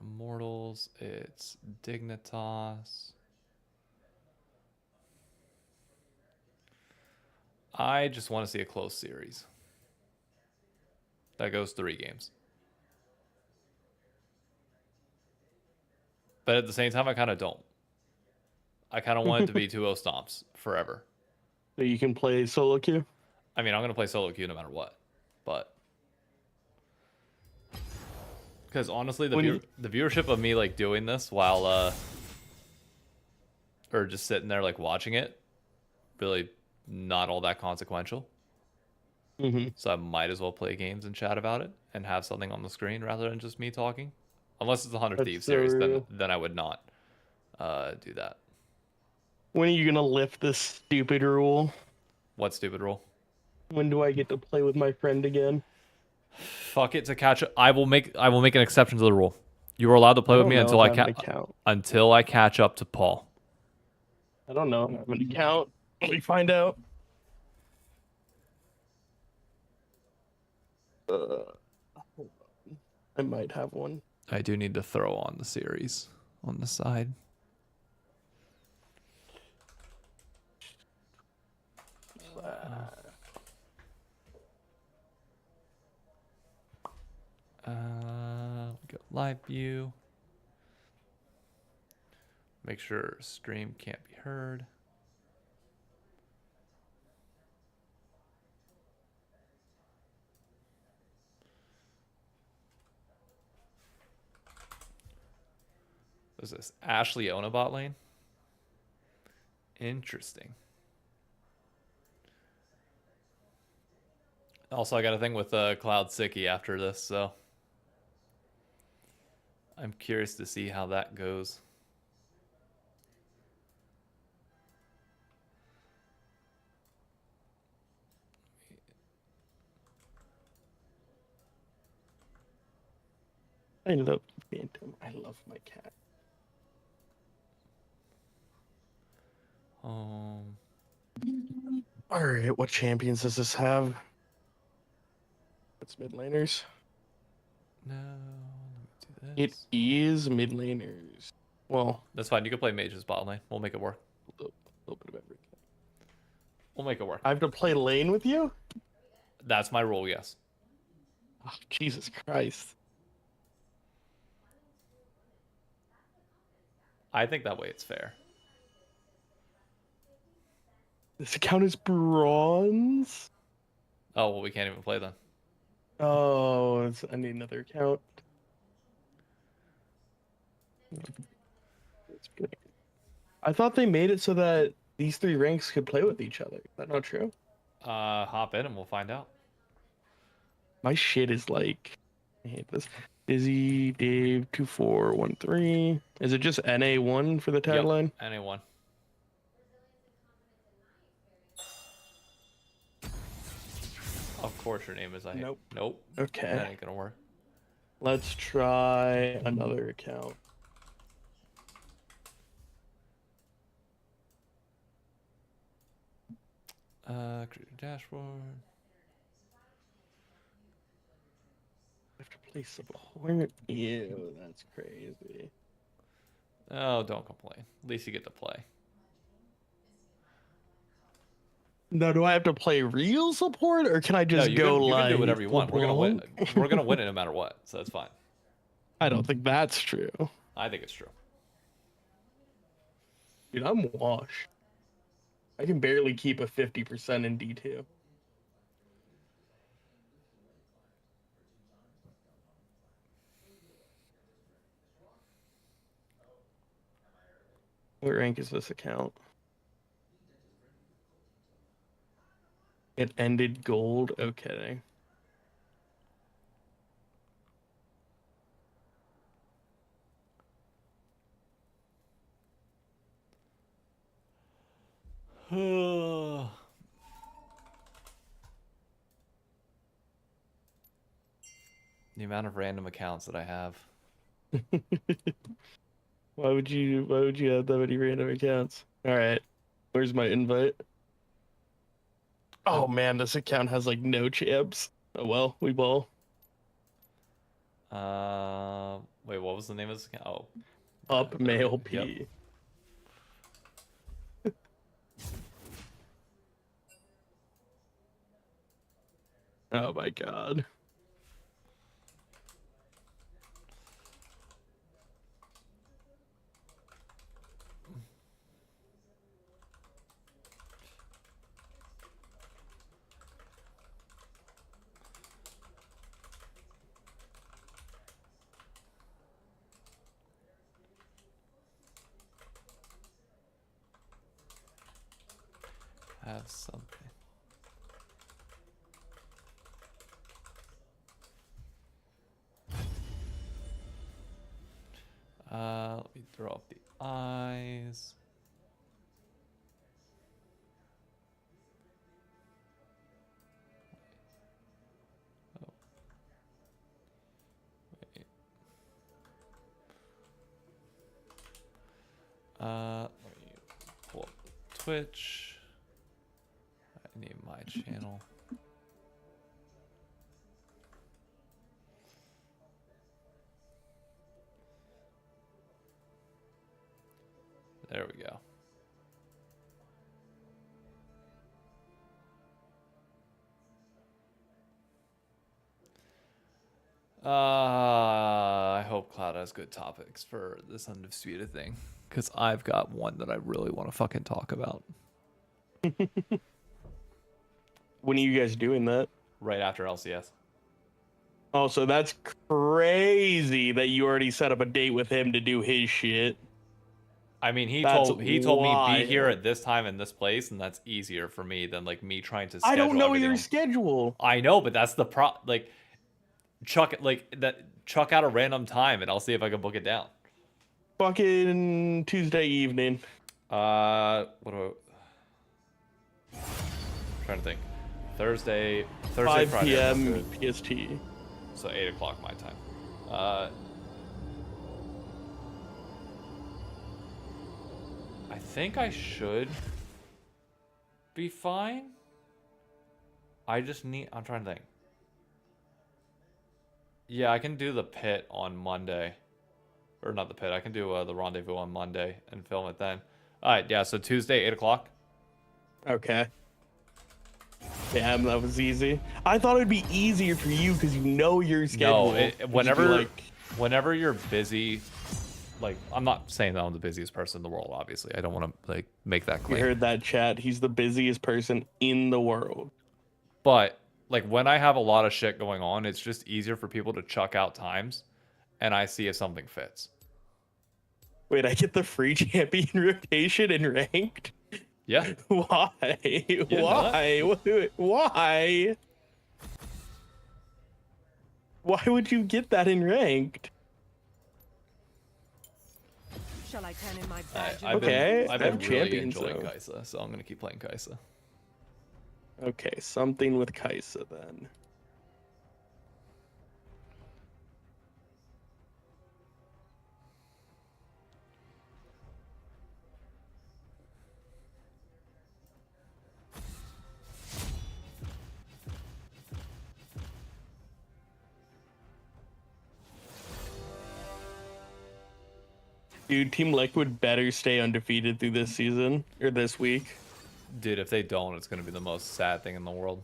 Immortals. It's Dignitas. I just want to see a close series. That goes 3 games. But at the same time, I kind of don't. I kind of want it to be 2-0 stomps forever. So you can play solo queue? I mean, I'm going to play solo queue no matter what. But because honestly, the viewership of me like doing this while or just sitting there like watching it, really not all that consequential. So I might as well play games and chat about it and have something on the screen rather than just me talking. Unless it's the 100 Thieves series, then I would not do that. When are you gonna lift this stupid rule? What stupid rule? When do I get to play with my friend again? Fuck it, to catch up. I will make an exception to the rule. You are allowed to play with me until I catch up to Paul. I don't know. I have an account. Let me find out. I might have one. I do need to throw on the series on the side. Go live view. Make sure stream can't be heard. What is this? Ashley own a bot lane? Interesting. Also, I got a thing with Cloud Sidky after this, so I'm curious to see how that goes. I love Phantom. I love my cat. All right, what champions does this have? It's mid laners. No, let me do this. It is mid laners. Well, that's fine. You can play mages bot lane. We'll make it work. A little bit of everything. We'll make it work. I have to play lane with you? That's my rule, yes. Oh, Jesus Christ. I think that way it's fair. This account is bronze? Oh, well, we can't even play then. Oh, I need another account. I thought they made it so that these 3 ranks could play with each other. Is that not true? Hop in and we'll find out. My shit is like... I hate this. Izzy, Dave, 2413. Is it just NA1 for the tagline? Yep, NA1. Of course your name is I hate. Nope. Okay. That ain't gonna work. Let's try another account. Create a dashboard. I have to play support? Ew, that's crazy. Oh, don't complain. At least you get to play. Now, do I have to play real support, or can I just go you like... can do whatever you want. We're gonna win. We're gonna win it no matter what, so that's fine. I don't think that's true. I think it's true. Dude, I'm washed. I can barely keep a 50% in D2. What rank is this account? It ended gold? Okay. The amount of random accounts that I have. Why would you have that many random accounts? All right. Where's my invite? Oh man, this account has like no champs. Oh well, we ball. Wait, what was the name of this account? Oh, Up there we Mail go. Yep. P. Oh my god. Have something. Let me throw up the eyes. Oh. Wait. Let me pull up Twitch. I need my channel. There we go. I hope Cloud has good topics for this undisputed thing, because I've got one that I really want to fucking talk about. When are you guys doing that? Right after LCS. Oh, so that's crazy that you already set up a date with him to do his shit. I mean, he That's told me be here wild. at this time in this place, and that's easier for me than like me trying to I schedule don't know everything. your on- schedule. I know, but that's the like chuck out a random time and I'll see if I can book it down. Fucking Tuesday evening. What do I... trying to think. Thursday, 5 Friday. I'm p.m. good. PST. So 8 o'clock my time. I think I should be fine. I'm trying to think. Yeah, I can do the pit on Monday. Or not the pit, I can do the rendezvous on Monday and film it then. Alright, yeah, so Tuesday, 8 o'clock. Okay. Damn, that was easy. I thought it'd be easier for you because you know your schedule. No, whenever you're busy, like, I'm not saying that I'm the busiest person in the world, obviously. I don't want to, like, make that You claim. heard that, chat. He's the busiest person in the world. But, like, when I have a lot of shit going on, it's just easier for people to chuck out times, and I see if something fits. Wait, I get the free champion rotation in ranked? Yeah. Why? Why? Why? Why would you get that in ranked? Shall I turn in my badge? I've Okay, been I have really champions, enjoying though. Kaisa, so I'm going to keep playing Kaisa. Okay, something with Kaisa then. Dude, Team Liquid better stay undefeated through this season or this week. Dude, if they don't, it's going to be the most sad thing in the world.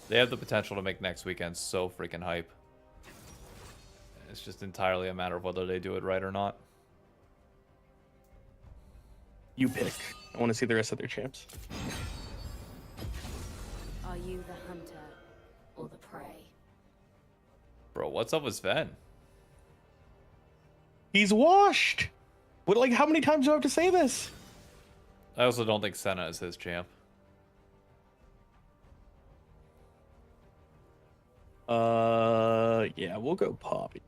They have the potential to make next weekend so freaking hype. It's just entirely a matter of whether they do it right or not. You pick. I want to see the rest of their champs. Are you the hunter or the prey? Bro, what's up with Sven? He's washed. What? Like, how many times do I have to say this? I also don't think Senna is his champ. Yeah, we'll go Poppy.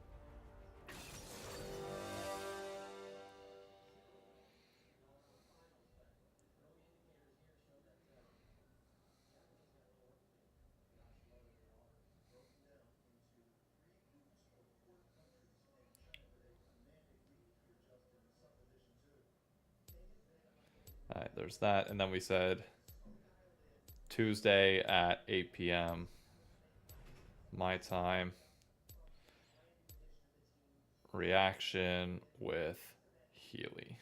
Alright, there's that. And then we said Tuesday at 8 p.m. my time. Reaction with Healy.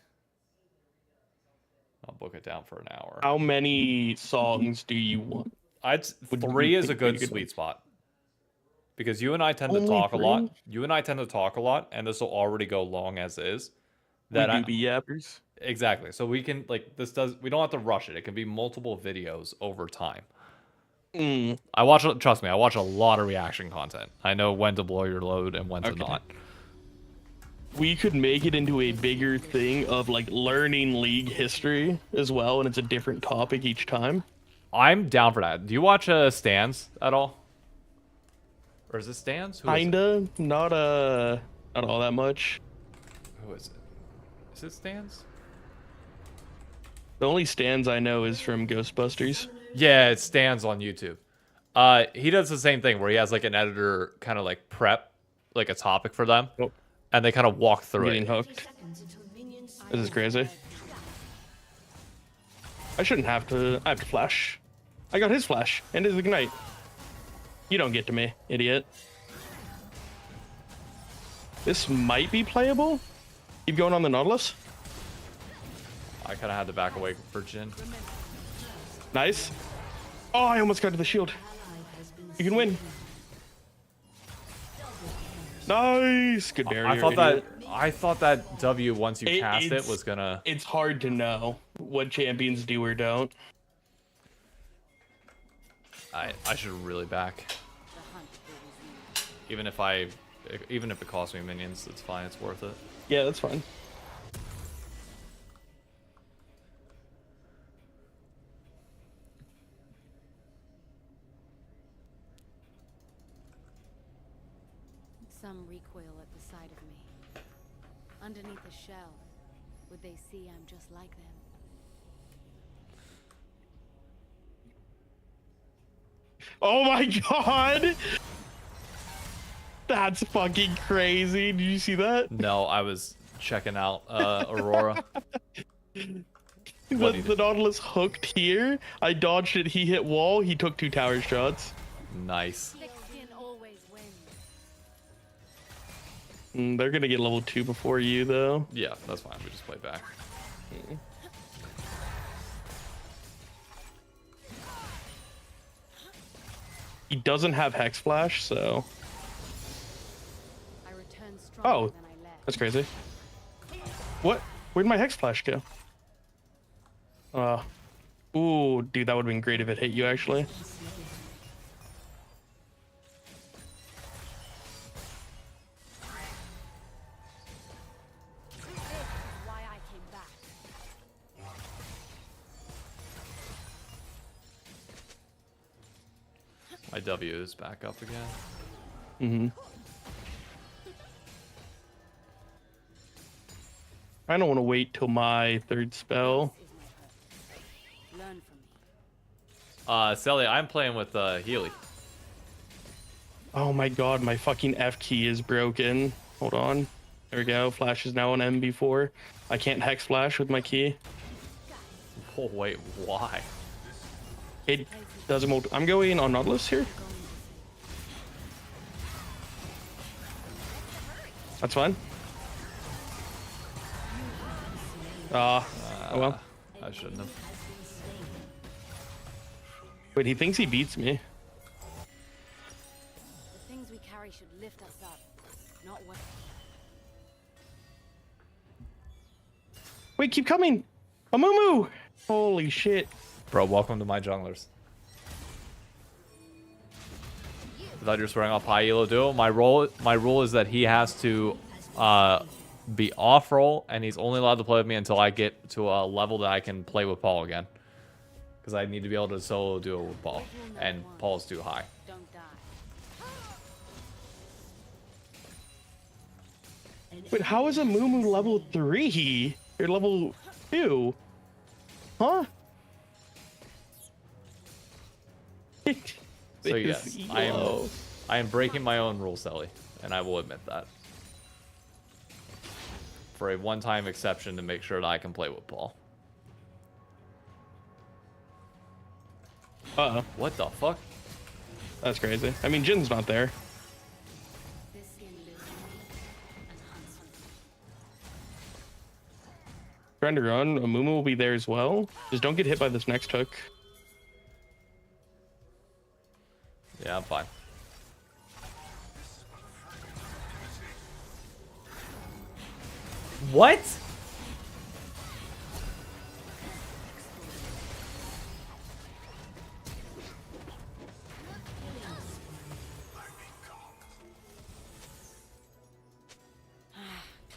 I'll book it down for an hour. How many songs do you want? Three is a good sweet spot. Because you and I tend to talk a lot. You and I tend to talk a lot, and this will already go long as is. That we do be yappers. Exactly. So we can we don't have to rush it. It can be multiple videos over time. Trust me, I watch a lot of reaction content. I know when to blow your load and when to not. We could make it into a bigger thing of like learning League history as well, and it's a different topic each time. I'm down for that. Do you watch Stans at all? Or is it Stans? Kinda, not all that much. Who is it? Is it Stans? The only Stans I know is from Ghostbusters. Yeah, it Stans on YouTube. He does the same thing where he has like an editor kind of like prep like a topic for them, and they kind of walk through Getting hooked. This is crazy. I shouldn't have to. I have to flash. I got his flash and his ignite. You don't get to me, idiot. This might be playable. Keep going on the Nautilus. I kind of had to back away for Jin. Nice. Oh, I almost got to the shield. You can win. Nice. Good barrier. I thought that W once you cast it was gonna. It's hard to know what champions do or don't. I should really back. Even if it costs me minions, it's fine. It's worth it. Yeah, that's fine. Some recoil at the sight of me. Underneath the shell, would they see I'm just like them? Oh my god! That's fucking crazy. Did you see that? No, I was checking out Aurora. The Nautilus hooked here. I dodged it. He hit wall. He took 2 tower shots. Nice. They're gonna get level 2 before you, though. Yeah, that's fine. We just play back. He doesn't have Hex Flash, so... Oh, that's crazy. What? Where'd my Hex Flash go? Ooh, dude, that would've been great if it hit you, actually. My W is back up again. I don't want to wait till my 3rd spell. Sally, I'm playing with Healy. Oh my god, my fucking F key is broken. Hold on. There we go. Flash is now on MB4. I can't Hex Flash with my key. Oh, wait, why? It doesn't. I'm going on Nautilus here. That's fine. Oh well. I shouldn't have. Wait, he thinks he beats me. The things we carry should lift us up, not what. Wait, keep coming. Amumu! Holy shit. Bro, welcome to my junglers. I thought you were swearing off high elo duo. My rule is that he has to be off roll, and he's only allowed to play with me until I get to a level that I can play with Paul again. Because I need to be able to solo duo with Paul, and Paul's too high. Wait, how is Amumu level 3? You're level 2? Huh? So yes, I am breaking my own rule, Selly, and I will admit that. For a one-time exception to make sure that I can play with Paul. Uh-oh. What the fuck? That's crazy. I mean, Jin's not there. This skin lives on me and hunts me. Trying to run. Amumu will be there as well. Just don't get hit by this next hook. Yeah, I'm fine. What?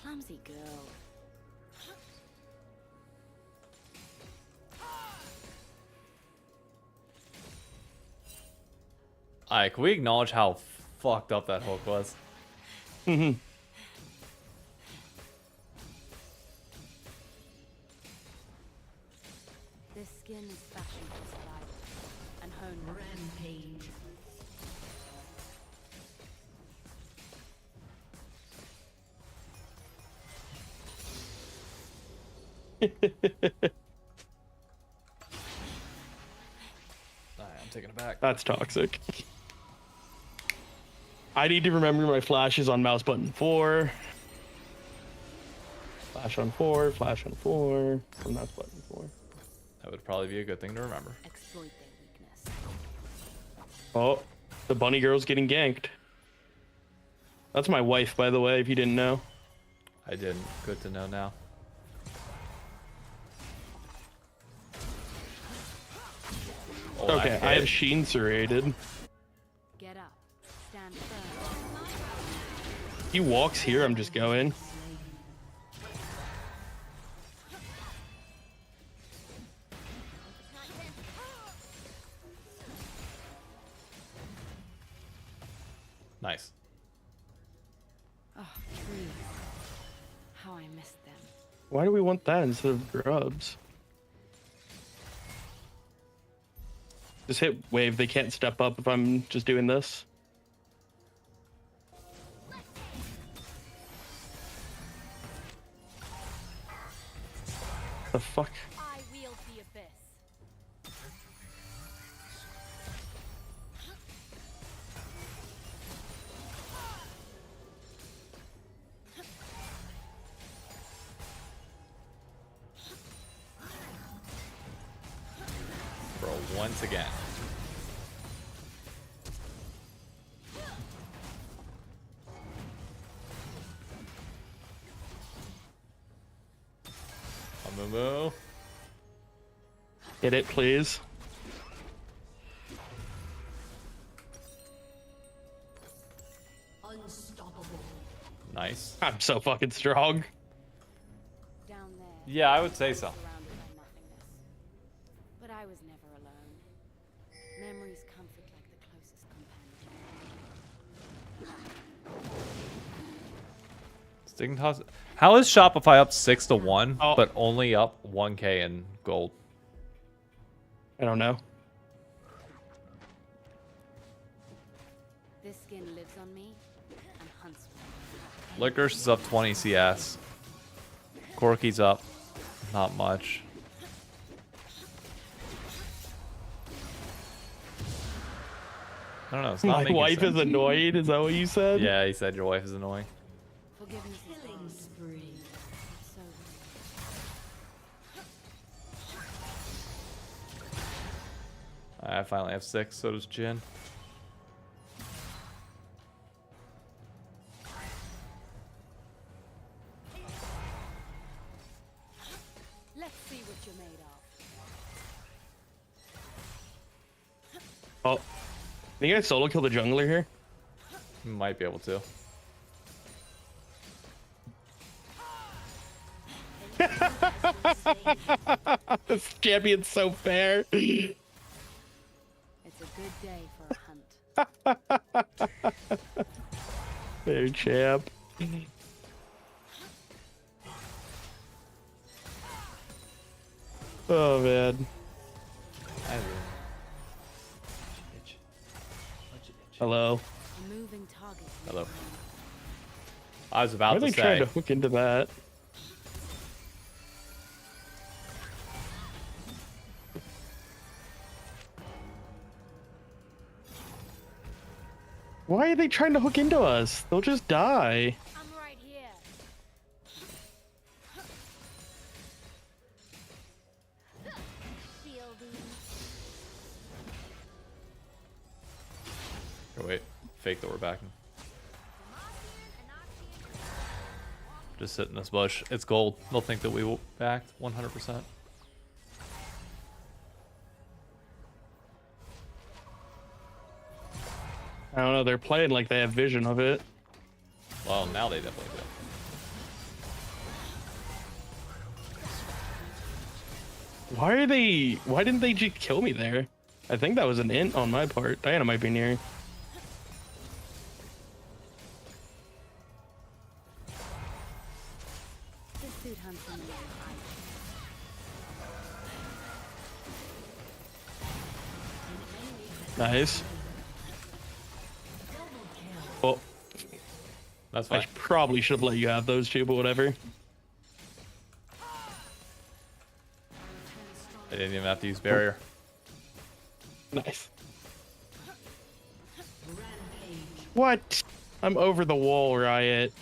Clumsy girl. Alright, can we acknowledge how fucked up that hook was? Mhm. This skin is fashioned for survival and honed. Rampage. Alright, I'm taking it back. That's toxic. I need to remember my flashes on mouse button 4. Flash on 4, flash on 4, on mouse button 4. That would probably be a good thing to remember. Exploit their weakness. Oh, the bunny girl's getting ganked. That's my wife, by the way, if you didn't know. I didn't. Good to know now. Oh, that Okay, I hit. have Sheen serrated. Get up. Stand firm. He walks here, I'm just going. Nice. Oh, trees. How I missed them. Why do we want that instead of grubs? Just hit wave, they can't step up if I'm just doing this. The fuck? I wield the abyss. Bro, once again. Amumu. Hit it, please. Unstoppable. Nice. I'm so fucking strong. Down there. Yeah, I would say so. Surrounded by nothingness. But I was never alone. Memories comfort like the closest companion. Sticking toss. How is Shopify up 6-1, Oh. but only up 1K in gold? I don't know. This skin lives on me and hunts me. Licorice is up 20 CS. Corky's up. Not much. I don't know. It's not My making wife sense. is annoyed, is that what you said? Yeah, he said your wife is annoying. Forgiveness is Killing hard. spree. So I finally have 6, so does Jin. let's see what you're made of. Oh. Think I solo kill the jungler here? Might be able to. This champion's so fair. It's a good day for a hunt. There, champ. Oh man. Hello. A moving target. Hello. I was Why about are they to trying say. to hook into that? Why are they trying to hook into us? They'll just die. I'm right here. Shielding. Oh, wait. Fake that we're backing. Just sit in this bush. It's gold. They'll think that we backed 100%. I don't know. They're playing like they have vision of it. Well, now they definitely do. Why didn't they just kill me there? I think that was an int on my part. Diana might be near. This dude hunts me. Nice. Well, That's I fine. probably should have let you have those two, but whatever. I didn't even have to use barrier. Nice. What? I'm over the wall, Riot.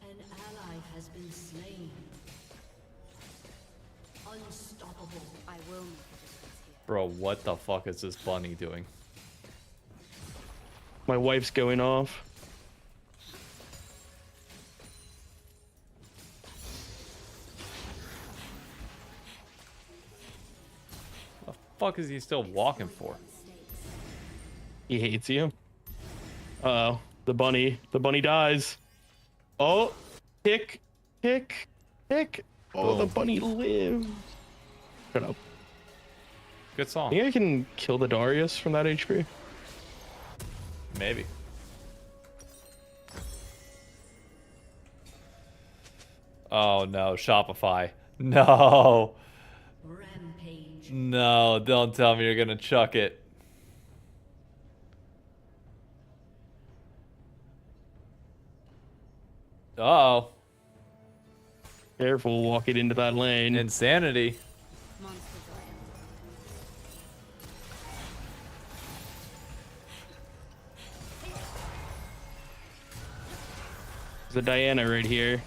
An ally has been slain. Unstoppable. I will make a difference here. Bro, what the fuck is this bunny doing? My wife's going off. The fuck is he still walking for? He hates you. Uh-oh. The bunny dies. Oh, kick. Oh, the Boom. bunny lives. Shut up. Good song. Think I can kill the Darius from that HP? Maybe. Oh no, Shopify. No. Rampage. No, don't tell me you're gonna chuck it. Uh-oh. Careful walking into that lane. Insanity. Monsters are empty. There's a Diana right here.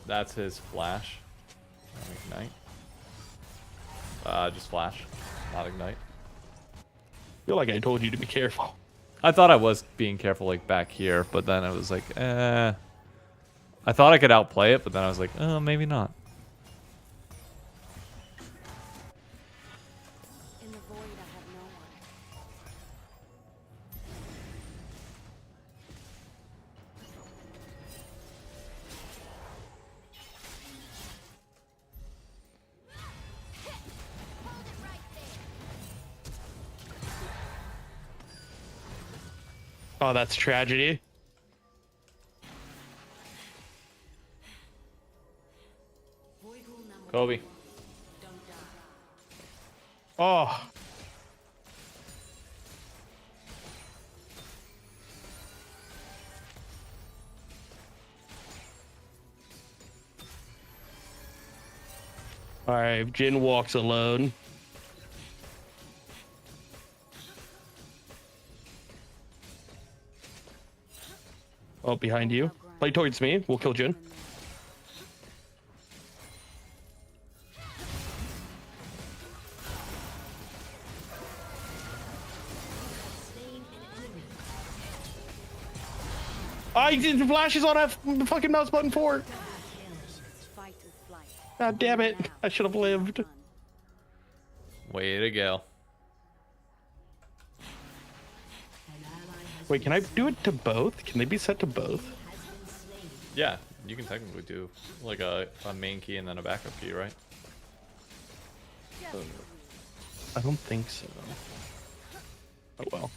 That's his flash. Ignite. Just flash, not ignite. I feel like I told you to be careful. I thought I was being careful like back here, but then I was like, I thought I could outplay it, but then I was like, oh, maybe not. In the void, I have no one. Oh, that's tragedy. Kobe. Oh. All right, Jin walks alone. Oh, behind you. Play towards me. We'll kill Jin. I did flashes on F fucking mouse button 4. Fight with flight. God damn it. I should have lived. Way to go. Wait, can I do it to both? Can they be set to both? Yeah, you can technically do like a main key and then a backup key, right? I don't think so. Oh well.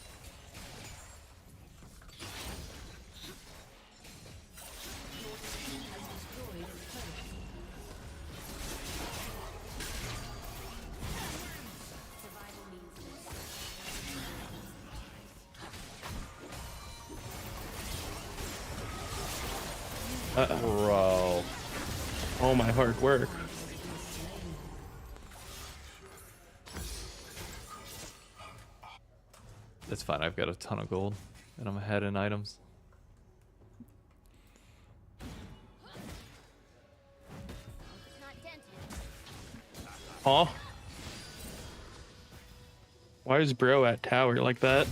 Bro. Oh, my hard work. It's fine. I've got a ton of gold, and I'm ahead in items. Huh? Why is bro at tower like that?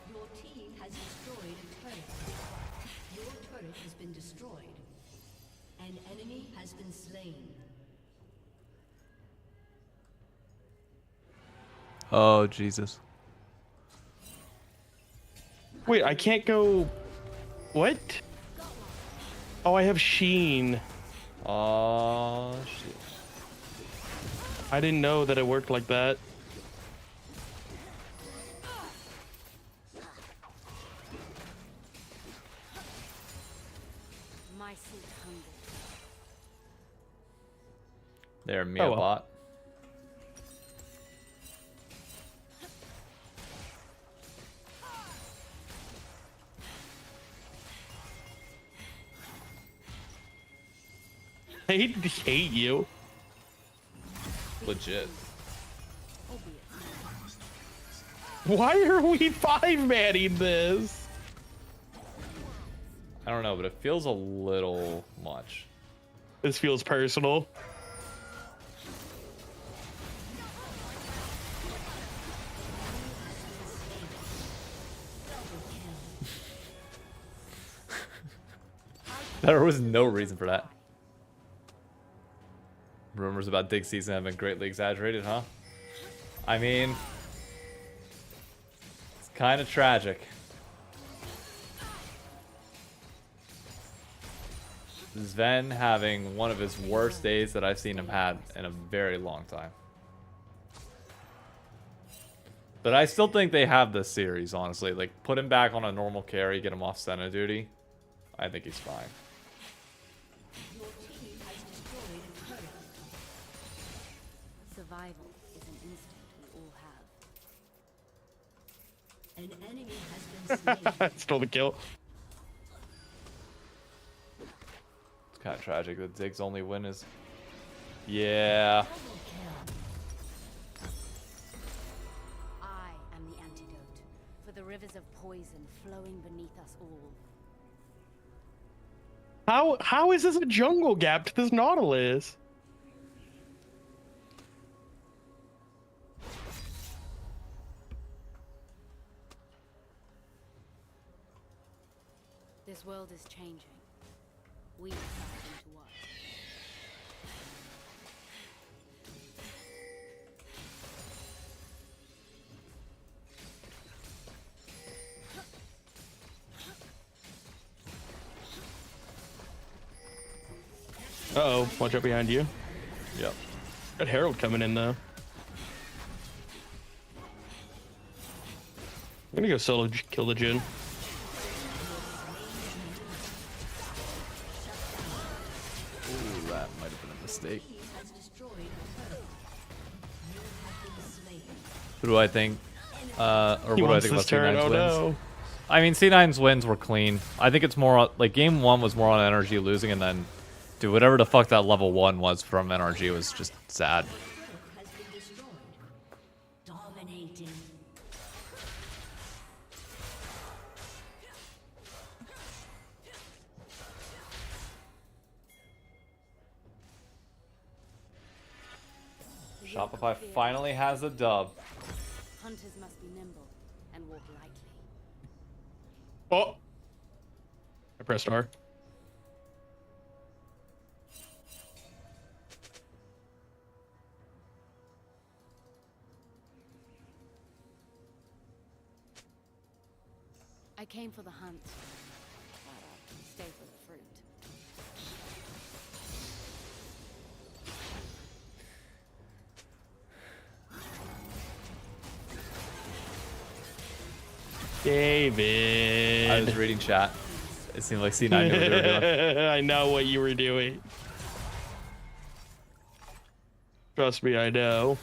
Your team has destroyed a turret. Your turret has been destroyed. An enemy has been slain. Oh, Jesus. Wait, I can't go. What? Oh, I have Sheen. Oh, shit. I didn't know that it worked like that. My suit hungers. There, Mia Oh, well. bot. I hate you. Legit. Why are we 5-manning this? I don't know, but it feels a little much. This feels personal. There was no reason for that. Rumors about dig season have been greatly exaggerated, huh? I mean, it's kind of tragic. Sven having one of his worst days that I've seen him had in a very long time. But I still think they have this series, honestly. Like, put him back on a normal carry, get him off Senna duty. I think he's fine. Your team has destroyed a turret. Survival is an instinct we all have. An enemy has been slain. Stole the kill. It's kind of tragic that Zig's only win is... Yeah. I am the antidote for the rivers of poison flowing beneath us all. How is this a jungle gap to this Nautilus? This world is changing. We have something to watch. Uh-oh, watch out behind you. Yep. Got Herald coming in, though. I'm gonna go solo kill the Jhin. Ooh, that might have been a mistake. He has destroyed a turret. You have been slain. Who do I think? Or He what do I wants think about this turret, C9's oh wins? no. I mean, C9's wins were clean. I think it's more like game 1 was more on energy losing, and then, dude, whatever the fuck that level 1 was from NRG was just sad. Has been destroyed. Dominating. Shopify finally has a dub. Hunters must be nimble and walk lightly. Oh! I pressed R. I came for the hunt. Stay for the fruit. David. I was reading chat. It seemed like C9 knew what they were doing. I know what you were doing. Trust me, I know.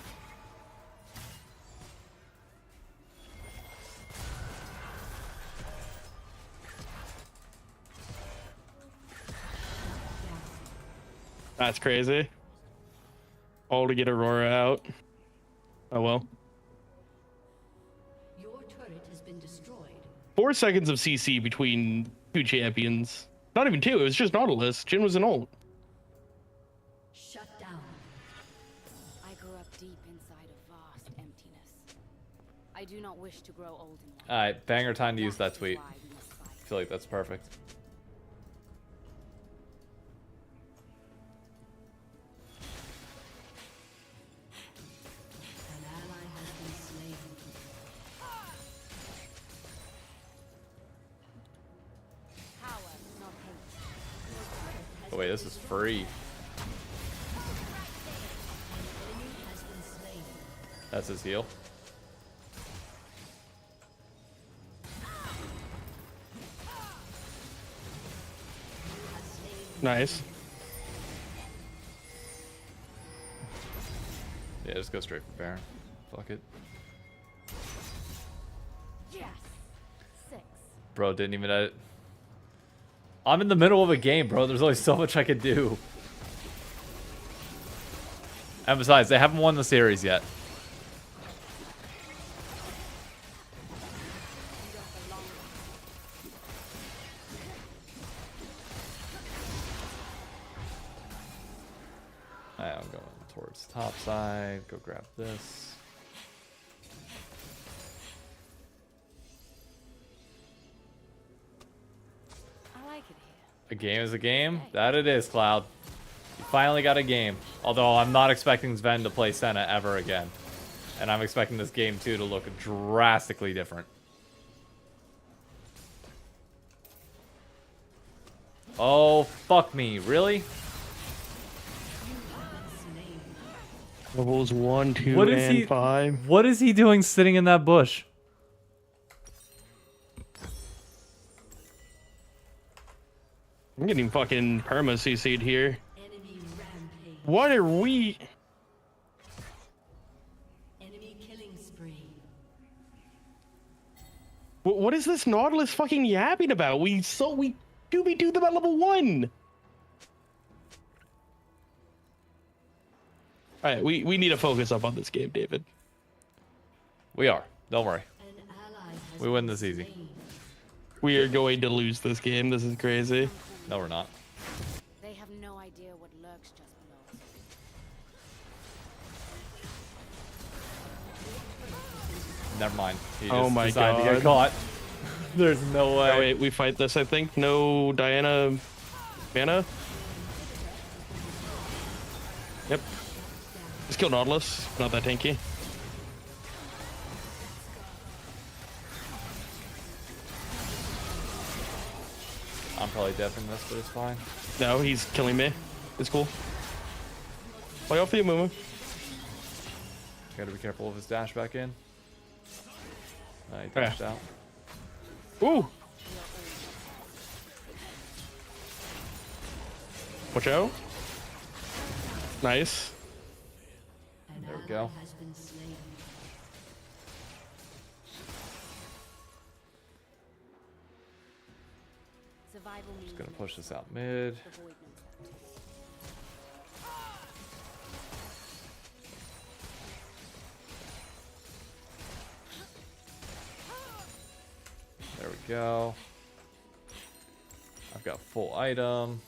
That's crazy. All to get Aurora out. Oh well. Your turret has been destroyed. 4 seconds of CC between 2 champions. Not even 2, it was just Nautilus. Jhin was an ult. Shut down. I grew up deep inside a vast emptiness. I do not wish to grow old in life. Alright, banger time to use that is tweet. why we must fight. I feel like that's perfect. An ally has been slain. Power, not hate. Oh wait, this is free. Enemy has been slain. That's his heal. Nice. Yeah, just go straight for Baron. Fuck it. Yes. 6. Bro, didn't even edit. I'm in the middle of a game, bro. There's only so much I can do. And besides, they haven't won the series yet. Alright, I'm going towards top side. Go grab this. I like it here. A game is a game. That it is, Cloud. You finally got a game. Although I'm not expecting Sven to play Senna ever again. And I'm expecting this game too to look drastically different. Oh, fuck me. Really? Levels 1, 2, What is and he 5. What is he doing sitting in that bush? I'm getting fucking perma CC'd here. Enemy rampage. What are we? Enemy killing spree. What is this Nautilus fucking yapping about? We 2v2 them at level 1. Alright, we need to focus up on this game, David. We are. Don't worry. An ally has We win been this easy. slain. We are going to lose this game. This is crazy. No, we're not. They have no idea what lurks just below. Never mind. He Oh just my decided to get God. caught. There's no way. Oh, wait, we fight this, I think. No Diana mana. Yep. Just kill Nautilus. Not that tanky. I'm probably deafing this, but it's fine. No, he's killing me. It's cool. Play off the Amumu. Gotta be careful of his dash back in. He dashed out. Ooh. Watch out. Nice. An There we ally go. has been slain. Survival means Just gonna push this out mid. the void knows that too. There we go. I've got full item.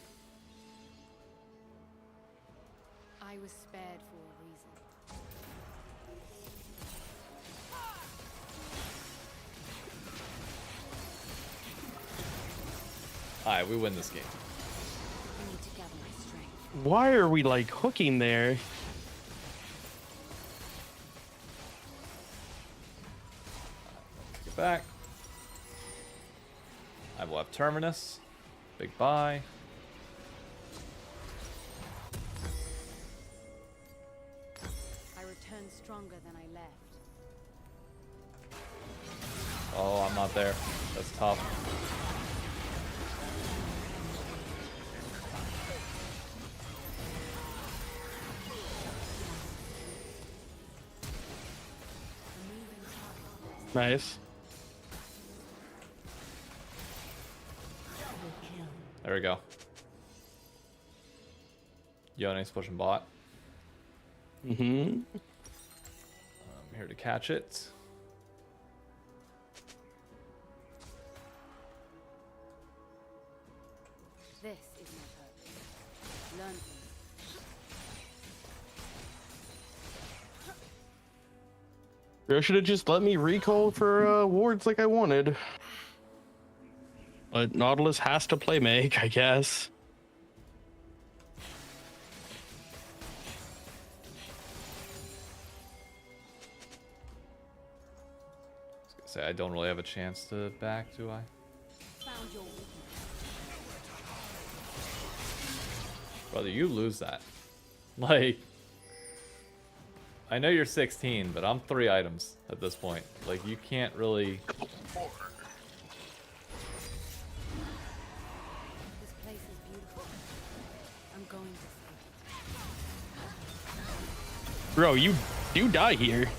I was spared for a reason. Alright, we win this game. I need to gather my strength. Why are we like hooking there? Get back. I will have Terminus. Big buy. I returned stronger than I left. Oh, I'm not there. That's tough. Nice. There we go. Yone's pushing bot. Mm-hmm. I'm here to catch it. This is my purpose. Learn from me. Bro should have just let me recall for wards like I wanted. But Nautilus has to play make, I guess. I was gonna say I don't really have a chance to back, do I? Found your weakness. Brother, you lose that. Like, I know you're 16, but I'm 3 items at this point. Like, you can't really... This place is beautiful. I'm going to save Bro, you do die here.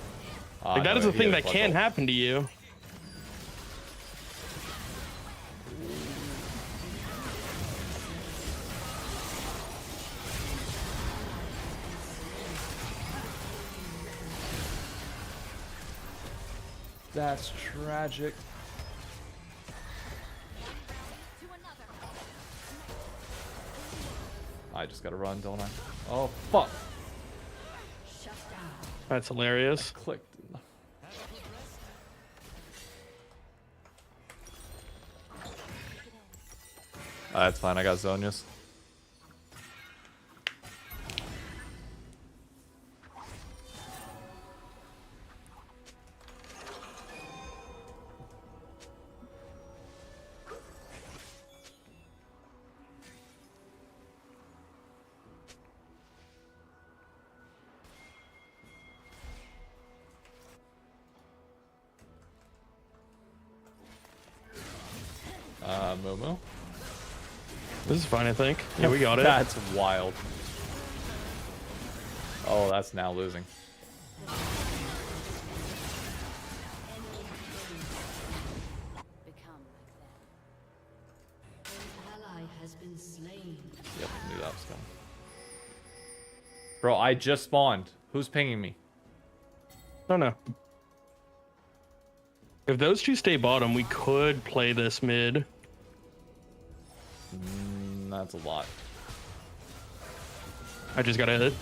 Like, that is a thing that can happen to you. That's tragic. I just gotta run, don't I? Oh, fuck. That's hilarious. Clicked. That's fine, I got Zonia's. Momo. This is fine, I think. Yeah, we got it. That's wild. Oh, that's now losing. become like them. An ally has been slain. Yep, knew that was coming. Bro, I just spawned. Who's pinging me? Oh no. If those two stay bottom, we could play this mid. That's a lot. I just got a hit.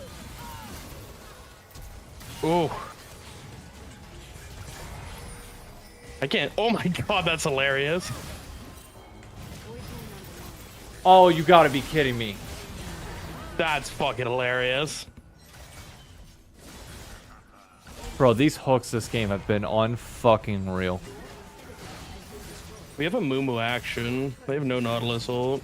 Oh. I can't. Oh my god, that's hilarious. Oh, you gotta be kidding me. That's fucking hilarious. Bro, these hooks this game have been unfucking real. We have a Mumu action. They have no Nautilus ult.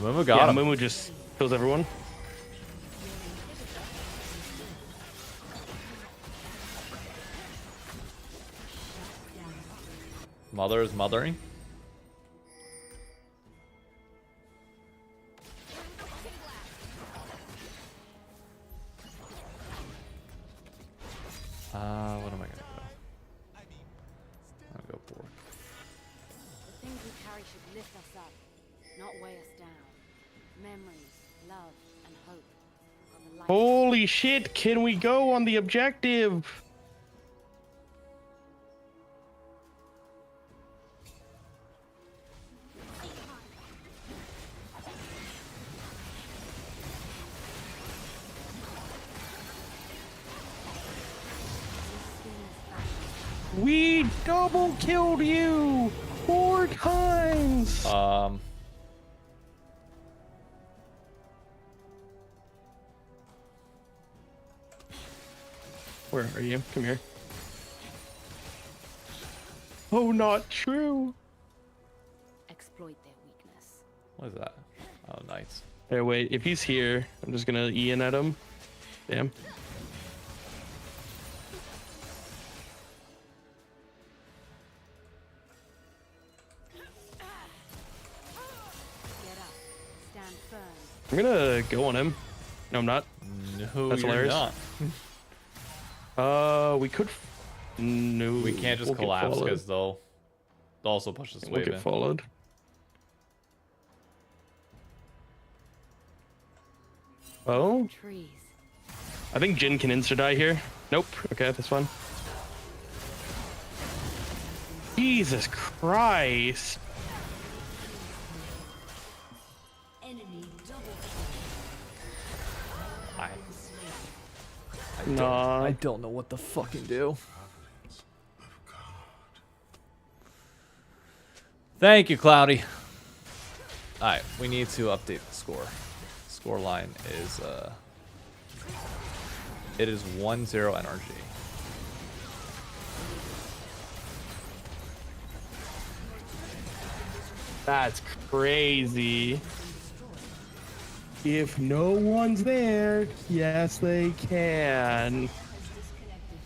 Mumu got him. Mumu just kills everyone. Mother is mothering. What am I gonna go? I'll go for. The things we carry should lift us up, not weigh us down. Memories, love, and hope are the light. Holy shit, can we go on the objective? We double killed you 4 times. Where are you? Come here. Oh, not true. Exploit their weakness. What is that? Oh, nice. Hey, wait. If he's here, I'm just gonna E in at him. Damn. Get up. Stand firm. I'm gonna go on him. No, I'm not. No, That's you're hilarious. not. We could No. We can't just we'll get collapse followed. because they'll also push this We'll wave get in. followed. Oh, Trees. I think Jin can insta-die here. Nope. Okay, that's fine. Jesus Christ. Enemy double I slain. Nah. I don't know what to fucking do. Thank you, Cloudy. Alright, we need to update the score. Score line is it is 1-0 NRG. That's crazy. If no one's there, yes they can.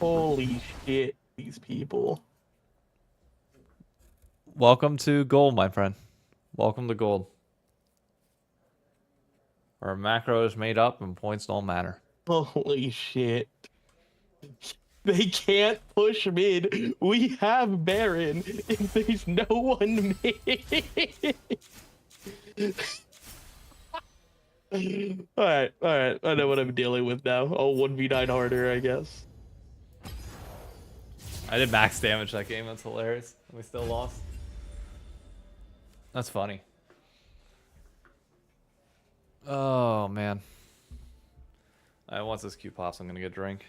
Holy shit, these people. Welcome to gold, my friend. Welcome to gold. Our macro is made up and points don't matter. Holy shit. They can't push mid. We have Baron if there's no one mid. Alright. I know what I'm dealing with now. Oh, 1v9 harder, I guess. I did max damage that game. That's hilarious. We still lost. That's funny. Oh, man. Once this Q pops, I'm going to get a drink.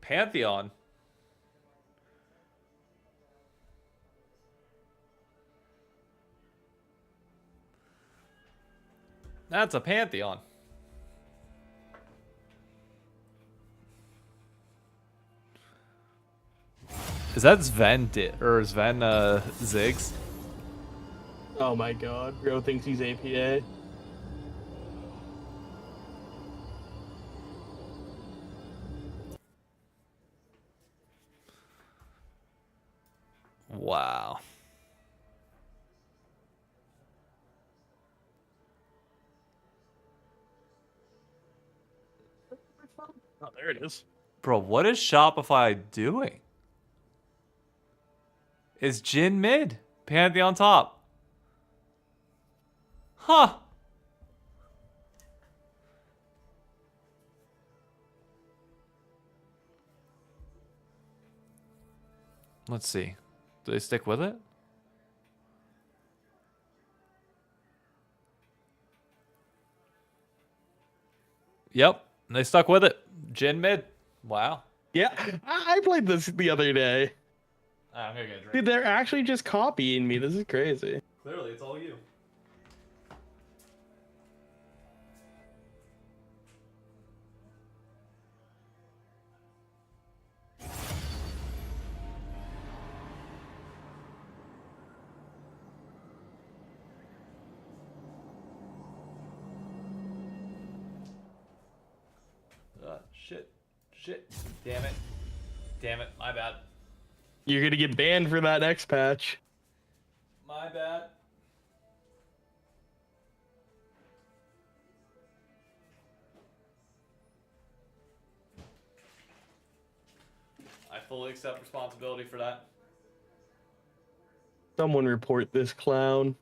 Pantheon. That's a Pantheon. Is that Sven or Sven Ziggs? Oh my god, bro thinks he's APA. Wow. Oh, there it is. Bro, what is Shopify doing? Is Jin mid? Pantheon top. Huh. Let's see. Do they stick with it? Yep. They stuck with it. Jin mid. Wow. Yeah, I played this the other day. I'm gonna get a drink. Dude, they're actually just copying me. This is crazy. Clearly, it's all you. Shit. Damn it. My bad. You're gonna get banned for that next patch. My bad. I fully accept responsibility for that. Someone report this clown.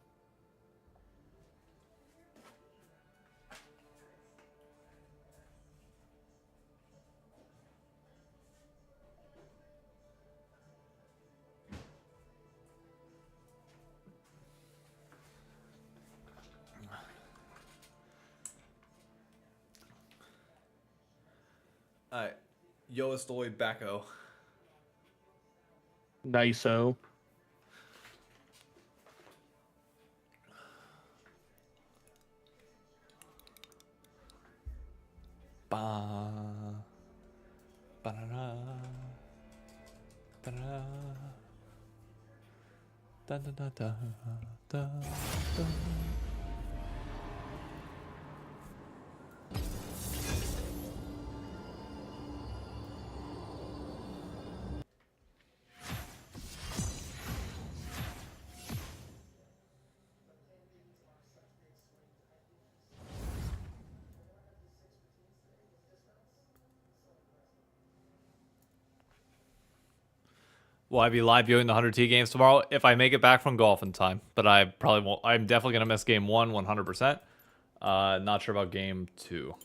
Alright. Yo estoy backo. Nice-o. Ba. Ba-da-da. Da-da-da. Da-da-da-da. Da-da. Will I be live viewing the 100T games tomorrow if I make it back from golf in time? But I probably won't. I'm definitely going to miss game 1 100%. Not sure about game 2.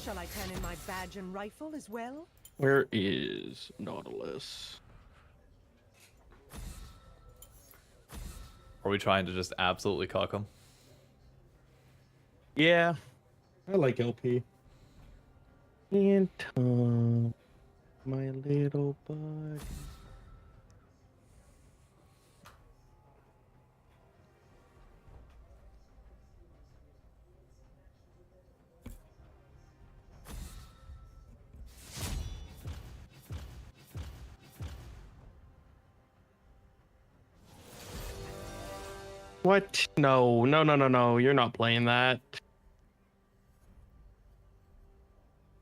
Shall I turn in my badge and rifle as well? Where is Nautilus? Are we trying to just absolutely cuck him? Yeah, I like LP. And my little bud. What? No, no, no, no, no. You're not playing that.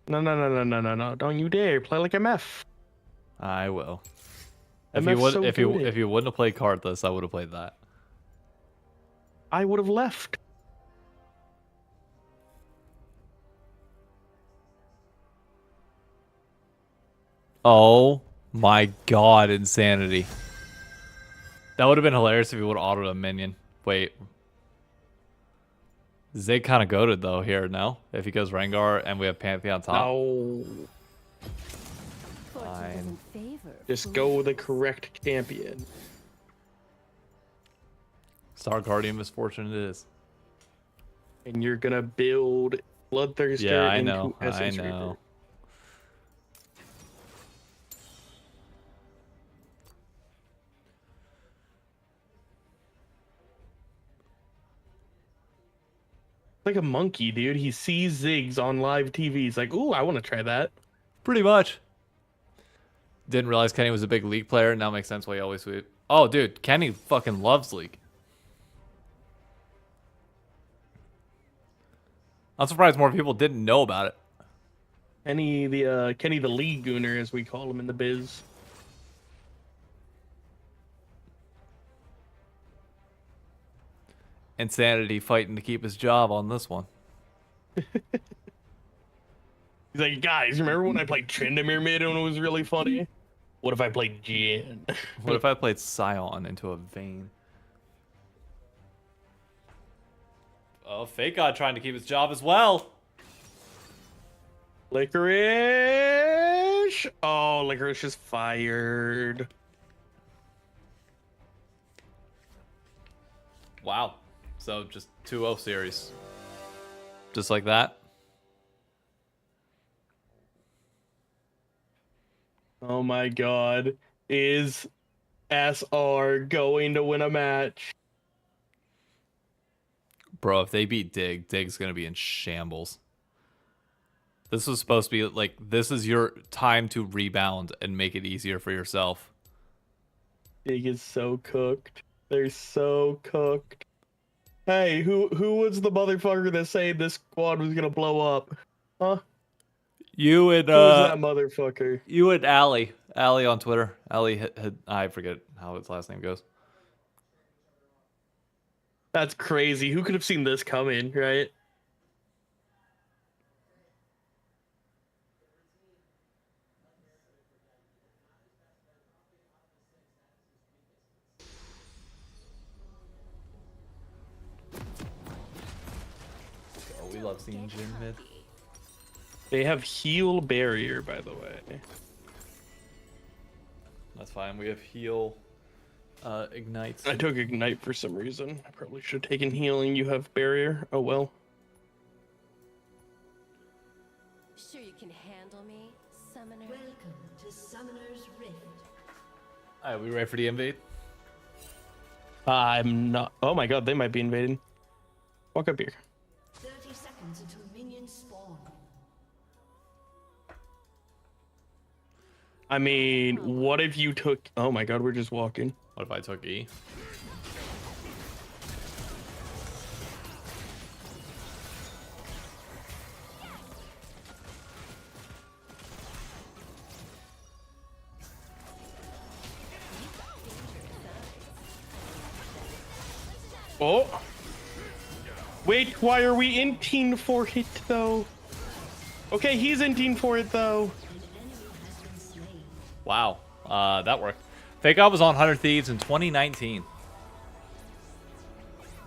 No, no, no, no, no, no, no. Don't you dare play like MF. I will. If you MF's would, so if you good. if you wouldn't have played cardless, I would have played that. I would have left. Oh my god, insanity. That would have been hilarious if you would have autoed a minion. Wait. Zig kind of goated though here, no? If he goes Rengar and we have Pantheon top. No. Fine. Just go with the correct champion. Star Guardian Misfortune it is. And you're gonna build Bloodthirster Yeah, I into know. I Essence know. Reaper. Like a monkey, dude. He sees Ziggs on live TV. He's like, ooh, I want to try that. Pretty much. Didn't realize Kenny was a big League player. Now makes sense why he always sweep. Oh, dude, Kenny fucking loves League. I'm surprised more people didn't know about it. Kenny the League Gooner, as we call him in the biz. Insanity fighting to keep his job on this one. He's like, guys, remember when I played Tryndamere mid and it was really funny? What if I played Jin? What if I played Scion into a vein? Oh, Fake God trying to keep his job as well. Licorice! Oh, Licorice is fired. Wow. So just 2-0 series. Just like that. Oh my god. Is SR going to win a match? Bro, if they beat Dig, Dig's going to be in shambles. This was supposed to be like, this is your time to rebound and make it easier for yourself. Dig is so cooked. They're so cooked. Hey, who was the motherfucker that said this squad was gonna blow up? Huh? You and Who was that motherfucker? you and Allie on Twitter. Allie had I forget how his last name goes. That's crazy. Who could have seen this coming, right? Oh, we love seeing Jin mid. They have heal barrier, by the way. That's fine. We have heal, ignites. I took ignite for some reason. I probably should have taken healing. You have barrier. Oh well. Sure you can handle me, Summoner? Welcome to Summoner's Rift. Alright, we ready for the invade? I'm not. Oh my god, they might be invading. Walk up here. 30 seconds until minions spawn. I mean, what if you took... Oh my god, we're just walking. What if I took E? Oh. Wait, why are we inting for it, though? Okay, he's inting for it, though. Wow, that worked. Fake Out was on 100 Thieves in 2019.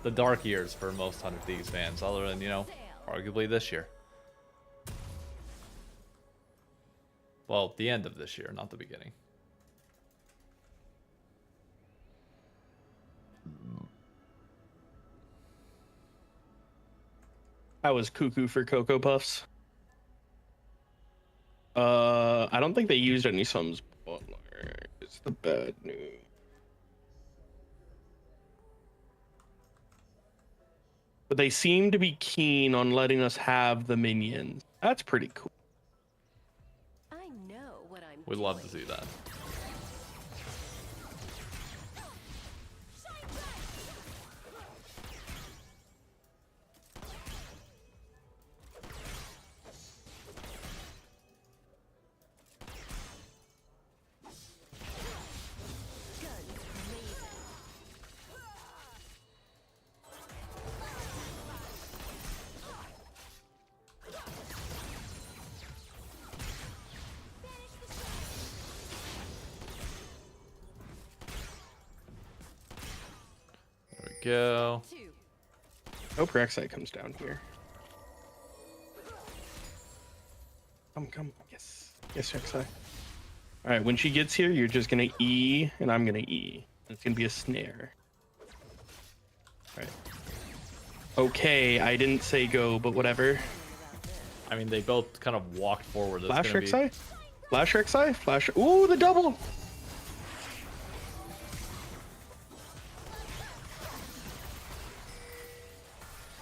The dark years for most 100 Thieves fans, other than, you know, arguably this year. Well, the end of this year, not the beginning. I was cuckoo for Cocoa Puffs. I don't think they used any sums. It's the bad news. But they seem to be keen on letting us have the minions. That's pretty cool. I know what I'm We'd love to see that. Go. Hope Rek'Sai comes down here. Come. Yes. Yes, Rek'Sai. Alright, when she gets here, you're just gonna E, and I'm gonna E. It's gonna be a snare. Alright. Okay, I didn't say go, but whatever. I mean, they both kind of walked forward. Flash Rek'Sai? Flash Rek'Sai? Flash. Ooh, the double!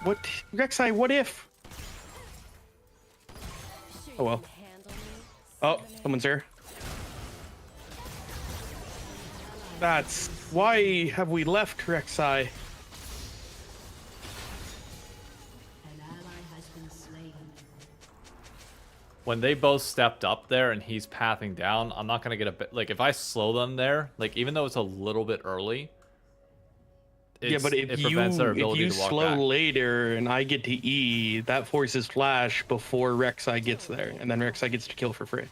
What? Rek'Sai, what if? Oh well. Oh, someone's here. That's... Why have we left Rek'Sai? An ally has been slain. When they both stepped up there and he's pathing down, I'm not gonna get a bit like if I slow them there, like even though it's a little bit early. Yeah, but if you slow later and I get to E, that forces Flash before Rek'Sai gets there, and then Rek'Sai gets to kill for free.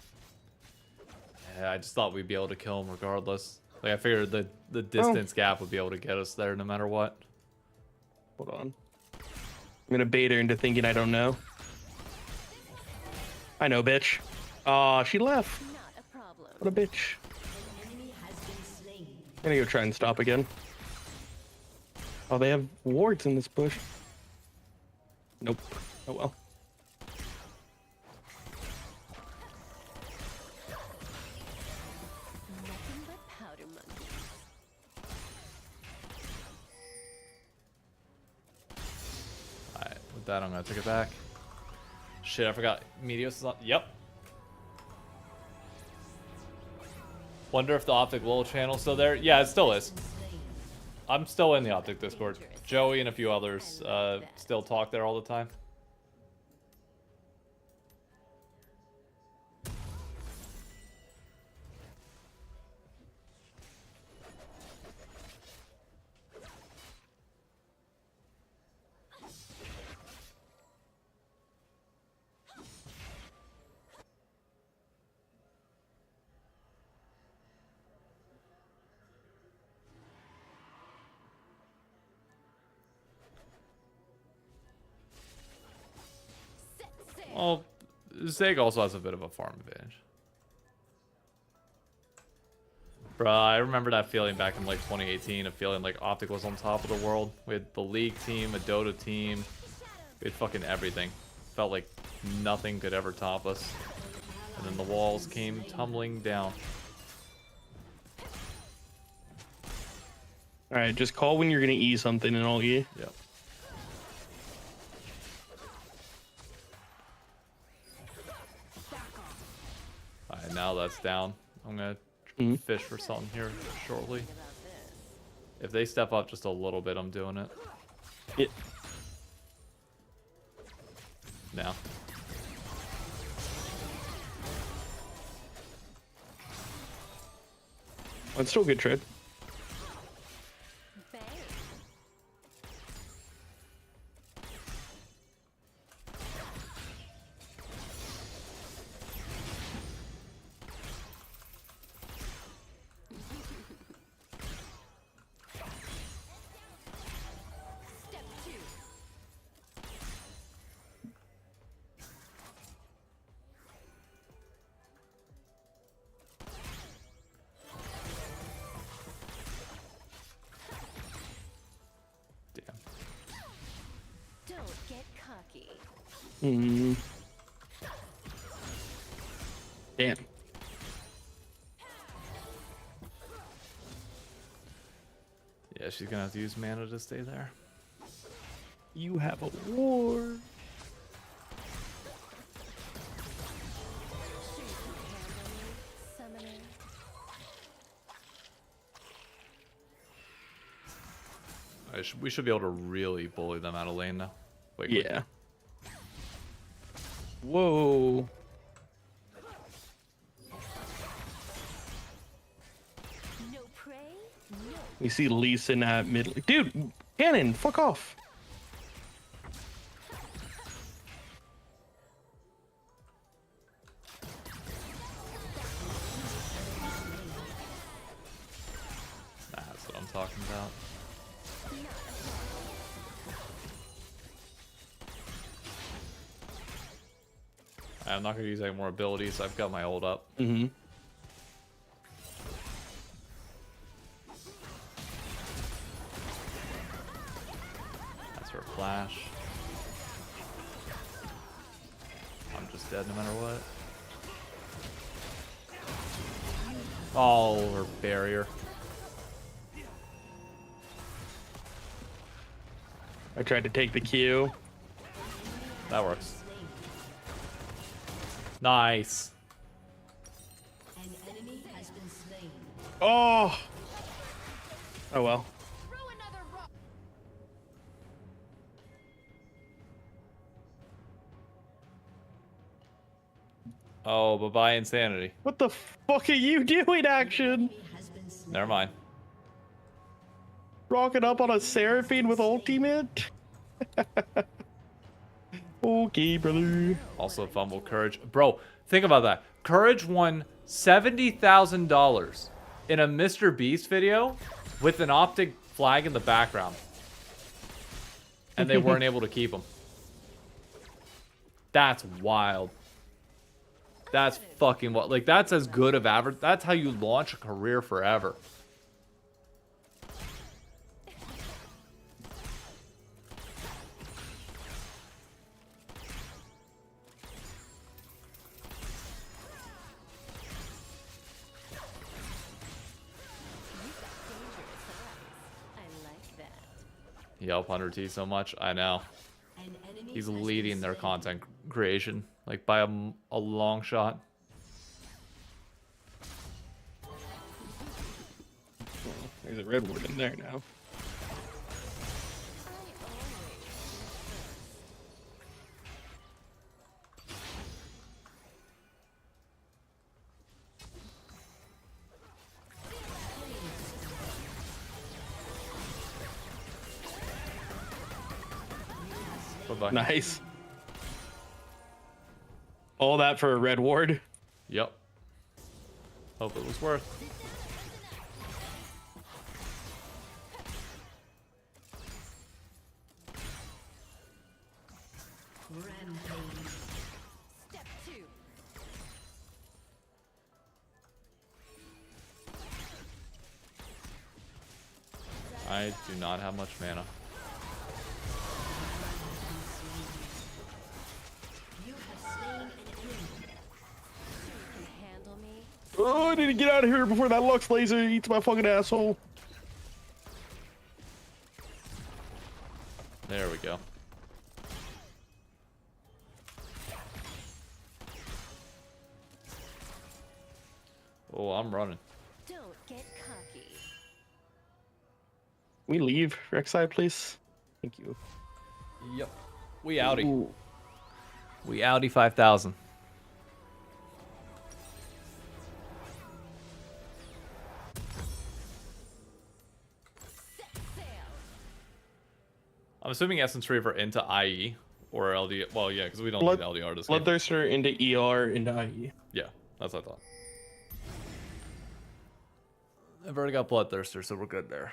Yeah, I just thought we'd be able to kill him regardless. Like I figured the distance gap would be able to get us there no matter what. Hold on. I'm gonna bait her into thinking I don't know. I know, bitch. Aw, she left. Not a problem. What a bitch. An enemy has been slain. I'm gonna go try and stop again. Oh, they have wards in this bush. Nope. Oh well. Nothing but powder monkeys. Alright, with that I'm gonna take it back. Shit, I forgot. Meteos is on. Yep. Wonder if the Optic Lol channel's still there. Yeah, it still is. I'm still in the Optic Discord. Joey and a few others still talk there all the time. Well, Zeg also has a bit of a farm advantage. Bruh, I remember that feeling back in like 2018 of feeling like Optic was on top of the world. We had the League team, a Dota team. We had fucking everything. Felt like nothing could ever top us. And then the walls came tumbling down. Alright, just call when you're gonna E something and I'll E. Yep. Alright, now that's down. I'm gonna Mhm. fish for something here shortly. If they step up just a little bit, I'm doing it. Yeah. Now. It's still a good trade. Damn. Don't get cocky. Mm. Damn. Yeah, she's gonna have to use mana to stay there. You have a war. Summoner. We should be able to really bully them out of lane now. Wait, Yeah. Whoa. No prey? No. We see Lee Sin at mid. Dude, Cannon, fuck off. That's what I'm talking about. I'm not gonna use any more abilities. I've got my ult up. Mm-hmm. That's her flash. I'm just dead no matter what. Oh, her barrier. I tried to take the Q. That works. Nice. An enemy has been slain. Oh. Oh well. Throw another rock. Oh, bye-bye insanity. What the fuck are you doing, Action? Enemy has been slain. Never mind. Rocking up on a Seraphine with ultimate? Okay, brother. Also fumble Courage. Bro, think about that. Courage won $70,000 in a Mr. Beast video with an optic flag in the background. And they weren't able to keep him. That's wild. That's fucking what. Like, that's as good of average. That's how you launch a career forever. I like that. Yelp 100T so much. I know. An enemy He's has been leading their slain. content creation. Like, by a long shot. There's a red word in there now. Bye-bye. Nice. All that for a red ward. Yep. Hope it was worth. Rampage. Step two. I do not have much mana. You have slain an enemy. You can handle me. Oh, I need to get out of here before that Lux laser eats my fucking asshole. There we go. Oh, I'm running. Don't get cocky. We leave Rek'Sai, please. Thank you. Yep. We outie. Ooh. We outie 5,000. I'm assuming Essence Reaver into IE or LD. Well, yeah, because we don't need LDR this game. Bloodthirster into ER into IE. Yeah, that's what I thought. I've already got Bloodthirster, so we're good there.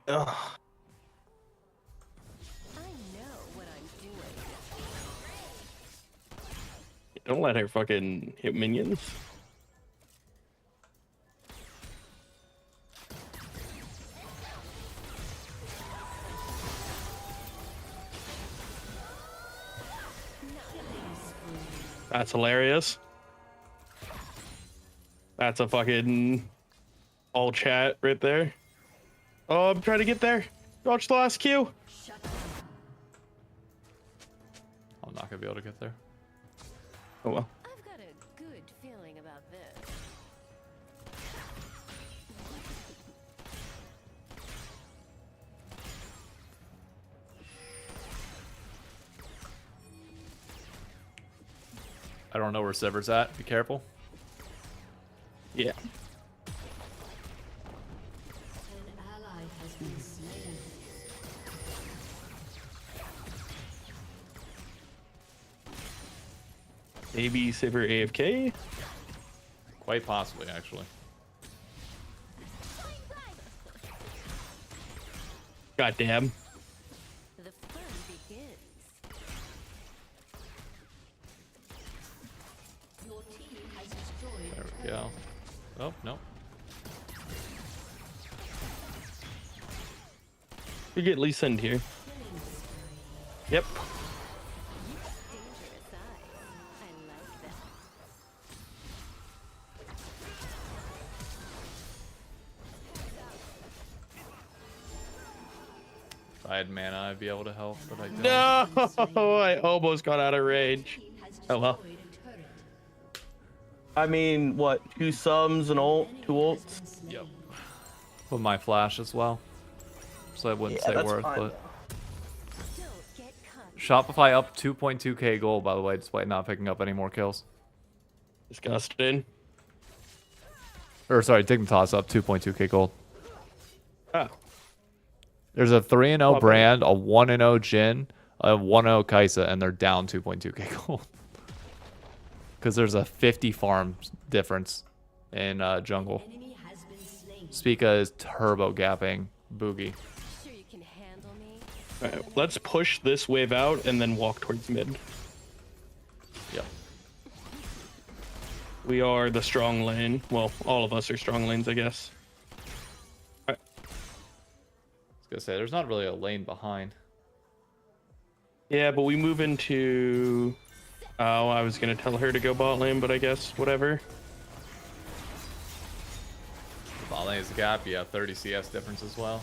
Ugh. I know what I'm doing. Don't let her fucking hit minions. That's hilarious. That's a fucking all chat right there. Oh, I'm trying to get there. Watch the last Q. I'm not gonna be able to get there. Oh well. I've got a good feeling about this. I don't know where Sever's at. Be careful. Yeah. An ally has been slain. Maybe Saber AFK? Quite possibly, actually. Goddamn. The fun begins. Your team has destroyed There we go. Oh, no. You get Lee Sin here. Yep. dangerous eyes. I like that. If I had mana, I'd be able to help, but I don't. No, I almost got out of range. Oh well. Destroyed a turret. I mean, what? 2 sums, an ult, 2 ults? Yep. With my flash as well. So I wouldn't say worth, but... Don't get cocky. Shopify up 2.2k gold, by the way, despite not picking up any more kills. Disgusting. Or, sorry, Dignitas up 2.2k gold. Oh. There's a 3-0 Not bad. Brand, a 1-0 Jin, a 1-0 Kaisa, and they're down 2.2k gold. Because there's a 50 farm difference in jungle. Enemy has been slain. Spica is turbo gapping Boogie. Sure you can handle me? Alright, let's push this wave out and then walk towards mid. Yep. We are the strong lane. Well, all of us are strong lanes, I guess. Alright. I was gonna say, there's not really a lane behind. Yeah, but we move into... Oh, I was gonna tell her to go bot lane, but I guess whatever. Bot lane is the gap, you have 30 CS difference as well.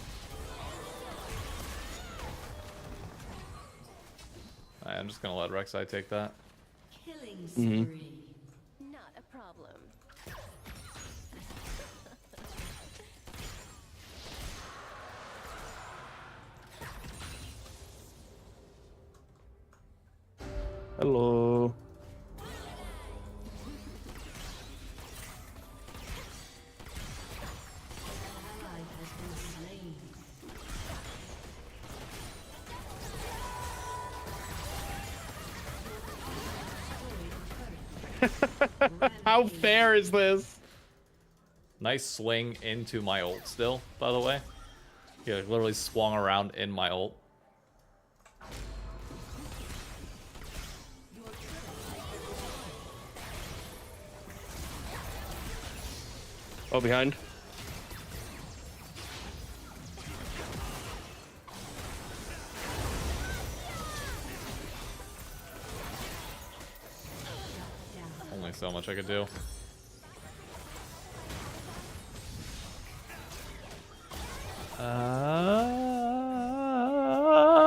Alright, I'm just gonna let Rek'Sai take that. Killing spree. Not a problem. Hello. Ally has been slain. How fair is this? Nice swing into my ult still, by the way. He like, literally swung around in my ult. Oh, behind. Only so much I could do.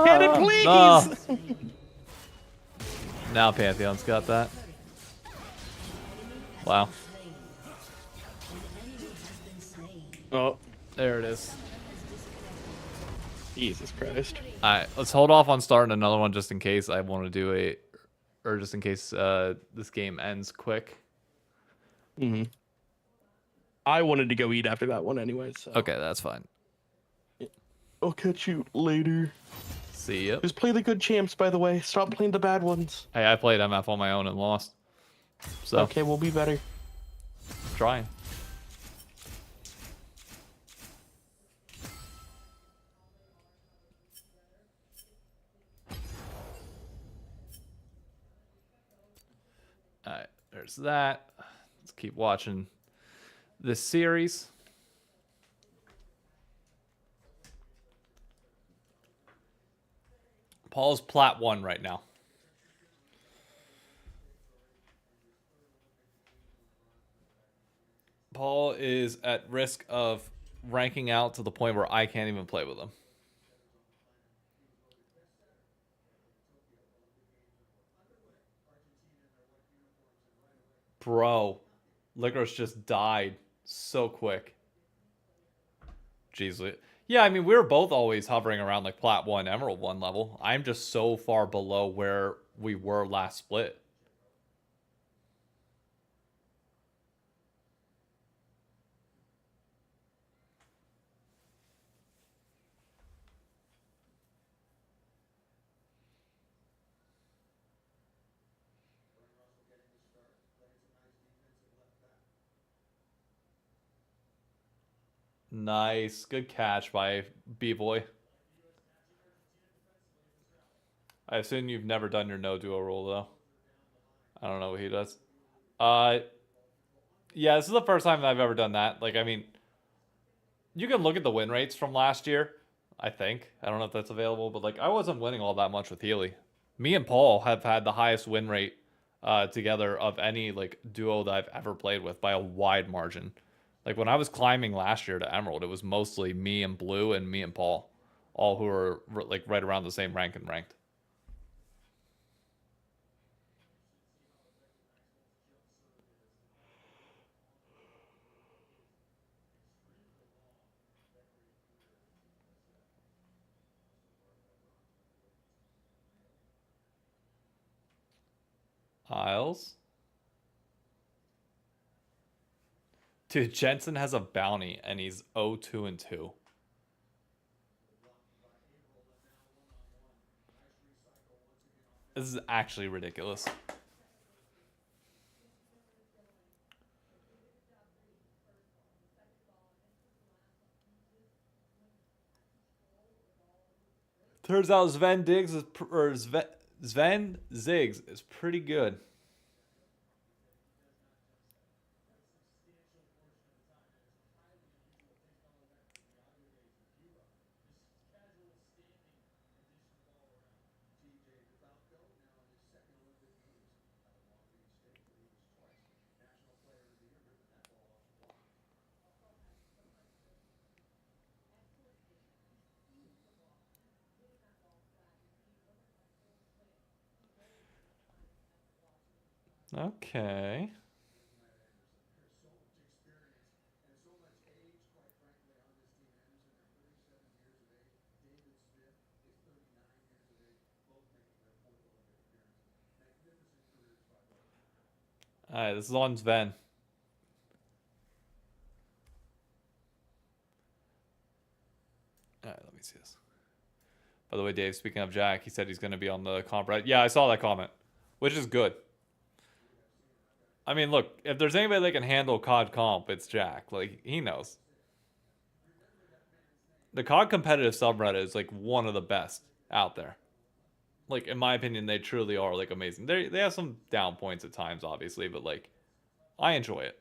Get it, please! No. Now Pantheon's got that. Wow. Oh, There it is. Jesus Christ. Alright, let's hold off on starting another one just in case I want to do or just in case this game ends quick. Mm-hmm. I wanted to go eat after that one anyway, so. Okay, that's fine. I'll catch you later. See ya. Just play the good champs, by the way. Stop playing the bad ones. Hey, I played MF on my own and lost. So, Okay, we'll be better. trying. Alright, there's that. Let's keep watching this series. Paul's plat 1 right now. Paul is at risk of ranking out to the point where I can't even play with him. Bro, Licorice just died so quick. Jeez. Yeah, I mean, we were both always hovering around like Plat 1, Emerald 1 level. I'm just so far below where we were last split. Nice. Good catch by B-Boy. I assume you've never done your no duo rule, though. I don't know what he does. Yeah, this is the first time that I've ever done that. Like, I mean, you can look at the win rates from last year, I think. I don't know if that's available, but, like, I wasn't winning all that much with Healy. Me and Paul have had the highest win rate together of any, like, duo that I've ever played with by a wide margin. Like, when I was climbing last year to Emerald, it was mostly me and Blue and me and Paul. All who are, like, right around the same rank and ranked. Isles. Dude, Jensen has a bounty and he's 0-2-2. This is actually ridiculous. Turns out Sven Diggs is Sven Ziggs is pretty good. Okay. Alright, this is on Sven. Alright, let me see this. By the way, Dave, speaking of Jack, he said he's going to be on the comp, right? Yeah, I saw that comment, which is good. I mean, look, if there's anybody that can handle COD comp, it's Jack. Like, he knows. The COD competitive subreddit is, like, one of the best out there. Like, in my opinion, they truly are, like, amazing. They have some down points at times, obviously, but, like, I enjoy it.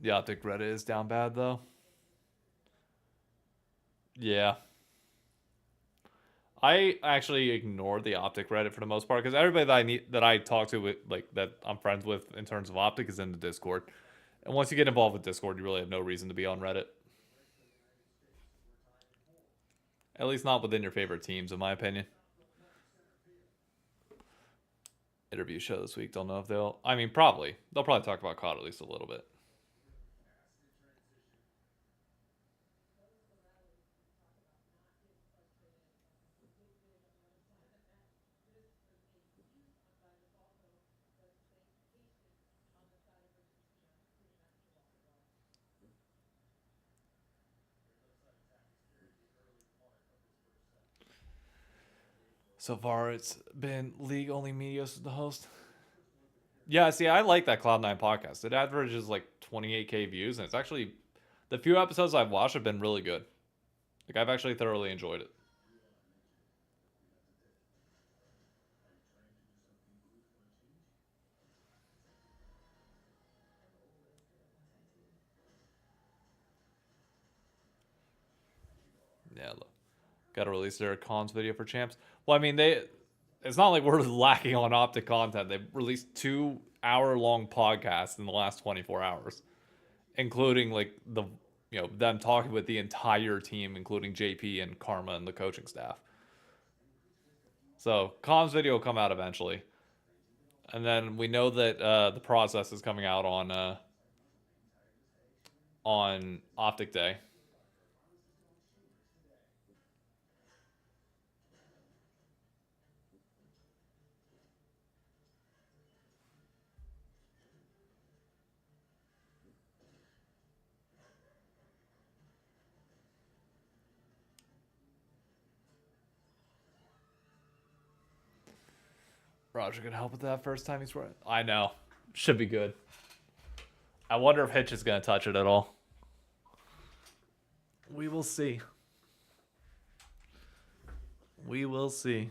The Optic Reddit is down bad though. Yeah. I actually ignore the Optic Reddit for the most part because everybody that I talk to, like that I'm friends with in terms of Optic, is in the Discord. And once you get involved with Discord, you really have no reason to be on Reddit. At least not within your favorite teams, in my opinion. Interview show this week. Don't know if they'll. I mean, probably. They'll probably talk about COD at least a little bit. So far, it's been League only Medios as the host. Yeah, see, I like that Cloud9 podcast. It averages like 28K views, and it's actually the few episodes I've watched have been really good. Like I've actually thoroughly enjoyed it. Yeah, look. Got to release their cons video for champs. Well, I mean, it's not like we're lacking on Optic content. They've released 2-hour-long podcasts in the last 24 hours, including like them talking with the entire team, including JP and Karma and the coaching staff. So comms video will come out eventually, and then we know that the process is coming out on Optic Day. Roger can help with that first time he's running. I know. Should be good. I wonder if Hitch is going to touch it at all. We will see. We will see.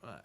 All right.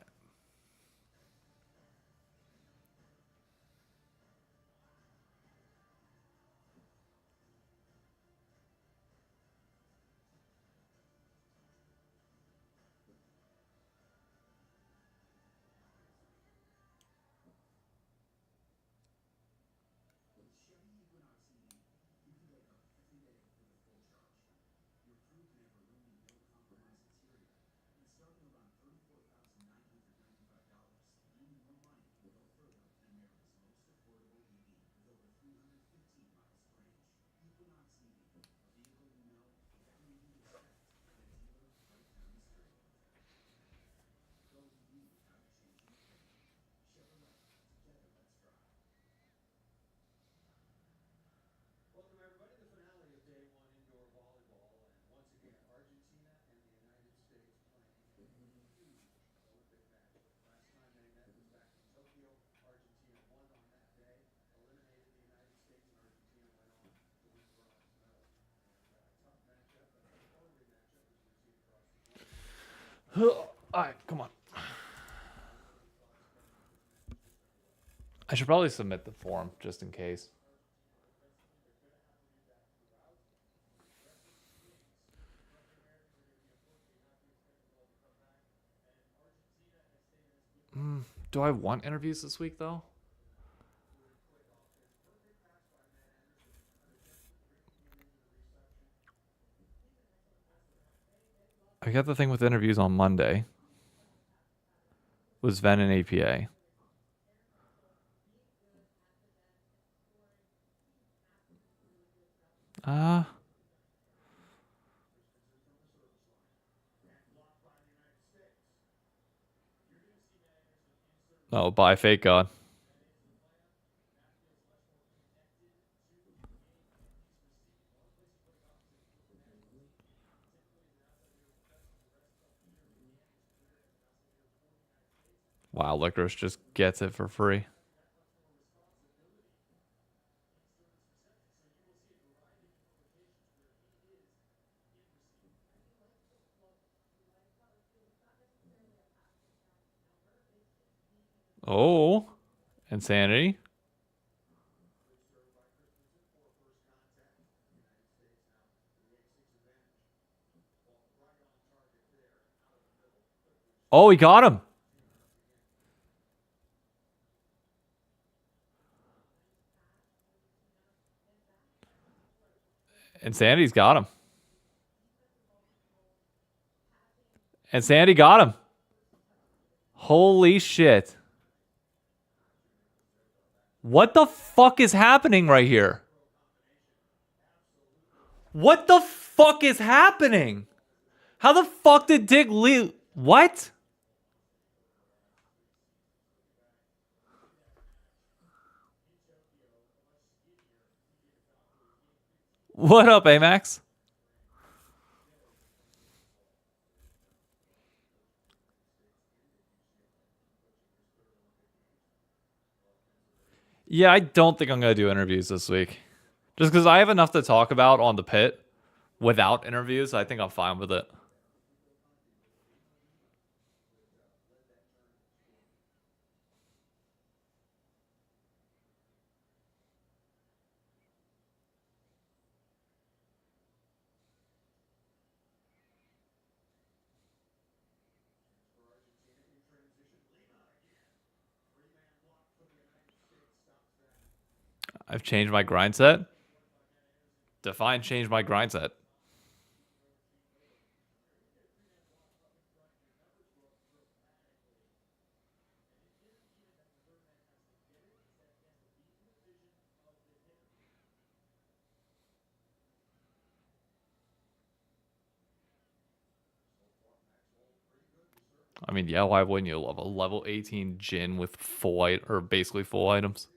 All right, come on. I should probably submit the form just in case. Do I want interviews this week though? I got the thing with interviews on Monday. Was Ven an APA? Oh, bye, fake god. Wow, Licorice just gets it for free. Oh, insanity. Oh, he got him. Insanity's got him. Insanity got him. Holy shit. What the fuck is happening right here? What the fuck is happening? How the fuck did Dig leave? What? What up, Amax? Yeah, I don't think I'm going to do interviews this week. Just because I have enough to talk about on the pit without interviews, I think I'm fine with it. I've changed my grind set. Define change my grind set. I mean, yeah, why wouldn't you love a level 18 Jin with or basically full items?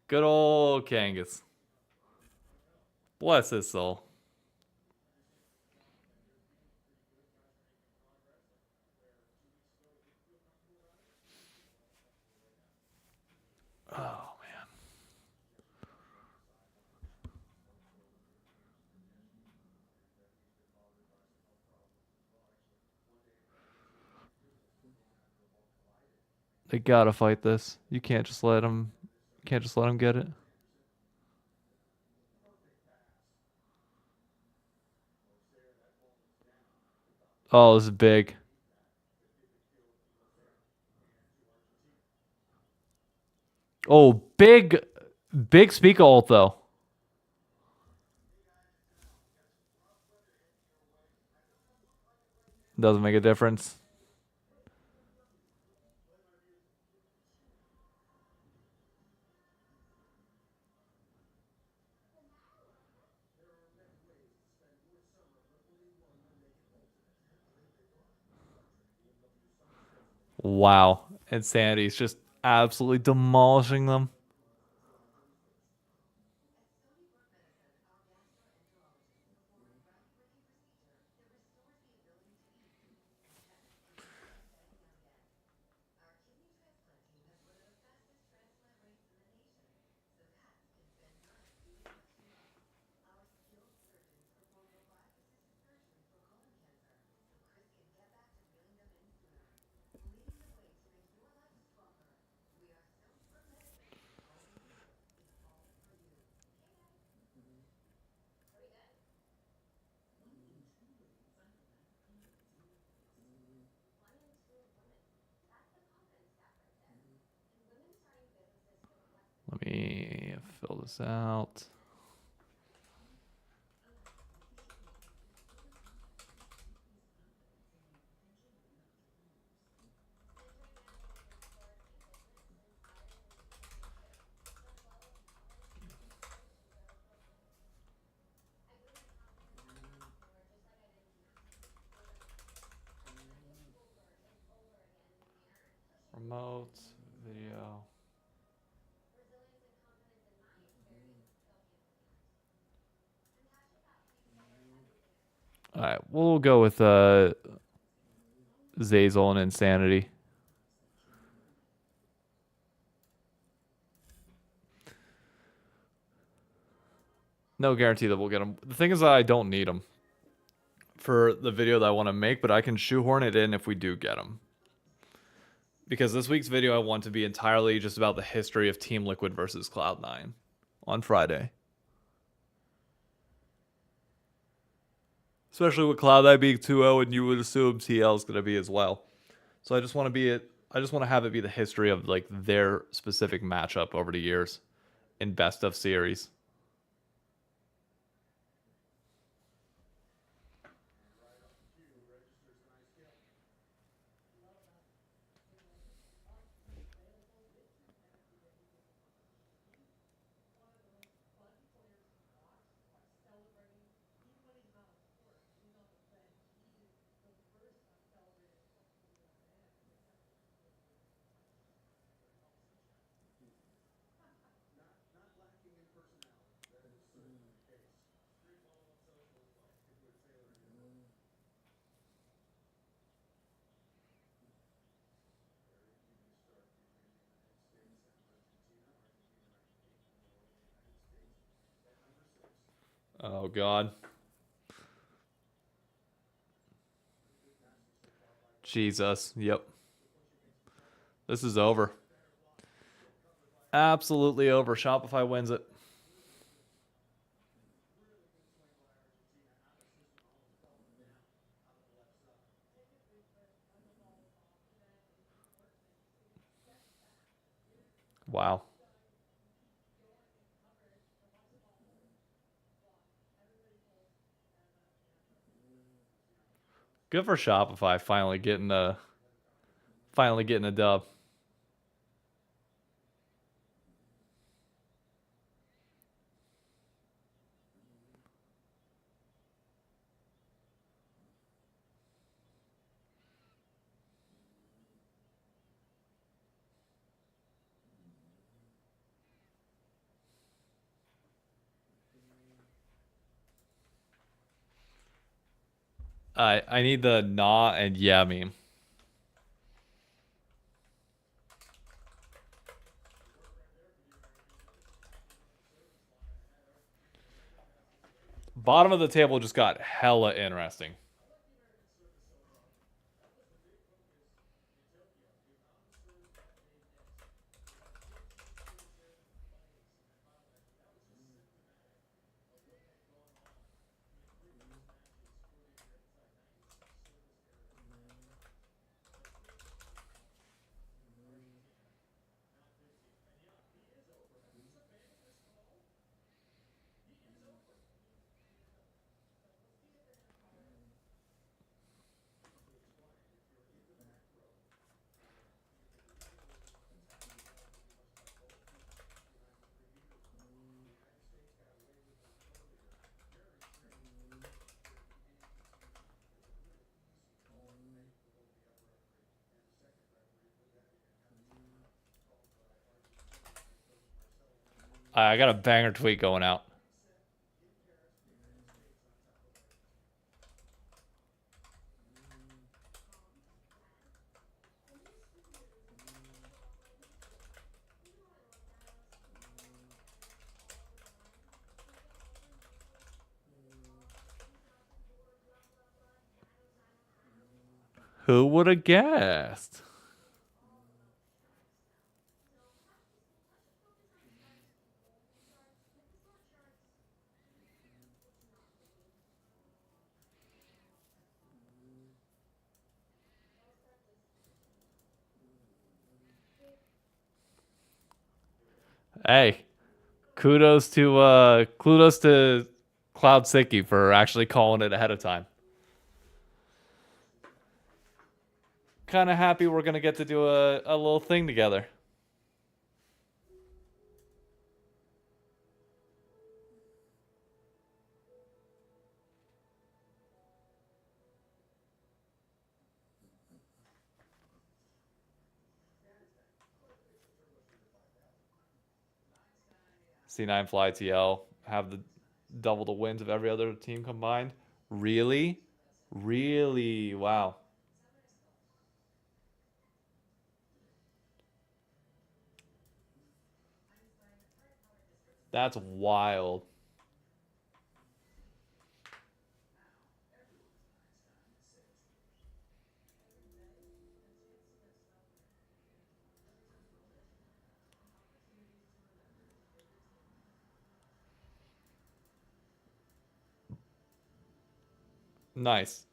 Good old Kangas. Bless his soul. Oh, man. They gotta fight this. You can't just let him. Can't just let him get it. Oh, this is big. Oh, big speaker ult though. Doesn't make a difference. Wow. Insanity's just absolutely demolishing them. this out. Remote video. All right, we'll go with Zazel and Insanity. No guarantee that we'll get them. The thing is that I don't need them for the video that I want to make, but I can shoehorn it in if we do get them. Because this week's video I want to be entirely just about the history of Team Liquid versus Cloud9 on Friday. Especially with Cloud9 being 2-0, and you would assume TL is going to be as well. So I just want to have it be the history of like their specific matchup over the years in best of series. Oh, God. Jesus. Yep. This is over. Absolutely over. Shopify wins it. Wow. Good for Shopify finally getting a dub. I need the nah and yeah meme. Bottom of the table just got hella interesting. I got a banger tweet going out. Who would have guessed? Hey, Kudos to Cloud Sidky for actually calling it ahead of time. Kind of happy we're gonna get to do a little thing together. C9 fly TL have the double the wins of every other team combined. Really? Really? Wow. That's wild. Nice.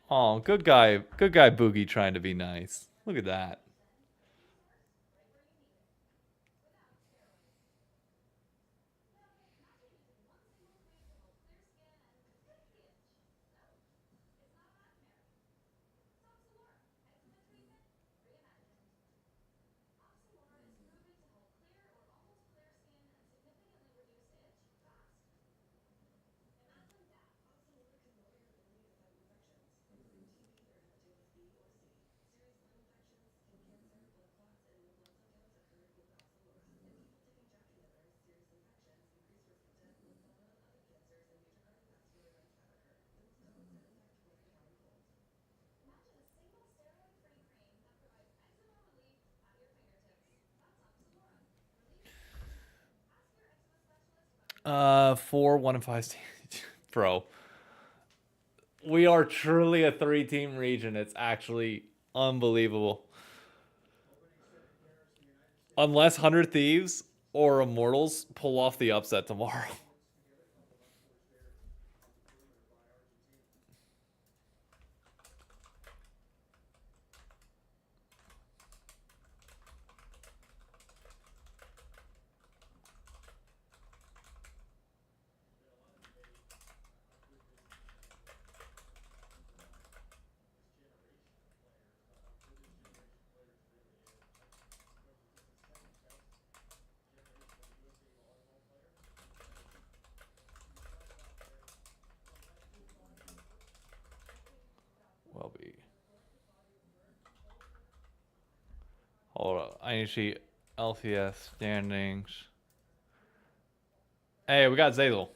Oh, good guy Boogie trying to be nice. Look at that. Four, 1 and 5 bro. We are truly a 3-team region. It's actually unbelievable. Unless 100 Thieves or Immortals pull off the upset tomorrow. Will be. Hold on. I need to see LCS standings. Hey, we got Zazel.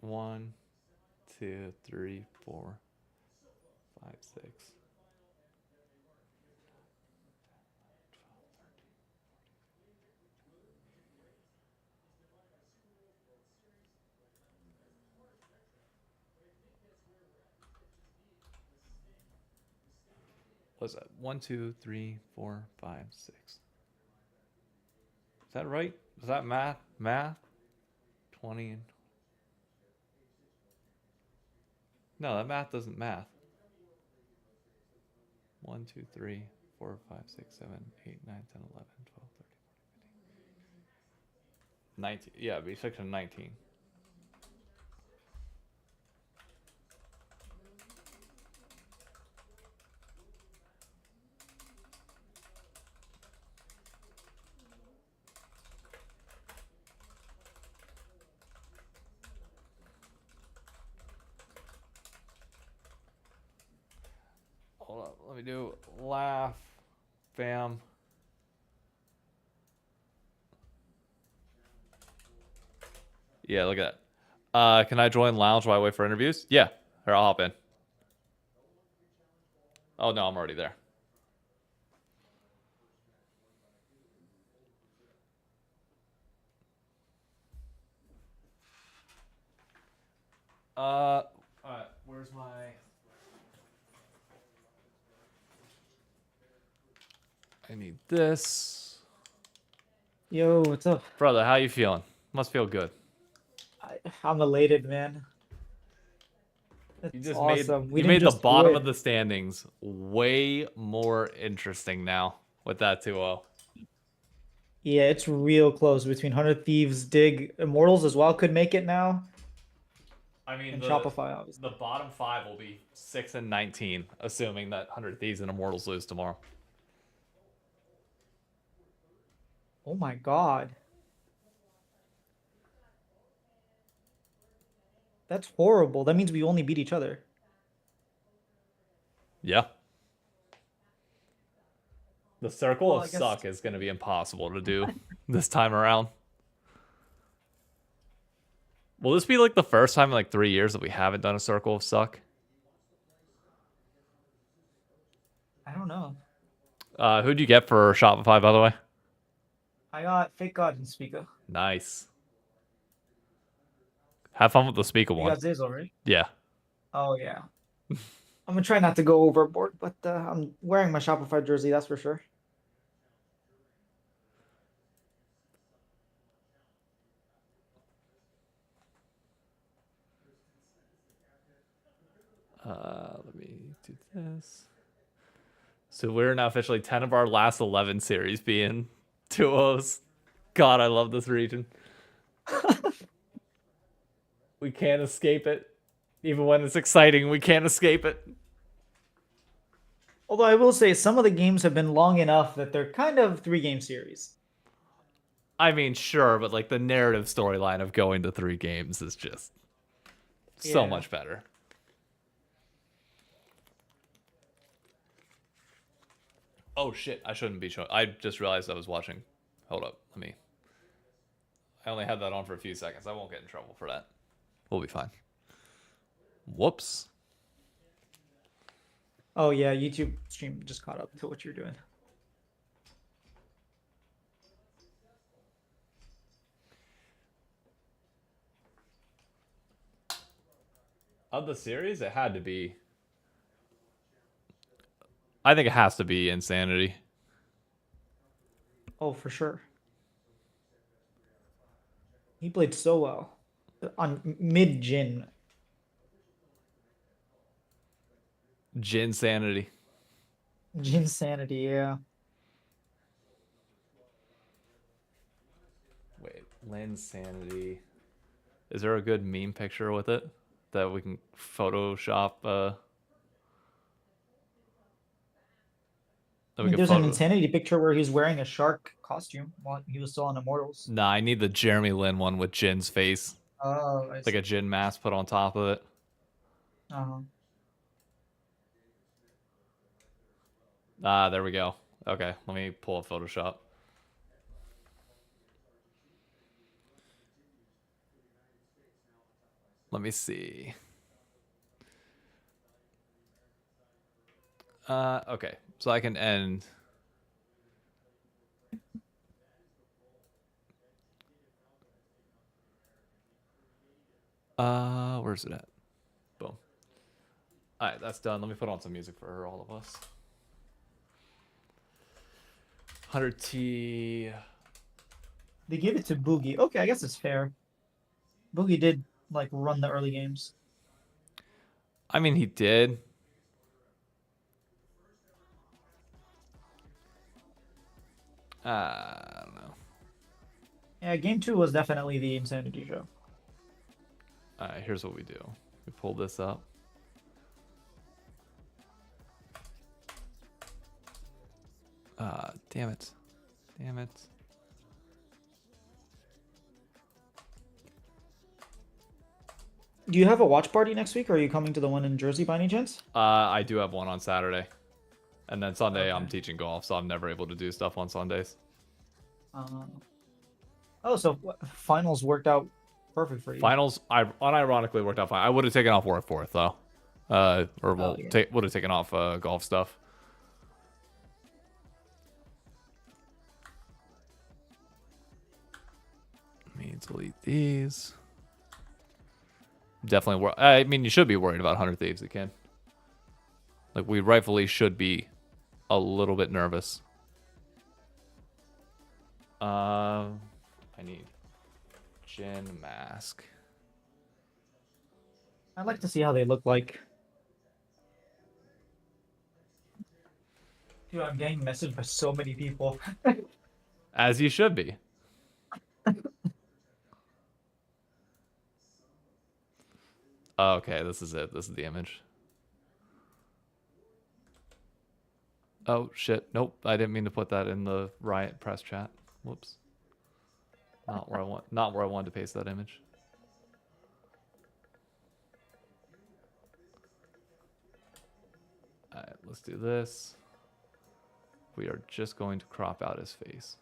One, two, three, 4, 5, 6. What's that? 1, 2, 3, 4, 5, 6. Is that right? Is that math? Math? 20 and... No, that math doesn't math. 1, 2, 3, 4, 5, 6, 7, 8, 9, 10, 11, 12, 13, 19. Yeah, it'd be section 19. Hold up, let me do laugh, bam. Yeah, look at that. Can I join lounge while I wait for interviews? Yeah, here, I'll hop in. Oh no, I'm already there. Alright, where's my... I need this. Yo, what's up? Brother, how you feeling? Must feel good. I'm elated, man. You That's just awesome. We you didn't made the just bottom win. of the standings way more interesting now with that 2-0. Yeah, it's real close between 100 Thieves, Dig, Immortals as well could make it now, I mean, and the Shopify, obviously. bottom 5 will be 6 and 19, assuming that 100 Thieves and Immortals lose tomorrow. Oh my God. That's horrible. That means we only beat each other. Yeah. The circle Well, of I guess suck is going to be impossible to do this time around. Will this be like the first time in like 3 years that we haven't done a circle of suck? I don't know. Who'd you get for Shopify, by the way? I got Fake God and Speaker. Nice. Have fun with the speaker You one. got Zizzle, right? Yeah. Oh yeah. I'm gonna try not to go overboard, but I'm wearing my Shopify jersey, that's for sure. Let me do this. So we're now officially 10 of our last 11 series being 2-0s. God, I love this region. We can't escape it. Even when it's exciting, we can't escape it. Although I will say some of the games have been long enough that they're kind of 3-game series. I mean, sure, but like the narrative storyline of going to 3 games is just so Yeah. much better. Oh shit, I shouldn't be showing. I just realized I was watching. Hold up, I only had that on for a few seconds. I won't get in trouble for that. We'll be fine. Whoops. Oh yeah, YouTube stream just caught up to what you're doing. Of the series, it had to be. I think it has to be Insanity. Oh, for sure. He played so well on mid Jin. Jin Sanity. Jin Sanity, yeah. Wait, Lin Sanity. Is there a good meme picture with it that we can Photoshop? That we can There's an photo. Insanity picture where he's wearing a shark costume while he was still on Immortals. Nah, I need the Jeremy Lin one with Jin's face, Oh, I like see. a Jin mask put on top of it. Uh-huh. Ah, there we go. Okay, let me pull up Photoshop. Let me see. Okay, so I can end. Where's it at? Boom. All right, that's done. Let me put on some music for all of us. 100T. They gave it to Boogie. Okay, I guess it's fair. Boogie did like run the early games. I mean, he did. I don't know. Yeah, game 2 was definitely the Insanity show. All right, here's what we do. We pull this up. Damn it. Damn it. Do you have a watch party next week, or are you coming to the one in Jersey by any chance? I do have one on Saturday. And then Sunday, I'm Okay. teaching golf, so I'm never able to do stuff on Sundays. Oh, so finals worked out perfect for you. Finals, I unironically worked out fine. I would have taken off work for it, though. Yeah. Would have taken off golf stuff. Let me delete these. definitely I mean, you should be worried about 100 Thieves again. Like, we rightfully should be a little bit nervous. I need Jin Mask. I'd like to see how they look like. Dude, I'm getting messaged by so many people. As you should be. Okay, this is it. This is the image. Oh, shit. Nope. I didn't mean to put that in the Riot press chat. Whoops. Not where I wanted to paste that image. Alright, let's do this. We are just going to crop out his face.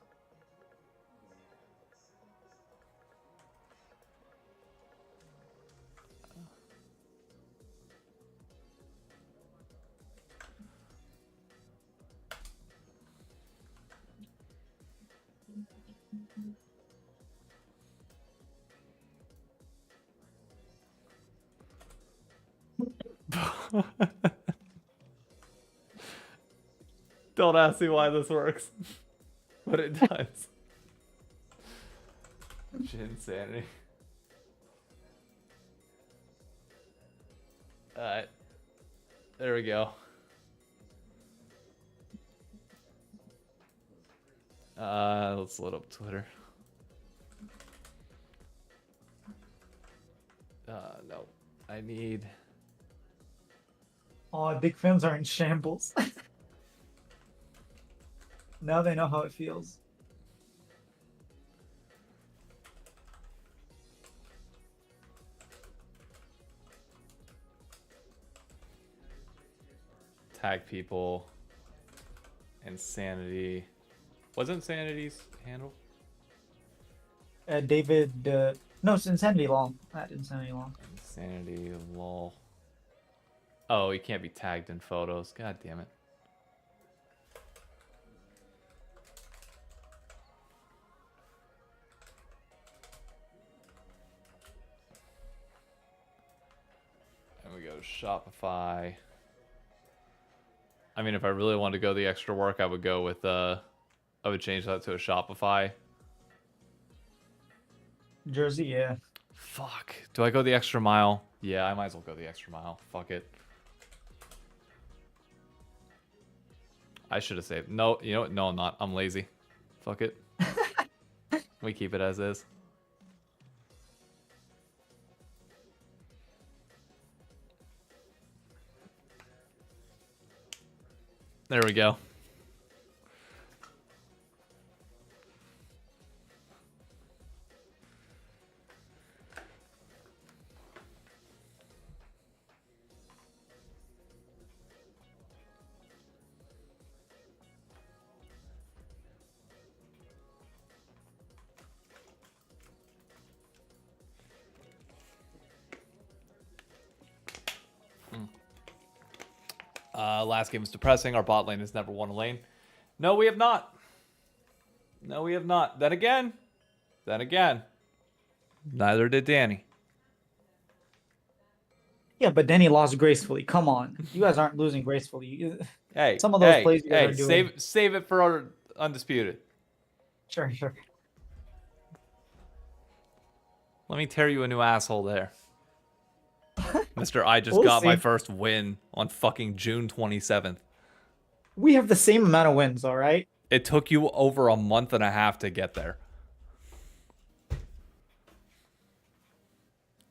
Don't ask me why this works, but it does. Insanity. Alright. There we go. Let's load up Twitter. No. I need... Oh, big films are in shambles. Now they know how it feels. Tag people. Insanity. Was Insanity's handle? David, no, it's Insanity Long. Not Insanity Long. Insanity, lol. Oh, he can't be tagged in photos. God damn it. And we go to Shopify. I mean, if I really wanted to go the extra work, I would go with, I would change that to a Shopify. Jersey, yeah. Fuck. Do I go the extra mile? Yeah, I might as well go the extra mile. Fuck it. I should have saved. No, you know what? No, I'm not. I'm lazy. Fuck it. We keep it as is. There we go. Last game was depressing. Our bot lane has never won a lane. No, we have not. No, we have not. Then again, neither did Danny. Yeah, but Danny lost gracefully. Come on. You guys aren't losing gracefully. Hey, some of those plays you guys are doing. Save it for our Undisputed. Sure. Let me tear you a new asshole there. Mr. I just We'll got my see. first win on fucking June 27th. We have the same amount of wins, all right? It took you over a month and a half to get there.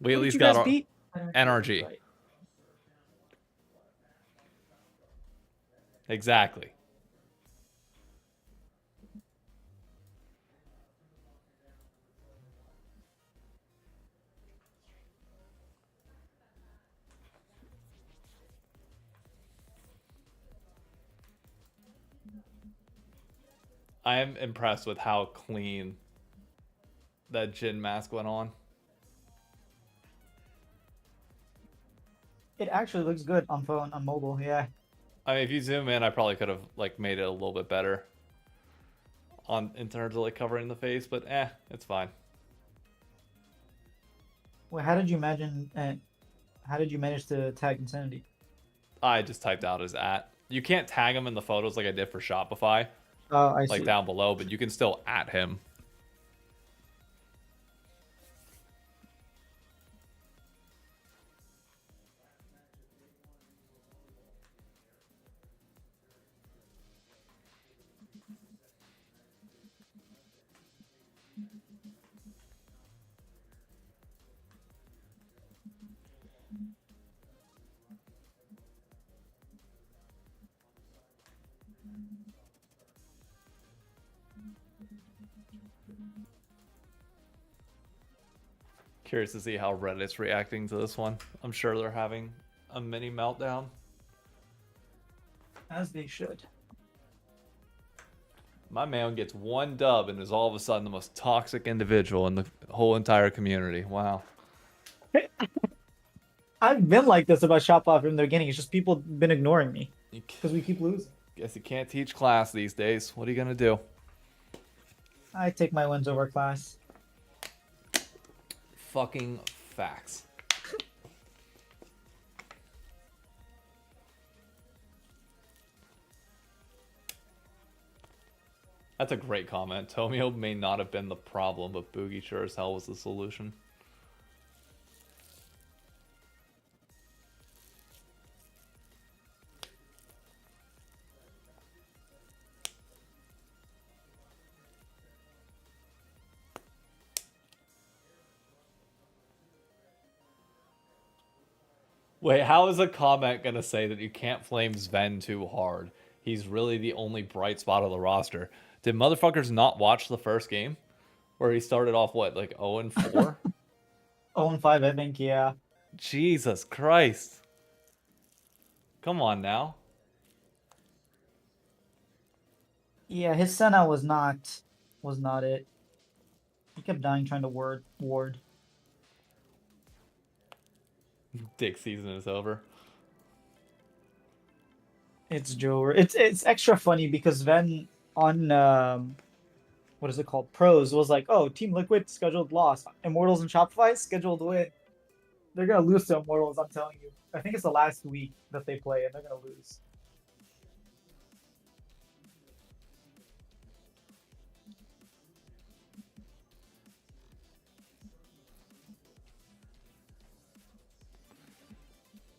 We at Who did least you got guys our beat? NRG. Right. Exactly. I am impressed with how clean that Jin mask went on. It actually looks good on phone, on mobile, yeah. I mean, if you zoom in, I probably could have like made it a little bit better in terms of like covering the face, but it's fine. Wait, how did you imagine? How did you manage to tag Insanity? I just typed out his @. You can't tag him in the photos like I did for Shopify, Oh, I like see. down below, but you can still @him. Curious to see how Reddit's reacting to this one. I'm sure they're having a mini meltdown. As they should. My man gets one dub and is all of a sudden the most toxic individual in the whole entire community. Wow. I've been like this about Shopify from the beginning. It's just people been ignoring me You because we keep losing. guess you can't teach class these days. What are you gonna do? I take my wins over class. Fucking facts. That's a great comment. Tomio may not have been the problem, but Boogie sure as hell was the solution. Wait, how is a comment gonna say that you can't flame Sven too hard? He's really the only bright spot of the roster. Did motherfuckers not watch the first game? Where he started off, what, like 0-4? 0-5, I think, yeah. Jesus Christ. Come on now. Yeah, his Senna was not it. He kept dying trying to ward. Dick season is over. It's Joe. It's extra funny because Ven on what is it called? Pros was like, oh, Team Liquid scheduled loss. Immortals and Shopify scheduled win. They're gonna lose to Immortals, I'm telling you. I think it's the last week that they play and they're gonna lose.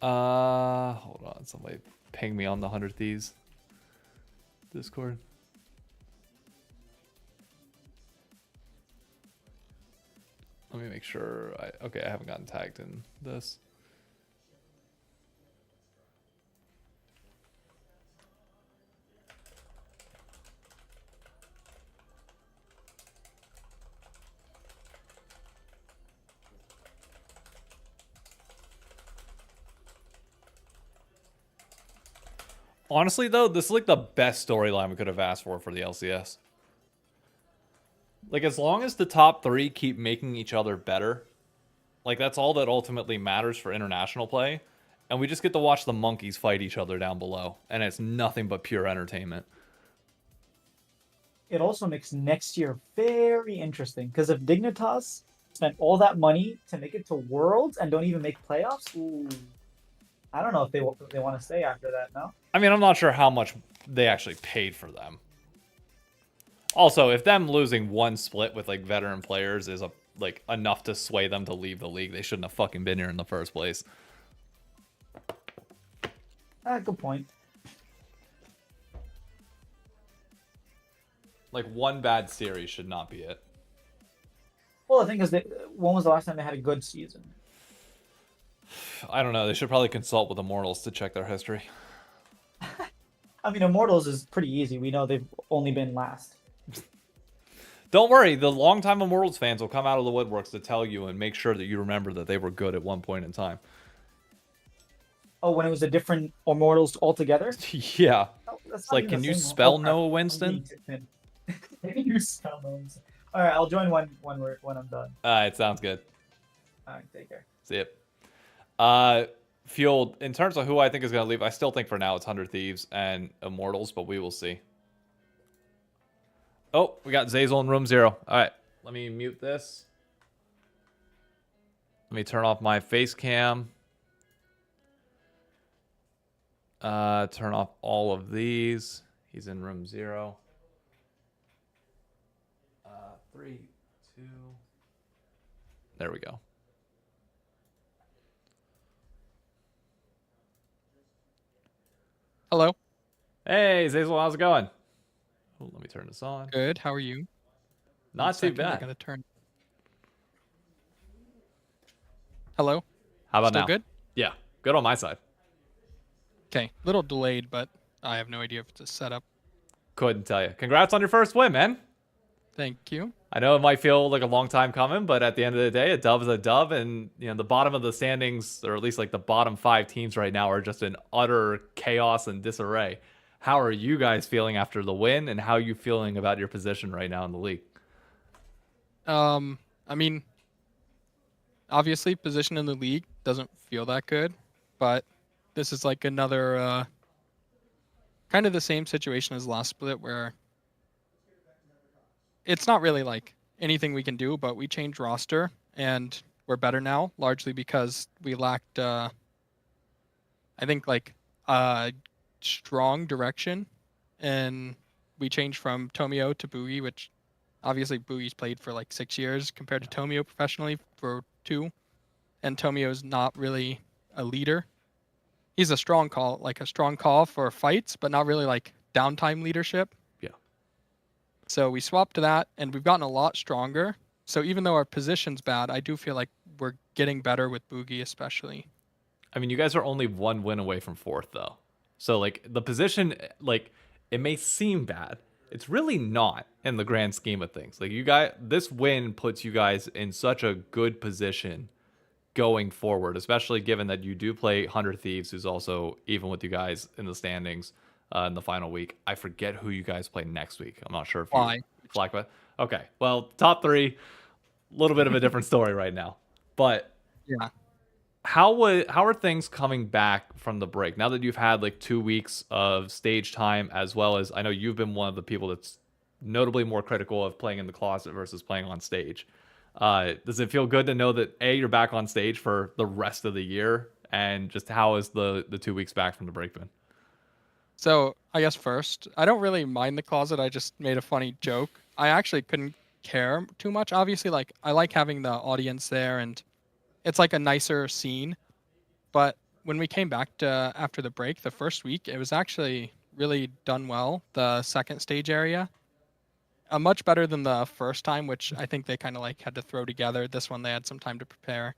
Hold on. Somebody ping me on the 100 Thieves Discord. Let me make sure. Okay, I haven't gotten tagged in this. Honestly, though, this is like the best storyline we could have asked for the LCS. Like, as long as the top three keep making each other better, like, that's all that ultimately matters for international play. And we just get to watch the monkeys fight each other down below. And it's nothing but pure entertainment. It also makes next year very interesting because if Dignitas spent all that money to make it to Worlds and don't even make playoffs, ooh, I don't know if they want to stay after that. No. I mean, I'm not sure how much they actually paid for them. Also, if them losing one split with like veteran players is like enough to sway them to leave the league, they shouldn't have fucking been here in the first place. Good point. Like, one bad series should not be it. Well, the thing is, when was the last time they had a good season? I don't know. They should probably consult with Immortals to check their history. I mean, Immortals is pretty easy. We know they've only been last. Don't worry. The longtime Immortals fans will come out of the woodworks to tell you and make sure that you remember that they were good at one point in time. Oh, when it was a different Immortals altogether? Yeah. Oh, It's like, can you spell Noah Winston? Can you spell Noah Winston? All right, I'll join when I'm done. It sounds good. All right, take care. See it. Fueled, in terms of who I think is going to leave, I still think for now it's 100 Thieves and Immortals, but we will see. Oh, we got Zazel in room 0. All right, let me mute this. Let me turn off my face cam. Turn off all of these. He's in room 0. 3, 2. There we go. Hello. Hey, Zazel, how's it going? Oh, let me turn this on. Good. How are you? Not too I bad. gotta turn. Hello. How about Still now? good? Yeah, good on my side. Okay. Little delayed, but I have no idea if it's a setup. Couldn't tell you. Congrats on your first win, man. Thank you. I know it might feel like a long time coming, but at the end of the day, a dub is a dub, and the bottom of the standings, or at least like the bottom 5 teams right now, are just in utter chaos and disarray. How are you guys feeling after the win, and how are you feeling about your position right now in the league? I mean, obviously, position in the league doesn't feel that good, but this is like another kind of the same situation as last split, where it's not really like anything we can do, but we changed roster and we're better now, largely because we lacked, I think, like strong direction, and we changed from Tomio to Boogie, which obviously Boogie's played for like 6 years compared to Tomio professionally for 2, and Tomio's not really a leader. He's a strong call for fights, but not really like downtime leadership. Yeah. So we swapped to that, and we've gotten a lot stronger. So even though our position's bad, I do feel like we're getting better with Boogie, especially. I mean, you guys are only 1 win away from 4th, though. So, like, the position, like, it may seem bad. It's really not in the grand scheme of things. Like, this win puts you guys in such a good position going forward, especially given that you do play 100 Thieves, who's also even with you guys in the standings in the final week. I forget who you guys play next week. I'm not sure if Why? Fly. Okay, well, top 3, a little bit of a different story right now. But Yeah. how are things coming back from the break now that you've had like 2 weeks of stage time, as well as I know you've been one of the people that's notably more critical of playing in the closet versus playing on stage. Does it feel good to know that you're back on stage for the rest of the year, and just how is the 2 weeks back from the break been? So I guess first, I don't really mind the closet. I just made a funny joke. I actually couldn't care too much. Obviously, like I like having the audience there, and it's like a nicer scene. But when we came back to after the break, the first week, it was actually really done well. The second stage area, much better than the first time, which I think they kind of like had to throw together. This one they had some time to prepare.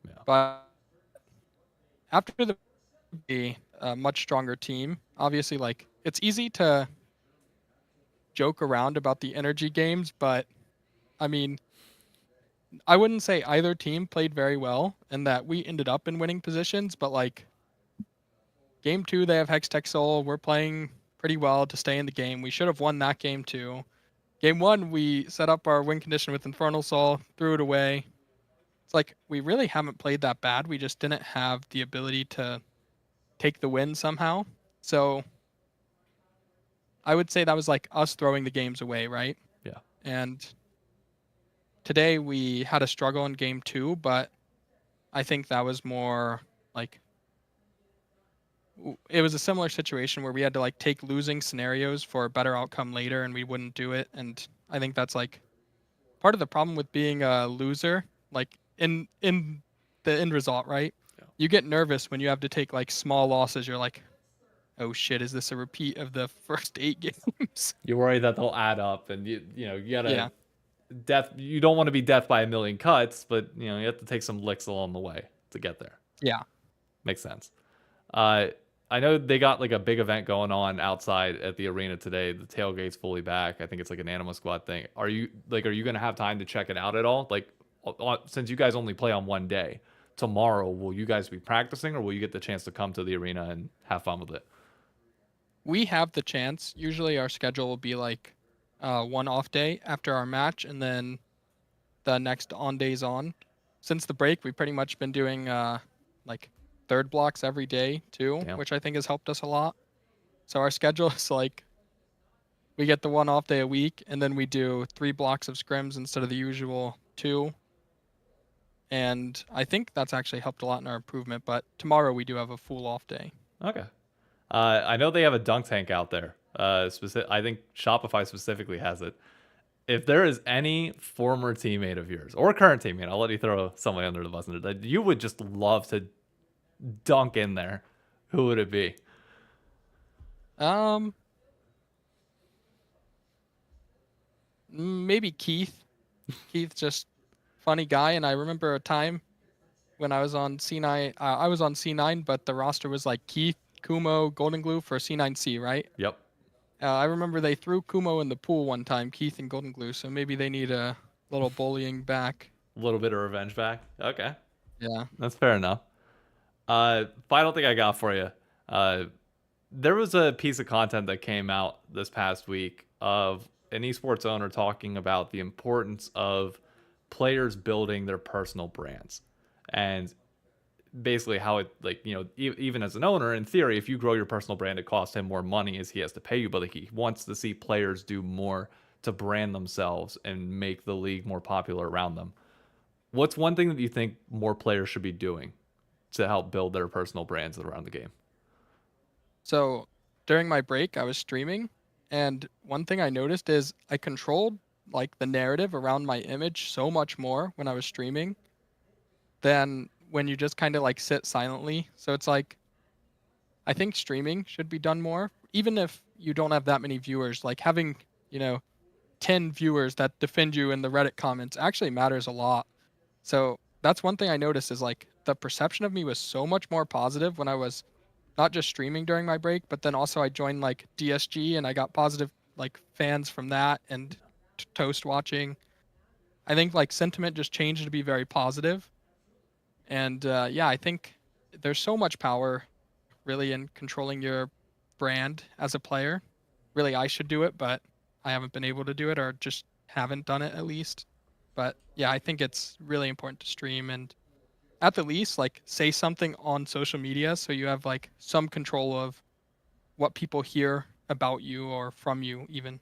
Yeah. But after a much stronger team, obviously, like it's easy to joke around about the energy games, but I mean, I wouldn't say either team played very well and that we ended up in winning positions, but like game 2, they have Hextech Soul. We're playing pretty well to stay in the game. We should have won that game too. Game 1, we set up our win condition with Infernal Soul, threw it away. It's like we really haven't played that bad. We just didn't have the ability to take the win somehow. So I would say that was like us throwing the games away, right? Yeah. And today we had a struggle in game 2, but I think that was more like it was a similar situation where we had to like take losing scenarios for a better outcome later, and we wouldn't do it. And I think that's like part of the problem with being a loser, like in the end result, right? Yeah. You get nervous when you have to take like small losses. You're like, oh shit, is this a repeat of the first 8 games? You worry that they'll add up, and you gotta Yeah. you don't want to be death by a million cuts, but you have to take some licks along the way to get there. Yeah. Makes sense. I know they got like a big event going on outside at the arena today. The tailgate's fully back. I think it's like an Anima Squad thing. Are you gonna have time to check it out at all? Like, since you guys only play on one day, tomorrow will you guys be practicing, or will you get the chance to come to the arena and have fun with it? We have the chance. Usually our schedule will be like one off day after our match, and then the next on days on. Since the break, we've pretty much been doing like third blocks every day too, Damn. which I think has helped us a lot. So our schedule is like we get the one off day a week, and then we do 3 blocks of scrims instead of the usual 2. and I think that's actually helped a lot in our improvement. But tomorrow we do have a full off day. Okay. I know they have a dunk tank out there. I think Shopify specifically has it. If there is any former teammate of yours or current teammate, I'll let you throw somebody under the bus that you would just love to dunk in there, who would it be? Maybe Keith. Keith, just funny guy, and I remember a time when I was on C9. I was on C9, but the roster was like Keith, Kumo, Golden Glue for C9C, right? Yep. I remember they threw Kumo in the pool one time, Keith and Golden Glue, so maybe they need a little bullying back. A little bit of revenge back. Okay. Yeah. That's fair enough. Final thing I got for you. There was a piece of content that came out this past week of an esports owner talking about the importance of players building their personal brands. And basically how it, like, you know, even as an owner, in theory, if you grow your personal brand, it costs him more money as he has to pay you, but like, he wants to see players do more to brand themselves and make the league more popular around them. What's one thing that you think more players should be doing to help build their personal brands around the game? So during my break, I was streaming, and one thing I noticed is I controlled like the narrative around my image so much more when I was streaming than when you just kind of like sit silently. So it's like, I think streaming should be done more, even if you don't have that many viewers. Like having, 10 viewers that defend you in the Reddit comments actually matters a lot. So that's one thing I noticed is like the perception of me was so much more positive when I was not just streaming during my break, but then also I joined like DSG and I got positive like fans from that and toast watching. I think like sentiment just changed to be very positive. And yeah, I think there's so much power really in controlling your brand as a player. Really, I should do it, but I haven't been able to do it or just haven't done it at least. But yeah, I think it's really important to stream and at the least like say something on social media so you have like some control of what people hear about you or from you even.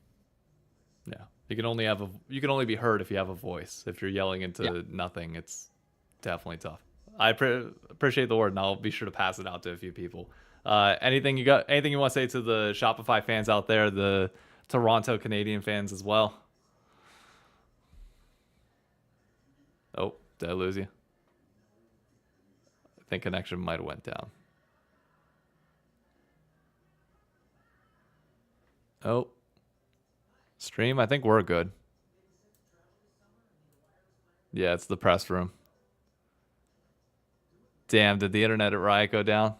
Yeah. You can only be heard if you have a voice. If you're yelling into nothing, it's definitely tough. I appreciate the word, and I'll be sure to pass it out to a few people. Anything you want to say to the Shopify fans out there, the Toronto Canadian fans as well? Oh, did I lose you? I think connection might have went down. Oh. Stream, I think we're good. Yeah, it's the press room. Damn, did the internet at Riot go down?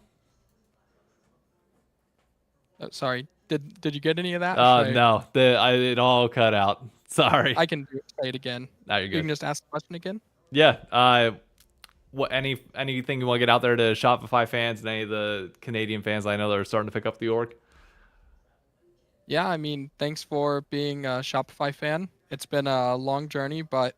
Sorry, did you get any of that? No, it all cut out. Sorry. I can say it again. No, you're good. You can just ask the question again. Yeah. Anything you want to get out there to Shopify fans and any of the Canadian fans I know that are starting to pick up the org? Yeah, I mean, thanks for being a Shopify fan. It's been a long journey, but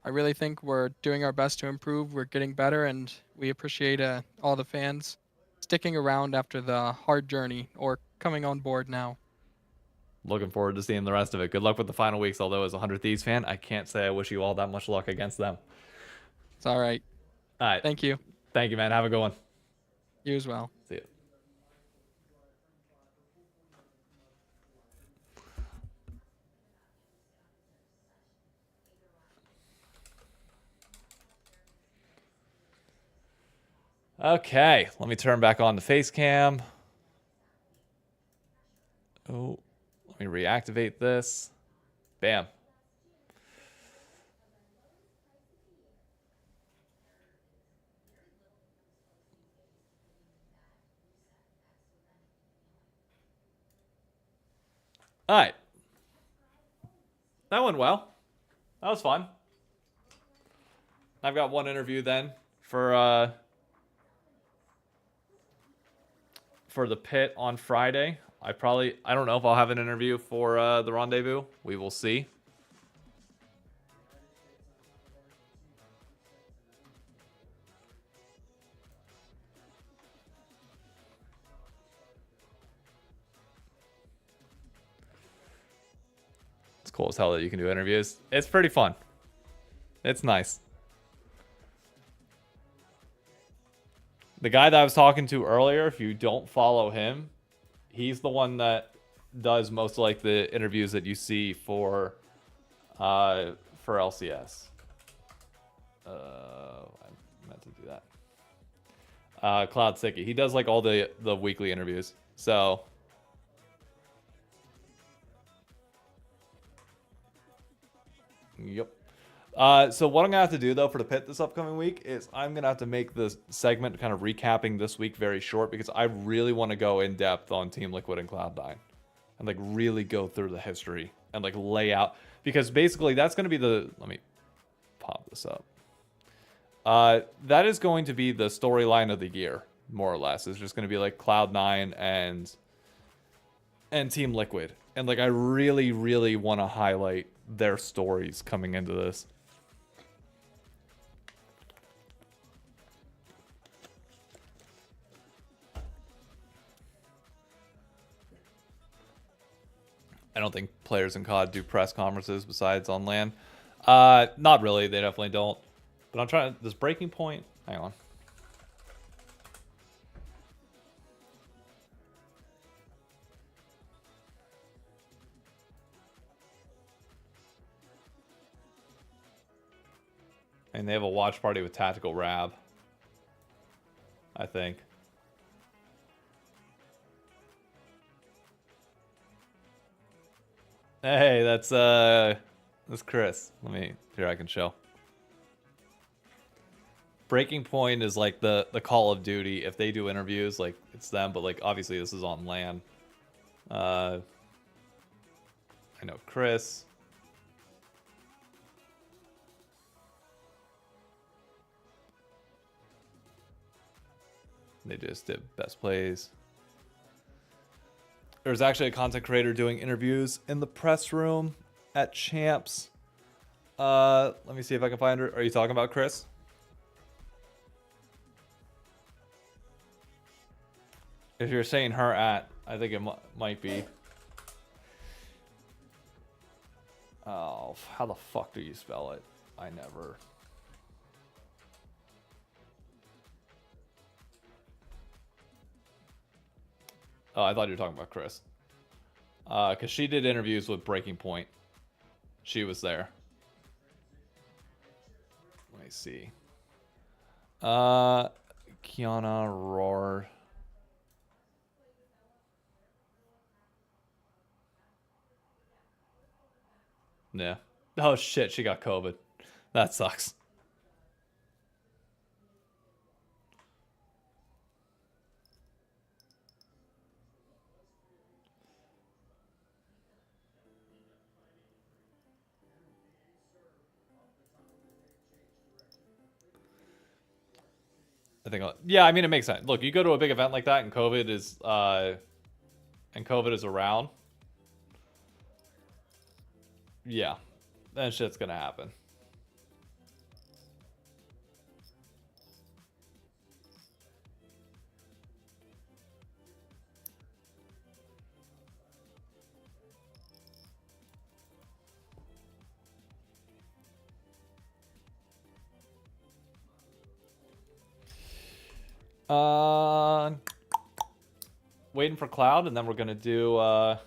I really think we're doing our best to improve. We're getting better, and we appreciate all the fans sticking around after the hard journey or coming on board now. Looking forward to seeing the rest of it. Good luck with the final weeks, although as a 100 Thieves fan, I can't say I wish you all that much luck against them. It's all right. All right. Thank you. Thank you, man. Have a good one. You as well. See you. Okay, let me turn back on the face cam. Oh, let me reactivate this. Bam. All right. That went well. That was fun. I've got one interview then for the pit on Friday. I don't know if I'll have an interview for the rendezvous. We will see. It's cool as hell that you can do interviews. It's pretty fun. It's nice. The guy that I was talking to earlier, if you don't follow him, he's the one that does most of like the interviews that you see for LCS. I meant to do that. Cloud Sidky. He does like all the weekly interviews. So yep. So what I'm gonna have to do though for the pit this upcoming week is I'm gonna have to make this segment kind of recapping this week very short because I really want to go in depth on Team Liquid and Cloud9 and like really go through the history and like lay out, because basically that's gonna be the, let me pop this up. That is going to be the storyline of the year, more or less. It's just gonna be like Cloud9 and Team Liquid, and like I really, really want to highlight their stories coming into this. I don't think players in COD do press conferences besides on LAN. Not really. They definitely don't. But I'm trying. This breaking point. Hang on. And they have a watch party with Tactical Rab, I think. Hey, that's Chris. Let me, here I can show. Breaking Point is like the Call of Duty. If they do interviews, like it's them, but like obviously this is on LAN. I know Chris. They just did best plays. There's actually a content creator doing interviews in the press room at Champs. Let me see if I can find her. Are you talking about Chris? If you're saying her at, I think it might be. Oh, how the fuck do you spell it? I never. Oh, I thought you were talking about Chris. Because she did interviews with Breaking Point. She was there. Let me see. Kiana Roar. Yeah. Oh shit, she got COVID. That sucks. I think, yeah, I mean, it makes sense. Look, you go to a big event like that and COVID is around. Yeah, then shit's gonna happen. Waiting for Cloud, and then we're gonna do we're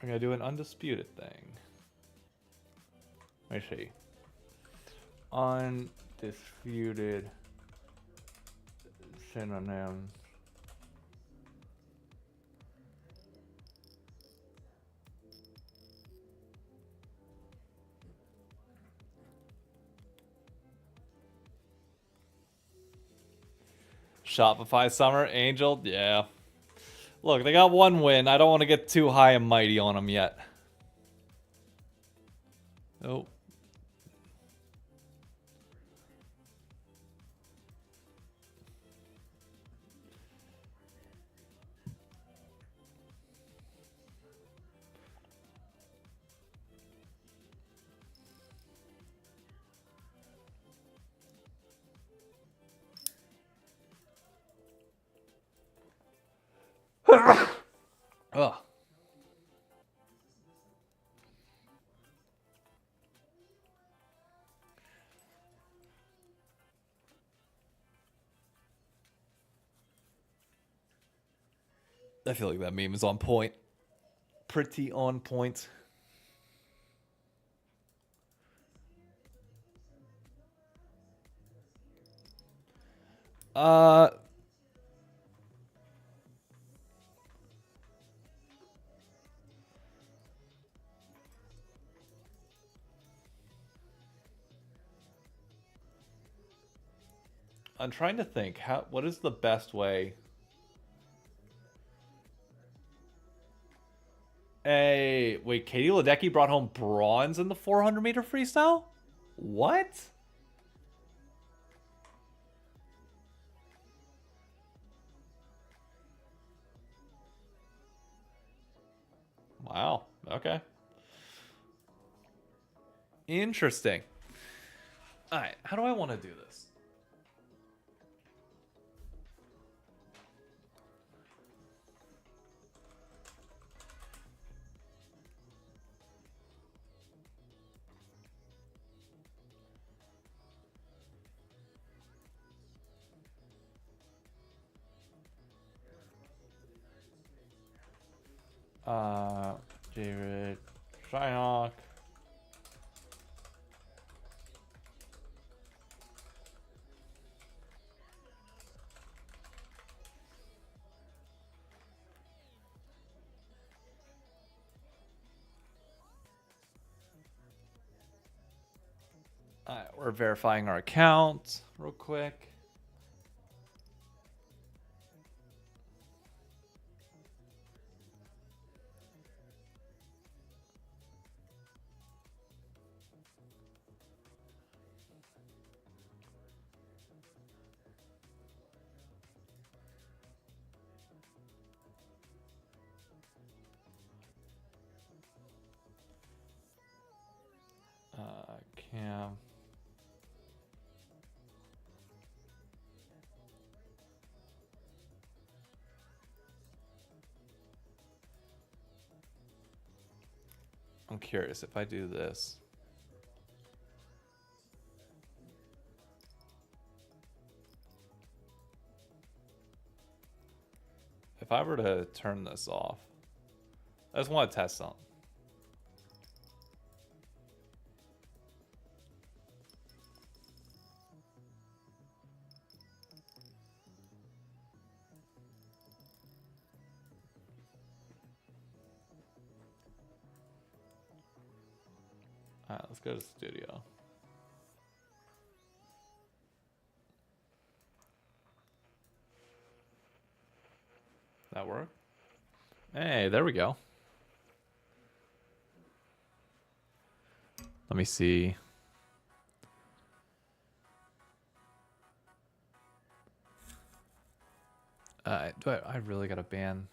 gonna do an undisputed thing. Let me see. Undisputed synonyms. Shopify Summer, Angel, yeah. Look, they got one win. I don't want to get too high and mighty on them yet. Oh. Ugh. I feel like that meme is on point. Pretty on point. Uh, I'm trying to think. What is the best way? Hey, wait, Katie Ledecky brought home bronze in the 400-meter freestyle? What? Wow. Okay. Interesting. All right, how do I want to do this? Jared, Shyhawk. We're verifying our account real quick. Cam. I'm curious if I do this. If I were to turn this off, I just want to test something. All right, let's go to studio. That work? Hey, there we go. Let me see. I really gotta ban?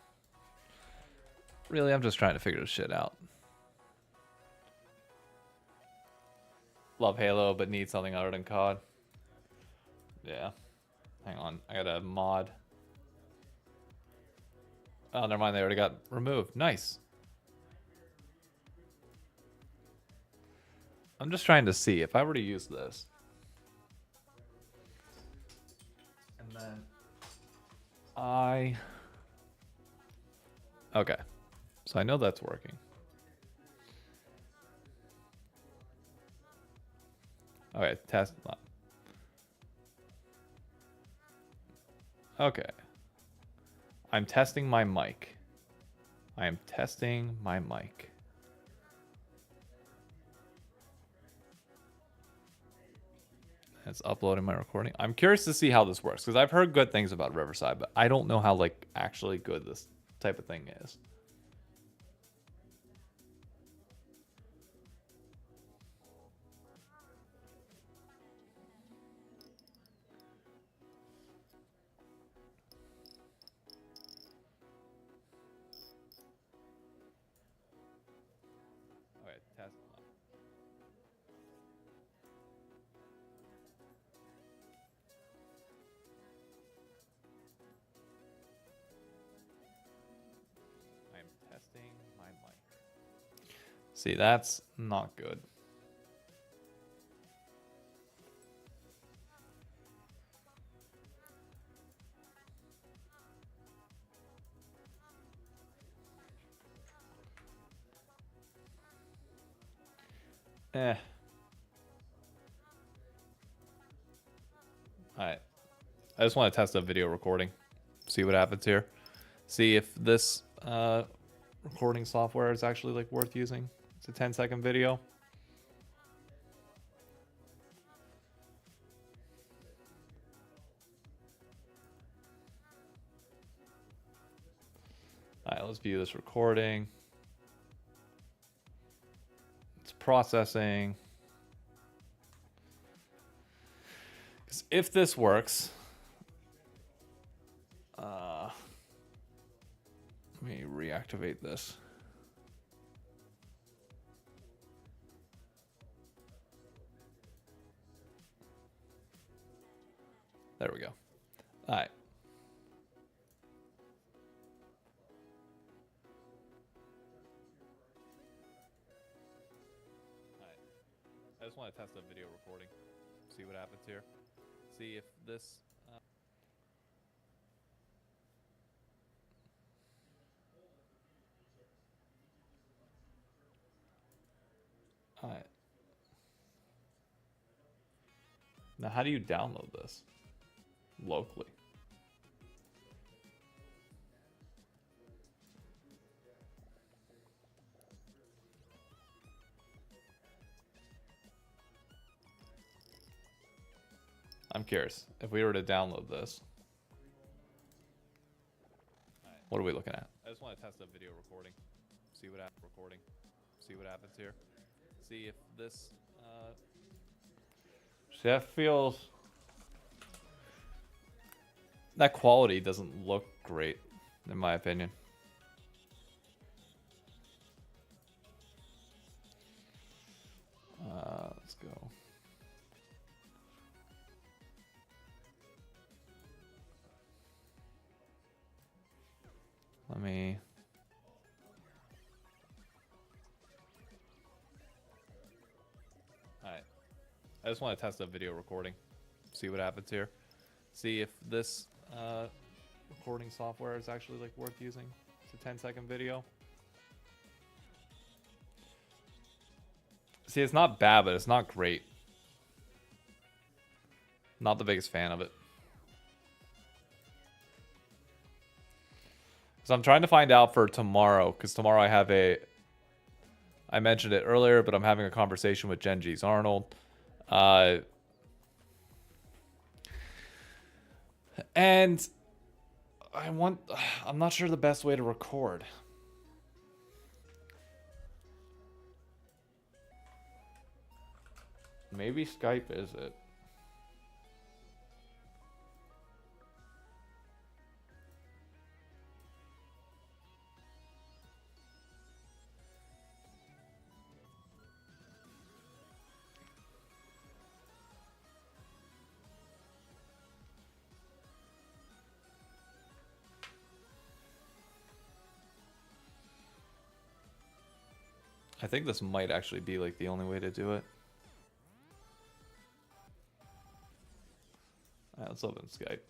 Really, I'm just trying to figure this shit out. Love Halo, but need something other than COD. Yeah. Hang on, I gotta mod. Oh, never mind, they already got removed. Nice. I'm just trying to see if I were to use this. And then okay. So I know that's working. Okay, test. Okay. I'm testing my mic. I am testing my mic. It's uploading my recording. I'm curious to see how this works because I've heard good things about Riverside, but I don't know how like actually good this type of thing is. Okay, test. I'm testing my mic. See, that's not good. Eh. Alright. I just want to test a video recording. See what happens here. See if this recording software is actually like worth using. It's a 10-second video. Alright, let's view this recording. It's processing. Because if this works, let me reactivate this. There we go. All right. I just want to test a video recording. See what happens here. See if this... Alright. Now how do you download this? Locally. I'm curious. If we were to download this, what are we looking at? I just want to test a video recording. See what happens here. See if this that feels, that quality doesn't look great in my opinion. Let's go. Let me... Alright. I just want to test a video recording. See what happens here. See if this recording software is actually like worth using. It's a 10-second video. See, it's not bad, but it's not great. Not the biggest fan of it. So I'm trying to find out for tomorrow, because tomorrow I have I mentioned it earlier, but I'm having a conversation with Genji's Arnold. And I'm not sure the best way to record. Maybe Skype is it. I think this might actually be like the only way to do it. Alright, let's open Skype.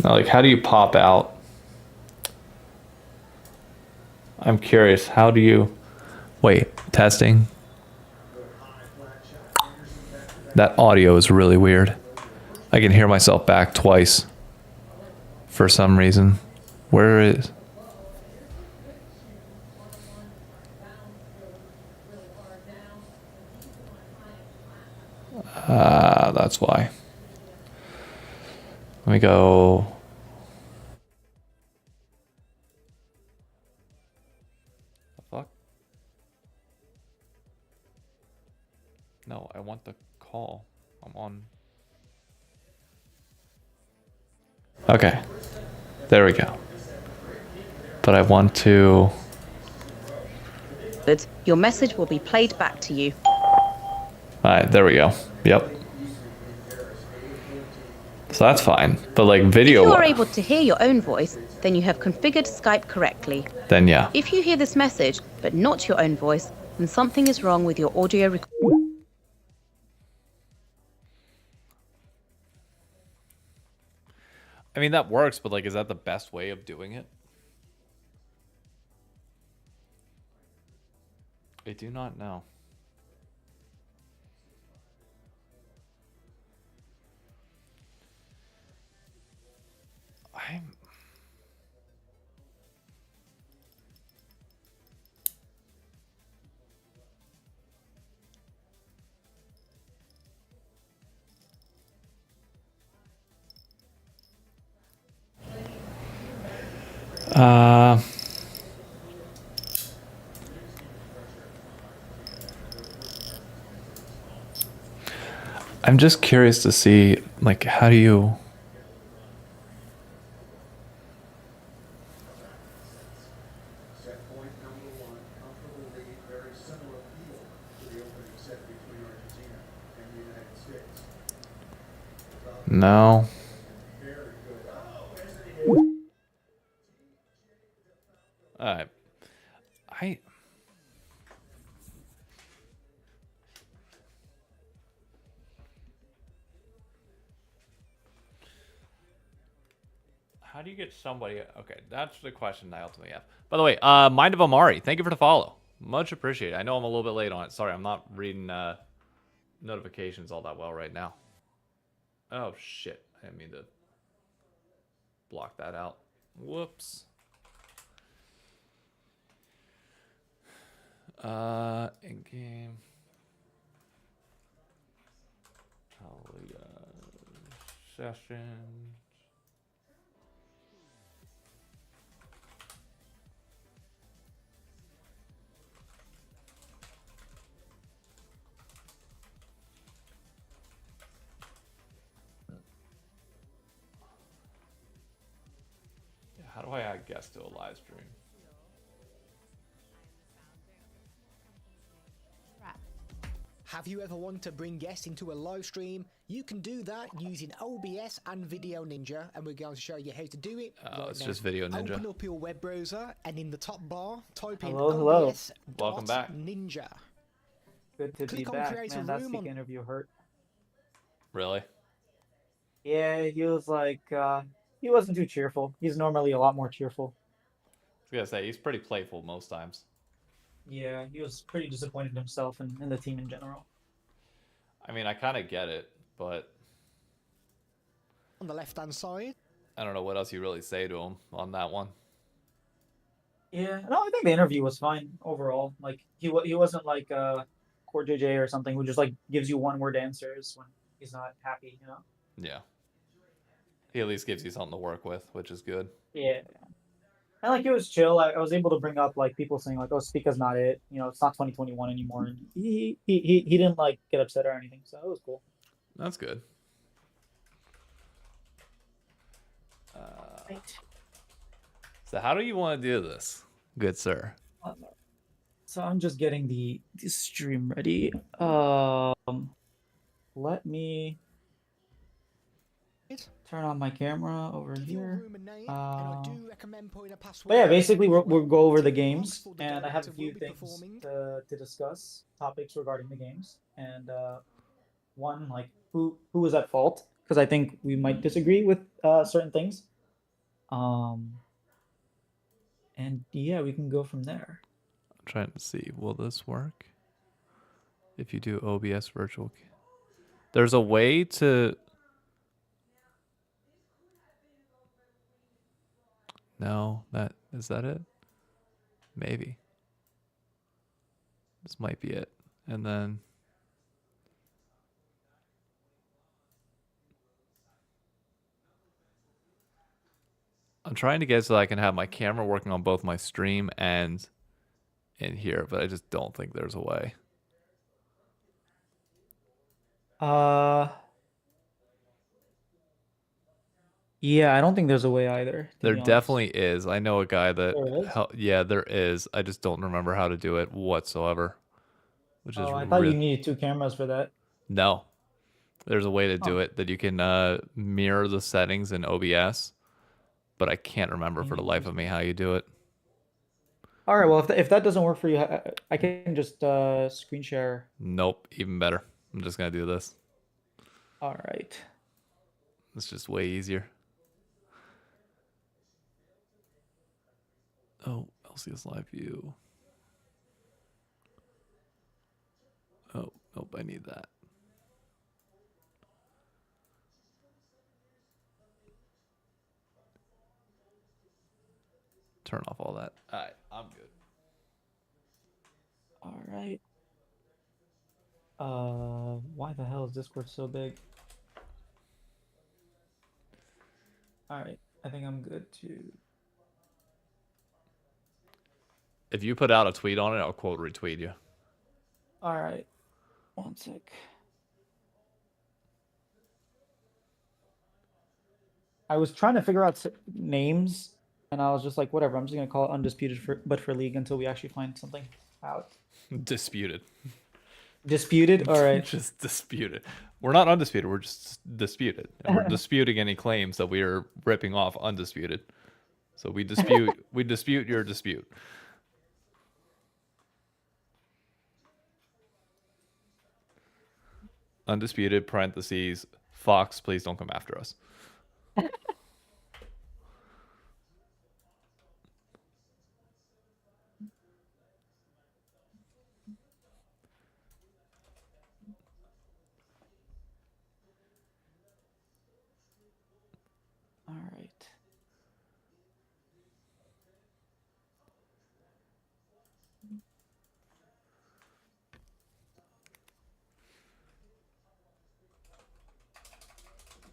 Now, like, how do you pop out? I'm curious. How do you... Wait, testing. That audio is really weird. I can hear myself back twice. For some reason. Where is... that's why. Let me go... The fuck? No, I want the call. I'm on... Okay. There we go. But I want to... Your message will be played back to you. Alright, there we go. Yep. So that's fine. But like If video, you are able to hear your own voice, then you have configured Skype correctly. then yeah. If you hear this message, but not your own voice, then something is wrong with your audio recording. I mean, that works, but like, is that the best way of doing it? I do not know. I'm... I'm just curious to see, like, how do you... No. Alright. How do you get somebody... Okay, that's the question I ultimately have. By the way, Mind of Amari, thank you for the follow. Much appreciated. I know I'm a little bit late on it. Sorry, I'm not reading notifications all that well right now. Oh, shit. I didn't mean to block that out. Whoops. In-game. Session. How do I add guests to a live stream? Have you ever wanted to bring guests into a live stream? You can do that using OBS and Video Ninja, and we're going to show you how to do it. It's just Video Ninja. Open up your web browser, and in the top bar, type in Hello. OBS. Welcome back. Ninja. Good to be Click on back, create a man. That room Seek on- interview hurt. Really? Yeah, he was like, he wasn't too cheerful. He's normally a lot more cheerful. I was gonna say, he's pretty playful most times. Yeah, he was pretty disappointed in himself and the team in general. I mean, I kind of get it, but On the left-hand side. I don't know what else you really say to him on that one. Yeah, no, I think the interview was fine overall. Like he wasn't like Core JJ or something who just like gives you one-word answers when he's not happy, you know? Yeah. He at least gives you something to work with, which is good. Yeah. And like it was chill. I was able to bring up like people saying like, "Oh, Speaka's not it. You know, it's not 2021 anymore." And he didn't like get upset or anything, so it was cool. That's good. Right. So how do you want to do this, good sir? So I'm just getting the stream ready. Let me turn on my camera over here. But yeah, basically we'll go over the games, and I have a few things to discuss, topics regarding the games, and one like who is at fault, because I think we might disagree with certain things. And yeah, we can go from there. I'm trying to see, will this work? If you do OBS virtual, there's a way to. No, is that it? Maybe. This might be it. And then I'm trying to get so that I can have my camera working on both my stream and in here, but I just don't think there's a way. Yeah, I don't think there's a way either. There definitely is. I know a guy that yeah, there is. I just don't remember how to do it whatsoever. Which is I thought you needed 2 cameras for that. No. There's a way to do it that you can mirror the settings in OBS, but I can't remember for the life of me how you do it. All right. Well, if that doesn't work for you, I can just screen share. Nope, even better. I'm just gonna do this. All right. It's just way easier. Oh, LCS live view. Oh, nope, I need that. Turn off all that. All right, I'm good. All right. Why the hell is Discord so big? All right, I think I'm good to. If you put out a tweet on it, I'll quote retweet you. All right, 1 sec. I was trying to figure out names, and I was just like, whatever. I'm just gonna call it Undisputed for League until we actually find something out. Disputed. Disputed. All right. Just disputed. We're not undisputed. We're just disputed, and we're disputing any claims that we are ripping off undisputed. So we dispute. We dispute your dispute. Undisputed parentheses. Fox, please don't come after us. All right.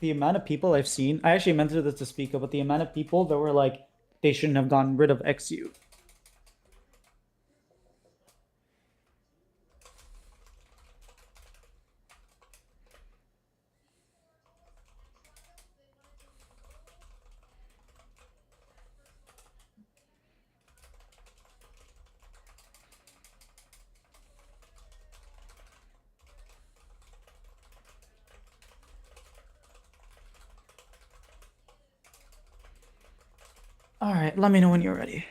The amount of people I've seen, I actually meant this to speak of, but the amount of people that were like, they shouldn't have gotten rid of XU. All right, let me know when you're ready.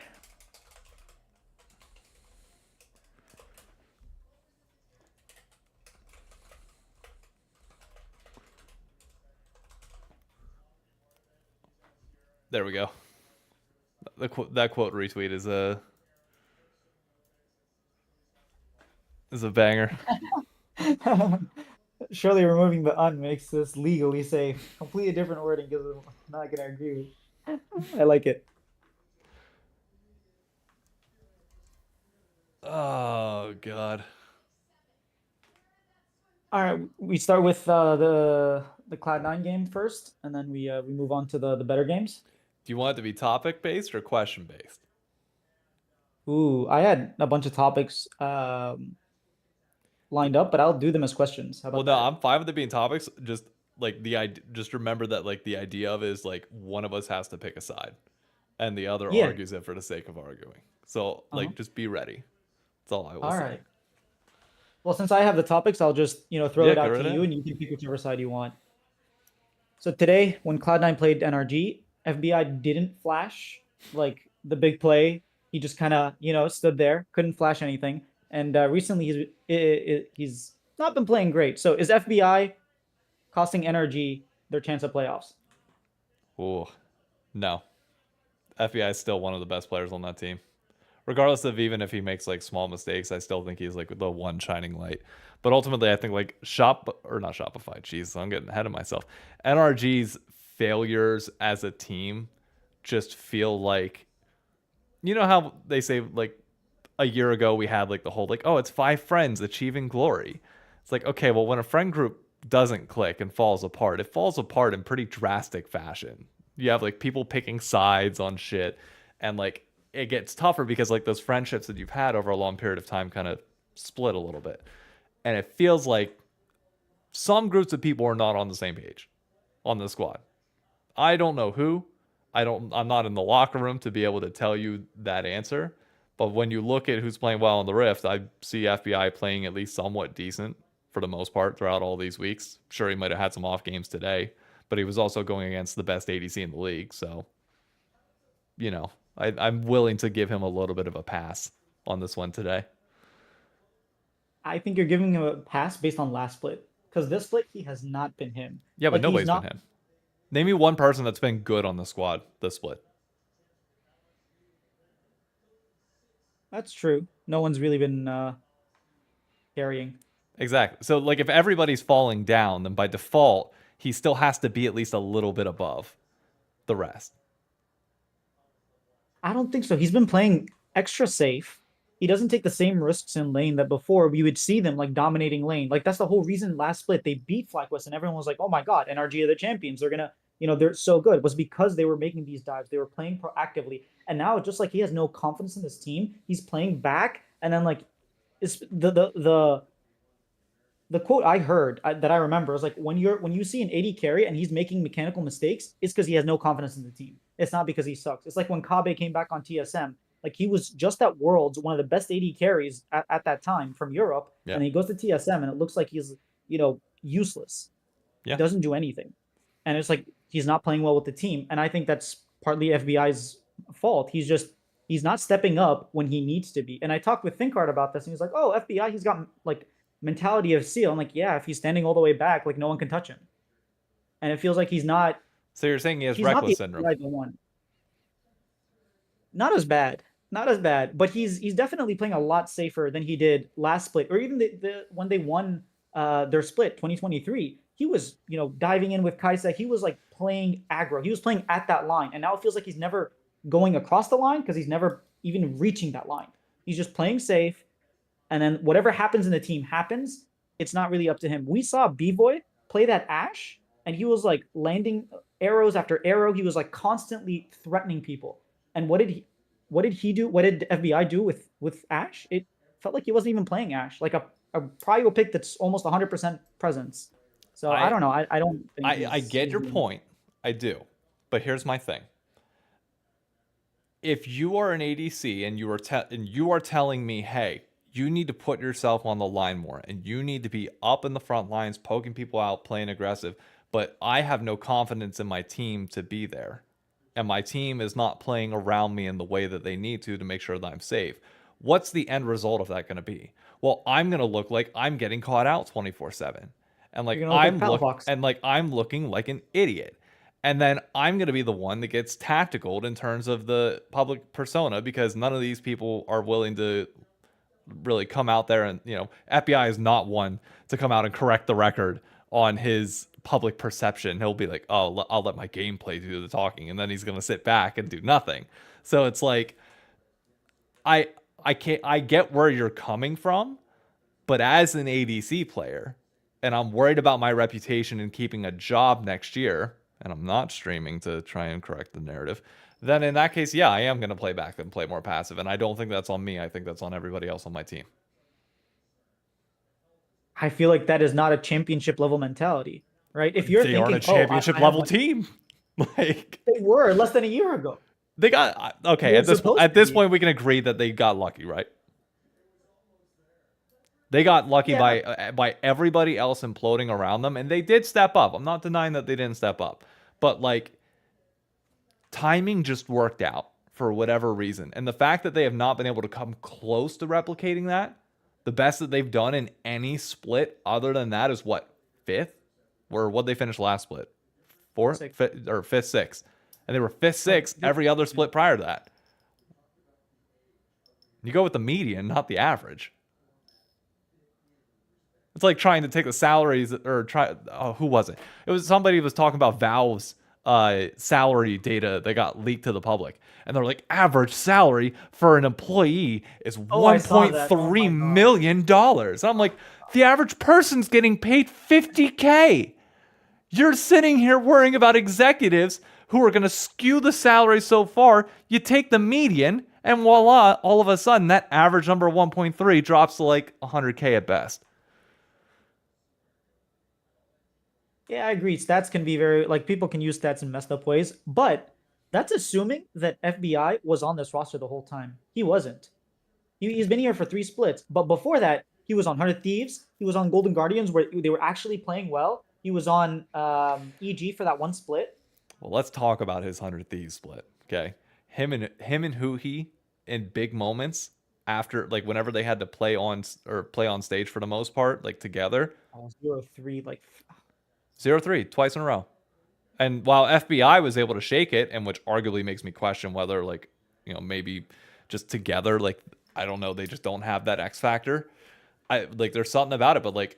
There we go. That quote retweet is a banger. Surely removing the un makes this legally safe. Completely different wording because I'm not gonna agree with. I like it. Oh god. All right, we start with the Cloud9 game first, and then we move on to the better games. Do you want it to be topic based or question based? Ooh, I had a bunch of topics lined up, but I'll do them as questions. How about Well, no, that? I'm fine with it being topics. Just like the idea, just remember that like the idea of it is like one of us has to pick a side, and the other Yeah. argues it for the sake of arguing. So like, just be ready. That's all I will All say. right. Well, since I have the topics, I'll just throw Yeah, it go out right to you, ahead. and you can pick whichever side you want. So today, when Cloud9 played NRG, FBI didn't flash like the big play. He just kind of stood there, couldn't flash anything. And recently, he's not been playing great. So is FBI costing NRG their chance of playoffs? Oh, no. FBI is still one of the best players on that team. Regardless of even if he makes like small mistakes, I still think he's like the one shining light. But ultimately, I think like not Shopify. Jeez, I'm getting ahead of myself. NRG's failures as a team just feel like, you know how they say like a year ago we had like the whole like, oh, it's 5 friends achieving glory. It's like, okay, well, when a friend group doesn't click and falls apart, it falls apart in pretty drastic fashion. You have like people picking sides on shit, and like it gets tougher because like those friendships that you've had over a long period of time kind of split a little bit. And it feels like some groups of people are not on the same page on the squad. I don't know who. I'm not in the locker room to be able to tell you that answer. But when you look at who's playing well in the Rift, I see FBI playing at least somewhat decent for the most part throughout all these weeks. Sure, he might have had some off games today, but he was also going against the best ADC in the league. So, you know, I'm willing to give him a little bit of a pass on this one today. I think you're giving him a pass based on last split. Because this split, he has not been him. Yeah, but Like, nobody's been him. Name me one person that's been good on the squad this split. That's true. No one's really been carrying. Exactly. So, like, if everybody's falling down, then by default, he still has to be at least a little bit above the rest. I don't think so. He's been playing extra safe. He doesn't take the same risks in lane that before we would see them like dominating lane. Like that's the whole reason last split they beat FlyQuest and everyone was like, oh my god, NRG are the champions. They're gonna, they're so good. It was because they were making these dives. They were playing proactively. And now just like he has no confidence in this team, he's playing back. And then like it's the quote I heard that I remember is like when you see an AD carry and he's making mechanical mistakes, it's because he has no confidence in the team. It's not because he sucks. It's like when Kabe came back on TSM. Like he was just at Worlds, one of the best AD carries at that time from Europe, and he goes to TSM, and it looks like he's useless. Yeah. He doesn't do anything, and it's like he's not playing well with the team. And I think that's partly FBI's fault. He's not stepping up when he needs to be. And I talked with Thinkard about this, and he's like, "Oh, FBI, he's got like mentality of Seal." I'm like, "Yeah, if he's standing all the way back, like no one can touch him." And it feels like he's not. So you're saying he has reckless syndrome? Not as bad. Not as bad, but he's definitely playing a lot safer than he did last split, or even when they won their split 2023. He was diving in with Kaisa. He was like playing aggro. He was playing at that line, and now it feels like he's never going across the line because he's never even reaching that line. He's just playing safe, and then whatever happens in the team happens. It's not really up to him. We saw B-Boy play that Ashe, and he was like landing arrows after arrow. He was like constantly threatening people. And what did he do? What did FBI do with Ashe? It felt like he wasn't even playing Ashe, like a prio pick that's almost 100% presence. So I don't know. I don't think I get your point. I do. But here's my thing. If you are an ADC and you are telling me, hey, you need to put yourself on the line more and you need to be up in the front lines, poking people out, playing aggressive, but I have no confidence in my team to be there. And my team is not playing around me in the way that they need to make sure that I'm safe. What's the end result of that going to be? Well, I'm going to look like I'm getting caught out 24/7. And like I'm looking like an idiot. And then I'm going to be the one that gets tacticaled in terms of the public persona because none of these people are willing to really come out there and, FBI is not one to come out and correct the record on his public perception. He'll be like, oh, I'll let my gameplay do the talking, and then he's gonna sit back and do nothing. So it's like I get where you're coming from, but as an ADC player, and I'm worried about my reputation and keeping a job next year, and I'm not streaming to try and correct the narrative, then in that case, yeah, I am gonna play back and play more passive. And I don't think that's on me. I think that's on everybody else on my team. I feel like that is not a championship level mentality, right? If you're they aren't a championship level team, like they were less than a year ago. They got okay. At this point, we can agree that they got lucky, right? They got lucky by everybody else imploding around them, and they did step up. I'm not denying that they didn't step up, but like timing just worked out for whatever reason, and the fact that they have not been able to come close to replicating that. The best that they've done in any split other than that is what? 5th? Or what they finished last split? 4th? 5th, or 5th, 6th. And they were 5th, 6th every other split prior to that. You go with the median, not the average. It's like trying to take the salaries who was it? It was somebody who was talking about Valve's salary data that got leaked to the public. And they're like, average salary for an employee is $1.3 million. I'm like, the average person's getting paid $50K. You're sitting here worrying about executives who are going to skew the salary so far. You take the median, and voila, all of a sudden, that average number of 1.3 drops to like 100K at best. Yeah, I agree. Stats can be very, like, people can use stats in messed up ways, but that's assuming that FBI was on this roster the whole time. He wasn't. He's been here for 3 splits, but before that, He was on 100 Thieves. He was on Golden Guardians, where they were actually playing well. He was on EG for that one split. Well, let's talk about his 100 Thieves split. Okay, him and Huhi in big moments after, like, whenever they had to play on stage for the most part, like together. 0-3, like 0-3 twice in a row. And while FBI was able to shake it, and which arguably makes me question whether, like, maybe just together, like, I don't know, they just don't have that X factor. There's something about it, but like,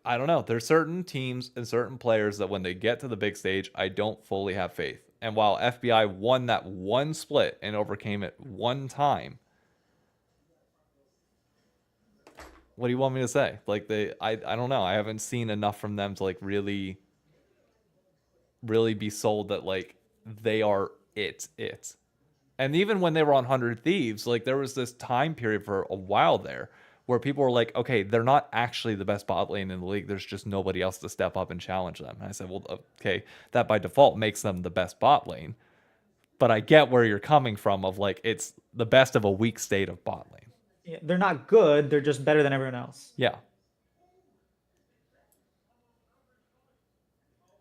I don't know. There's certain teams and certain players that when they get to the big stage, I don't fully have faith. And while FBI won that one split and overcame it one time, what do you want me to say? Like, I don't know. I haven't seen enough from them to like really be sold that like they are it. And even when they were on 100 Thieves, like, there was this time period for a while there where people were like, okay, they're not actually the best bot lane in the league. There's just nobody else to step up and challenge them. And I said, well, okay, that by default makes them the best bot lane. But I get where you're coming from of like, it's the best of a weak state of bot lane. Yeah, they're not good. They're just better than everyone else. Yeah.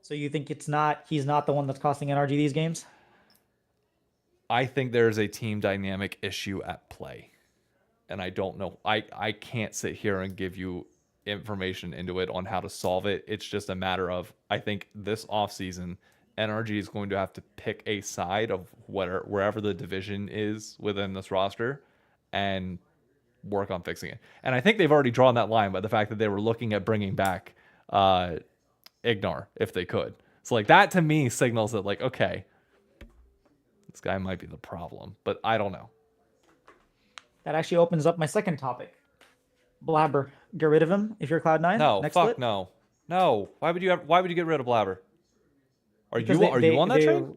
So you think he's not the one that's costing NRG these games? I think there's a team dynamic issue at play. And I don't know. I can't sit here and give you information into it on how to solve it. It's just a matter of, I think this offseason, NRG is going to have to pick a side of wherever the division is within this roster and work on fixing it. And I think they've already drawn that line by the fact that they were looking at bringing back Ignar if they could. So like, that to me signals that like, okay, this guy might be the problem, but I don't know. That actually opens up my second topic. Blabber. Get rid of him if you're Cloud9. No, next fuck split? no. No. Why would you get rid of Blabber? Are Because you on that train?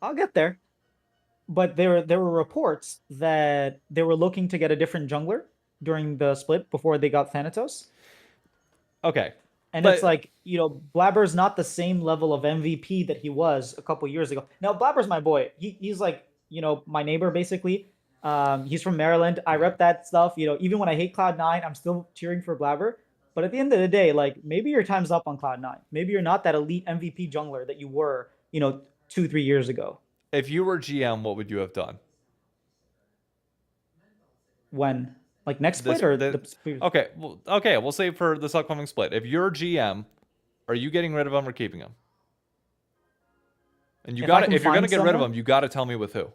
I'll get there. But there were reports that they were looking to get a different jungler during the split before they got Thanatos. Okay. And it's like, Blabber's not the same level of MVP that he was a couple years ago. Now, Blabber's my boy. He's like, my neighbor, basically. He's from Maryland. I rep that stuff. Even when I hate Cloud9, I'm still cheering for Blabber. But at the end of the day, like, maybe your time's up on Cloud9. Maybe you're not that elite MVP jungler that you were, 2-3 years ago. If you were GM, what would you have done? When? Like next split or the previous? Okay, we'll say for this upcoming split. If you're GM, are you getting rid of him or keeping him? And if you're gonna get rid of him, you gotta tell me with who.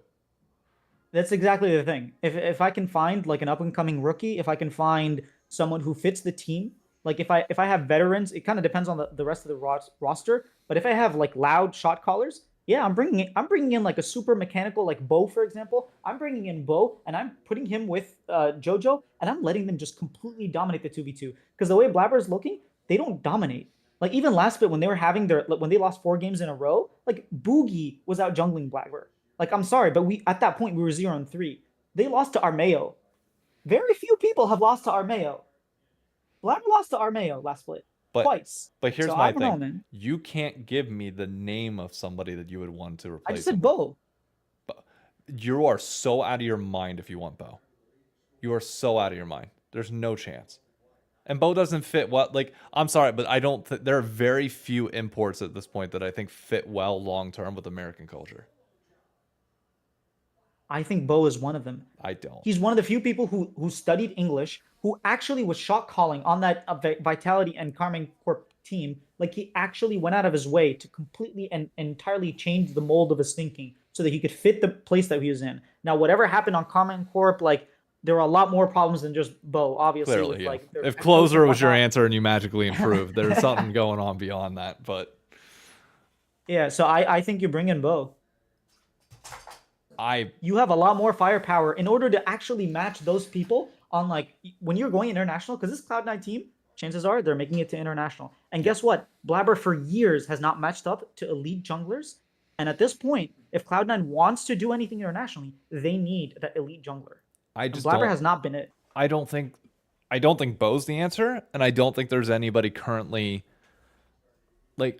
That's exactly the thing. If I can find like an up and coming rookie, if I can find someone who fits the team, like if I have veterans, it kind of depends on the rest of the roster. But if I have like loud shot callers, yeah, I'm bringing in like a super mechanical, like Bo, for example. I'm bringing in Bo and I'm putting him with JoJo, and I'm letting them just completely dominate the 2v2. Because the way Blabber's looking, they don't dominate. Like even last bit when they were having when they lost 4 games in a row, like Boogie was out jungling Blabber. Like, I'm sorry, but at that point we were 0-3. They lost to Armeo. Very few people have lost to Armeo. Blabber lost to Armeo last split. Twice. But here's my thing. You can't give me the name of somebody that you would want to replace. I just said Bo. You are so out of your mind if you want Bo. You are so out of your mind. There's no chance. And Bo doesn't fit well. Like, I'm sorry, but I don't. There are very few imports at this point that I think fit well long term with American culture. I think Bo is one of them. I don't. He's one of the few people who studied English, who actually was shot calling on that Vitality and Carmine Corp team. Like, he actually went out of his way to completely and entirely change the mold of his thinking so that he could fit the place that he was in. Now, whatever happened on Carmine Corp, like, there were a lot more problems than just Bo, obviously. Clearly, yeah. Like, if closer was your answer and you magically improved, there's something going on beyond that. But yeah, so I think you bring in Bo. You have a lot more firepower in order to actually match those people on, like, when you're going international, because this Cloud9 team, chances are they're making it to international. And guess what? Blabber for years has not matched up to elite junglers. And at this point, if Cloud9 wants to do anything internationally, they need that elite jungler. Blabber has not been it. I don't think Bo's the answer, and I don't think there's anybody currently, like,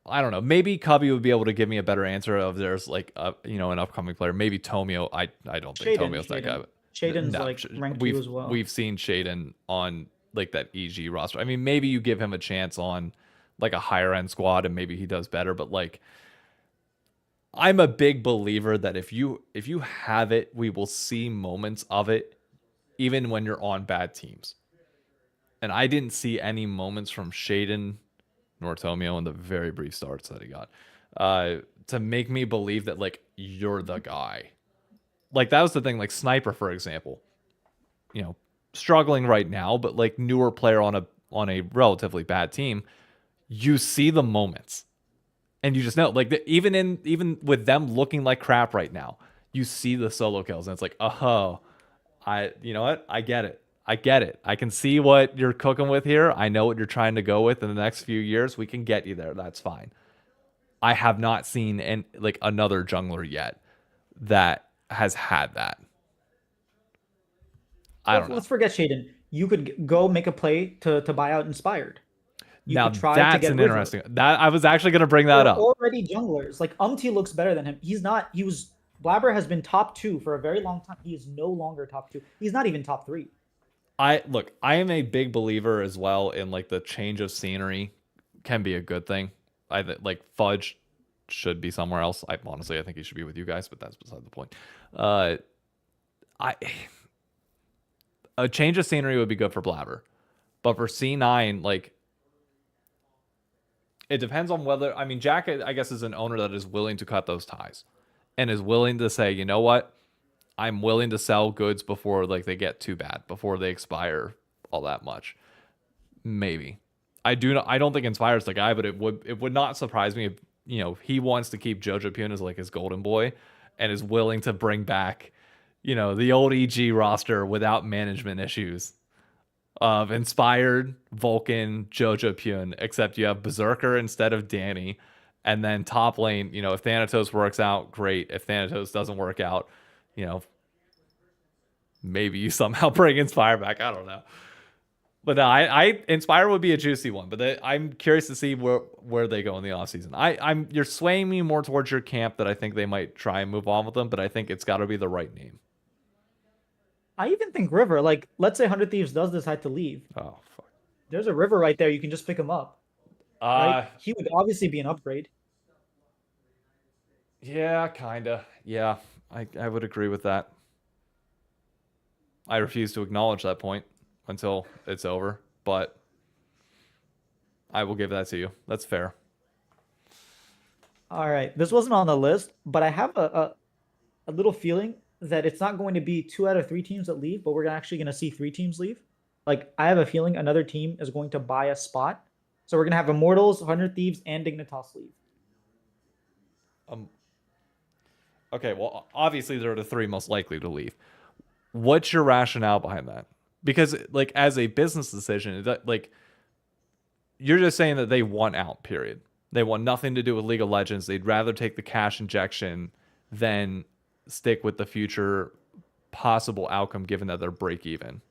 I don't know. Maybe Cubby would be able to give me a better answer of there's like an upcoming player. Maybe Tomio. I don't think Tomio's that guy. But Shaden's No, like rank 2 as well. we've seen Shaden on like that EG roster. I mean, maybe you give him a chance on like a higher end squad and maybe he does better, but like I'm a big believer that if you have it, we will see moments of it even when you're on bad teams. And I didn't see any moments from Shaden nor Tomio in the very brief starts that he got to make me believe that like you're the guy. Like that was the thing, like Sniper, for example, you know, struggling right now, but like newer player on a relatively bad team, you see the moments. And you just know, like even with them looking like crap right now, you see the solo kills, and it's like, oh, you know what? I get it. I get it. I can see what you're cooking with here. I know what you're trying to go with in the next few years. We can get you there. That's fine. I have not seen like another jungler yet that has had that. I don't know. Let's forget Shaden. You could go make a play to buy out Inspired. You Now could try that's to get an River. interesting. That I was actually going to bring that They're up. already junglers. Like looks better than him. He's not. He was Blabber has been top 2 for a very long time. He is no longer top 2. He's not even top 3. I am a big believer as well in like the change of scenery can be a good thing. Like Fudge should be somewhere else. I think he should be with you guys, but that's beside the point. A change of scenery would be good for Blabber, but for C9, like it depends on whether, I mean, Jack, I guess, is an owner that is willing to cut those ties and is willing to say, you know what, I'm willing to sell goods before like they get too bad, before they expire all that much. Maybe. I don't think Inspire's the guy, but it would not surprise me if, you know, he wants to keep Jojo Pune as like his golden boy and is willing to bring back, you know, the old EG roster without management issues of Inspired, Vulcan, Jojo Pune, except you have Berserker instead of Danny. And then top lane, you know, if Thanatos works out, great. If Thanatos doesn't work out, you know, maybe you somehow bring Inspire back. I don't know. But no, I Inspire would be a juicy one. But I'm curious to see where they go in the offseason. You're swaying me more towards your camp that I think they might try and move on with them, but I think it's got to be the right name. I even think River, like, let's say 100 Thieves does decide to leave. Oh, fuck. There's a River right there. You can just pick him up. Right? He would obviously be an upgrade. Yeah, kind of. Yeah, I would agree with that. I refuse to acknowledge that point until it's over, but I will give that to you. That's fair. All right. This wasn't on the list, but I have a little feeling that it's not going to be 2 out of 3 teams that leave, but we're actually going to see 3 teams leave. Like, I have a feeling another team is going to buy a spot. So we're going to have Immortals, 100 Thieves, and Dignitas leave. Okay, well, obviously they're the 3 most likely to leave. What's your rationale behind that? Because, like, as a business decision, like, you're just saying that they want out, period. They want nothing to do with League of Legends. They'd rather take the cash injection than stick with the future possible outcome given that they're break even.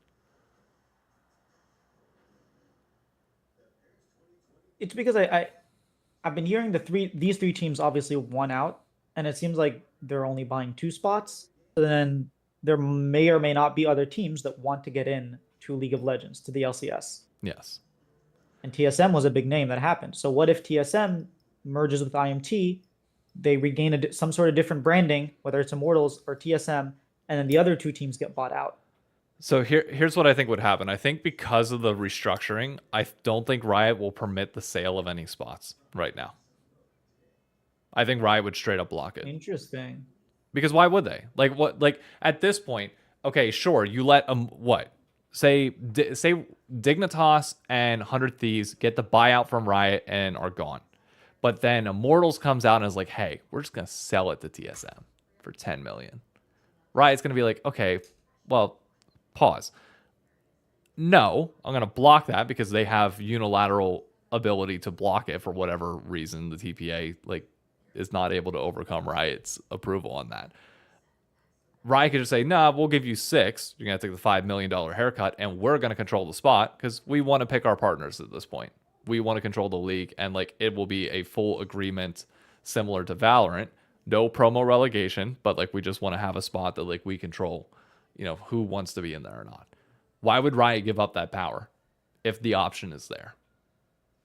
It's because I've been hearing these 3 teams obviously won out, and it seems like they're only buying 2 spots. So then there may or may not be other teams that want to get in to League of Legends, to the LCS. Yes. And TSM was a big name that happened. So what if TSM merges with IMT, they regain some sort of different branding, whether it's Immortals or TSM, and then the other 2 teams get bought out? So here's what I think would happen. I think because of the restructuring, I don't think Riot will permit the sale of any spots right now. I think Riot would straight up block it. Interesting. Because why would they? Like what? Like at this point, okay, sure, you let what? Say Dignitas and 100 Thieves get the buyout from Riot and are gone. But then Immortals comes out and is like, hey, we're just going to sell it to TSM for 10 million. Riot's going to be like, okay, well, pause. No, I'm going to block that because they have unilateral ability to block it for whatever reason. The TPA like is not able to overcome Riot's approval on that. Riot could just say, nah, we'll give you 6. You're going to take the $5 million haircut, and we're going to control the spot because we want to pick our partners at this point. We want to control the league, and like it will be a full agreement similar to Valorant. No promo relegation, but like we just want to have a spot that like we control you know, who wants to be in there or not. Why would Riot give up that power if the option is there?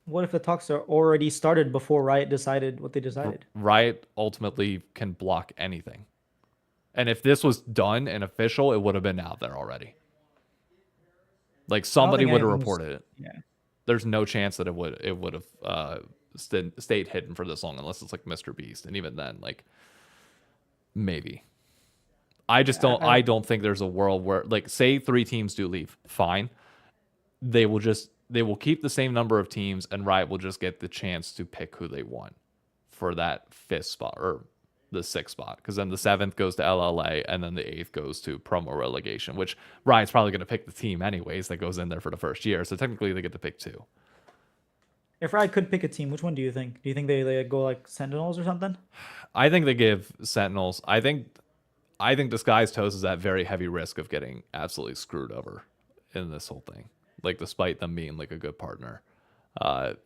What if the talks are already started before Riot decided what they decided? Riot ultimately can block anything. And if this was done and official, it would have been out there already. Like somebody would have reported it. Yeah. There's no chance that it would have stayed hidden for this long unless it's like Mr. Beast, and even then, like maybe. I just don't. I don't think there's a world where, like, say 3 teams do leave, fine. They will keep the same number of teams, and Riot will just get the chance to pick who they want for that 5th spot or the 6th spot, because then the 7th goes to LLA, and then the 8th goes to promo relegation, which Riot's probably going to pick the team anyways that goes in there for the first year. So technically, they get to pick 2. If Riot could pick a team, which one do you think? Do you think they go like Sentinels or something? I think they give Sentinels. I think Disguised Toast is at very heavy risk of getting absolutely screwed over in this whole thing. Like, despite them being like a good partner, I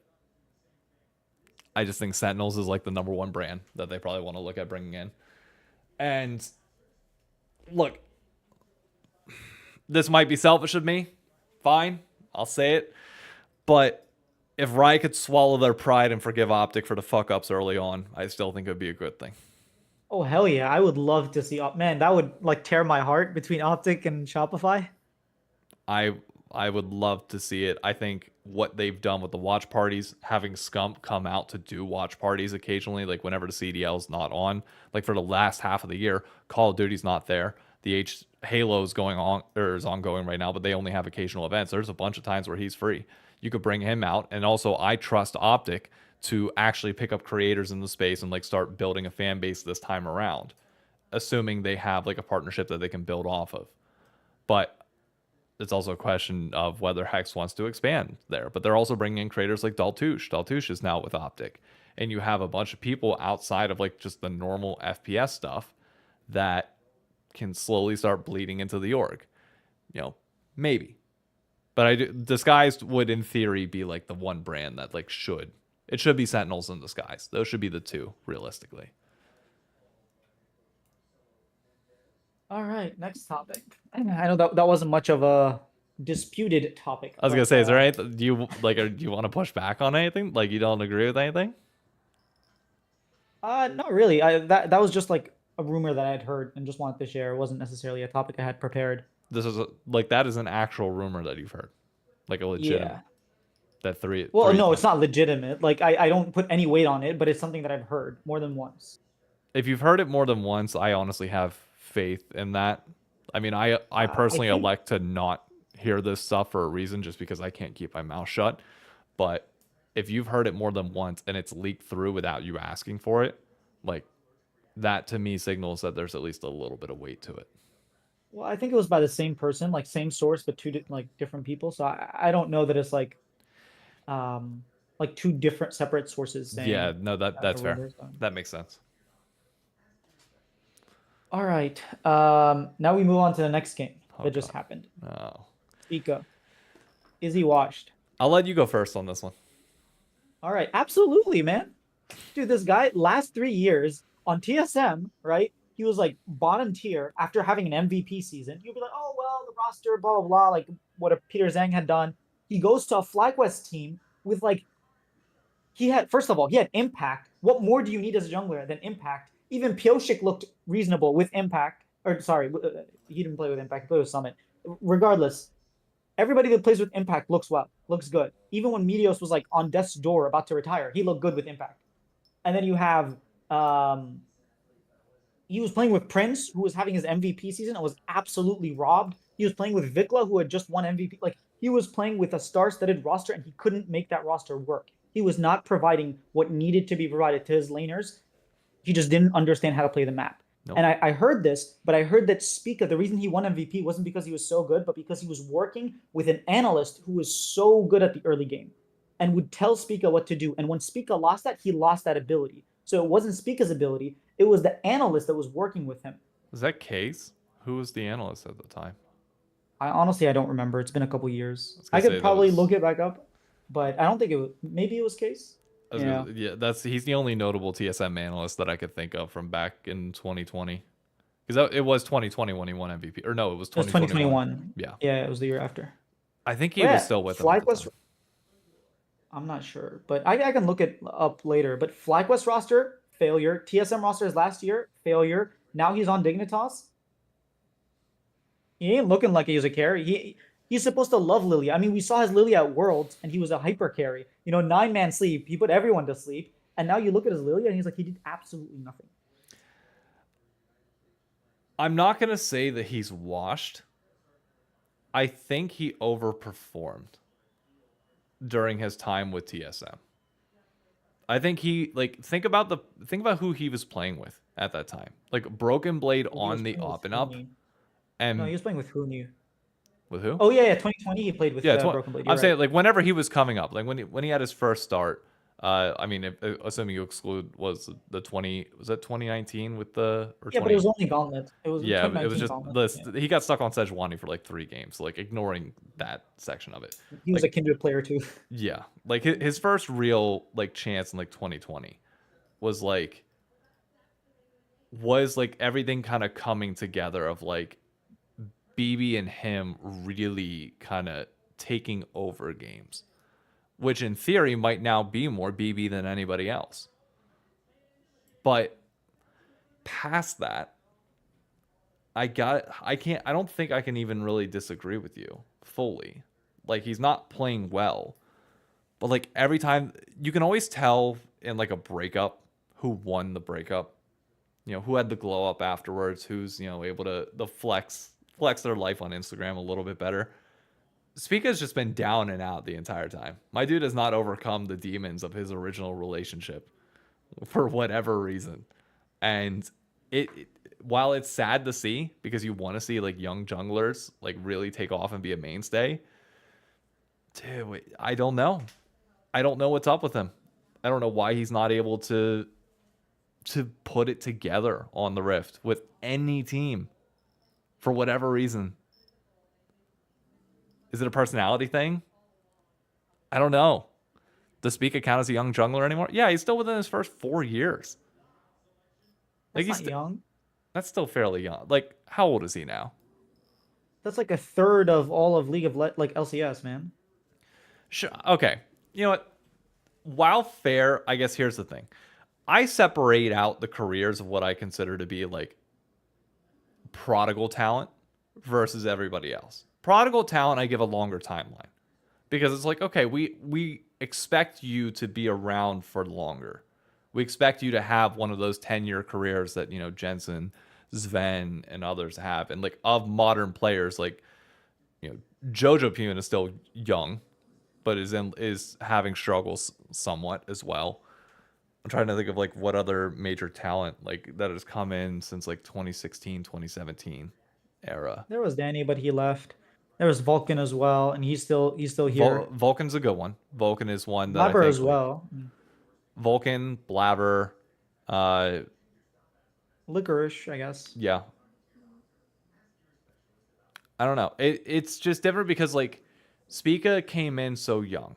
just think Sentinels is like the number 1 brand that they probably want to look at bringing in. And look, this might be selfish of me. Fine, I'll say it. But if Riot could swallow their pride and forgive Optic for the fuck ups early on, I still think it would be a good thing. Oh hell yeah! I would love to see. Man, that would like tear my heart between Optic and Shopify. I would love to see it. I think what they've done with the watch parties, having Scump come out to do watch parties occasionally, like whenever the CDL's not on, like for the last half of the year, Call of Duty's not there. The Halo's going on, or is ongoing right now, but they only have occasional events. There's a bunch of times where he's free. You could bring him out. And also, I trust Optic to actually pick up creators in the space and like start building a fan base this time around, assuming they have like a partnership that they can build off of. But it's also a question of whether Hex wants to expand there. But they're also bringing in creators like Daltouche. Daltouche is now with Optic. And you have a bunch of people outside of like just the normal FPS stuff that can slowly start bleeding into the org. You know, maybe. But Disguised would, in theory, be like the one brand that like should. It should be Sentinels and Disguised. Those should be the 2, realistically. All right, next topic. I know that wasn't much of a disputed topic. I was gonna say, is there anything do you want to push back on anything? Like, you don't agree with anything? Not really. That was just like a rumor that I had heard and just wanted to share. It wasn't necessarily a topic I had prepared. This is that is an actual rumor that you've heard, like a legitimate. Yeah. That 3. Well, no, it's not legitimate. Like I don't put any weight on it, but it's something that I've heard more than once. If you've heard it more than once, I honestly have faith in that. I mean, I personally elect to not hear this stuff for a reason, just because I can't keep my mouth shut. But if you've heard it more than once and it's leaked through without you asking for it, like, that to me signals that there's at least a little bit of weight to it. Well, I think it was by the same person, like same source, but 2 different people. So I don't know that it's like 2 different separate sources saying. Yeah, no, that's fair. That makes sense. All right. Now we move on to the next game that just happened. Oh. Spica. Is he washed? I'll let you go first on this one. All right. Absolutely, man. Dude, this guy, last 3 years on TSM, right? He was like bottom tier after having an MVP season. You'd be like, oh, well, the roster, blah, blah, blah, like what Peter Zhang had done. He goes to a FlyQuest team with like, first of all, he had Impact. What more do you need as a jungler than Impact? Even Pioshik looked reasonable with Impact. Or sorry, he didn't play with Impact. He played with Summit. Regardless, everybody that plays with Impact looks good. Even when Meteos was like on death's door about to retire, he looked good with Impact. And then you have, he was playing with Prince, who was having his MVP season and was absolutely robbed. He was playing with Vikla, who had just won MVP. Like, he was playing with a star-studded roster, and he couldn't make that roster work. He was not providing what needed to be provided to his laners. He just didn't understand how to play the map. Nope. And I heard this, but I heard that Spica, the reason he won MVP wasn't because he was so good, but because he was working with an analyst who was so good at the early game and would tell Spica what to do. And when Spica lost that, he lost that ability. So it wasn't Spica's ability. It was the analyst that was working with him. Was that Case? Who was the analyst at the time? I don't remember. It's been a couple years. I could probably look it back up, but I don't think it was. Maybe it was Case. He's the only notable TSM analyst that I could think of from back in 2020. Because it was 2020 when he won MVP. Or no, it was It was 2021. 2021. Yeah. Yeah, it was the year after. I think he But was yeah, still with them at the FlyQuest. time. I'm not sure, but I can look it up later. But FlyQuest roster failure. TSM rosters last year failure. Now he's on Dignitas. He ain't looking like he's a carry. He's supposed to love Lilia. I mean, we saw his Lilia at Worlds, and he was a hyper carry. 9-man sleep. He put everyone to sleep. And now you look at his Lilia, and he's like, he did absolutely nothing. I'm not going to say that he's washed. I think he overperformed during his time with TSM. I think he think about who he was playing with at that time. Like Broken Blade on the up and up. And no, he was playing with who knew. With who? Oh yeah, 2020 he played with Broken Blade. I'm saying whenever he was coming up, like when he had his first start. I mean, assuming you exclude was that 2019 with the or 20, but it was only Gauntlet. It was it was just Gauntlet. he got stuck on Sejuani for like 3 games, like ignoring that section of it. He was a Kindred player too. Yeah, like his first real chance in 2020 was everything kind of coming together of BB and him really kind of taking over games, which in theory might now be more BB than anybody else. But past that, I don't think I can even really disagree with you fully. He's not playing well, but every time you can always tell in a breakup who won the breakup, who had the glow up afterwards, who's able to flex their life on Instagram a little bit better. Spica's just been down and out the entire time. My dude has not overcome the demons of his original relationship for whatever reason. And while it's sad to see, because you want to see young junglers really take off and be a mainstay, dude, I don't know. I don't know what's up with him. I don't know why he's not able to put it together on the Rift with any team for whatever reason. Is it a personality thing? I don't know. Does Spica count as a young jungler anymore? Yeah, he's still within his first 4 years. That's not young. That's still fairly young. How old is he now? That's a third of all of League of LCS, man. Sure. Okay. You know what? While fair, I guess here's the thing. I separate out the careers of what I consider to be prodigal talent versus everybody else. Prodigal talent, I give a longer timeline because it's okay, we expect you to be around for longer. We expect you to have one of those 10-year careers that, Jensen, Sven, and others have. And of modern players, Jojo Piman is still young, but is having struggles somewhat as well. I'm trying to think of what other major talent that has come in since 2016, 2017 era. There was Danny, but he left. There was Vulcan as well, and he's still here. Vulcan's a good one. Vulcan is one that Blabber I think as well. Vulcan, Blabber, Licorice, I guess. Yeah. I don't know. It's just different because Spica came in so young.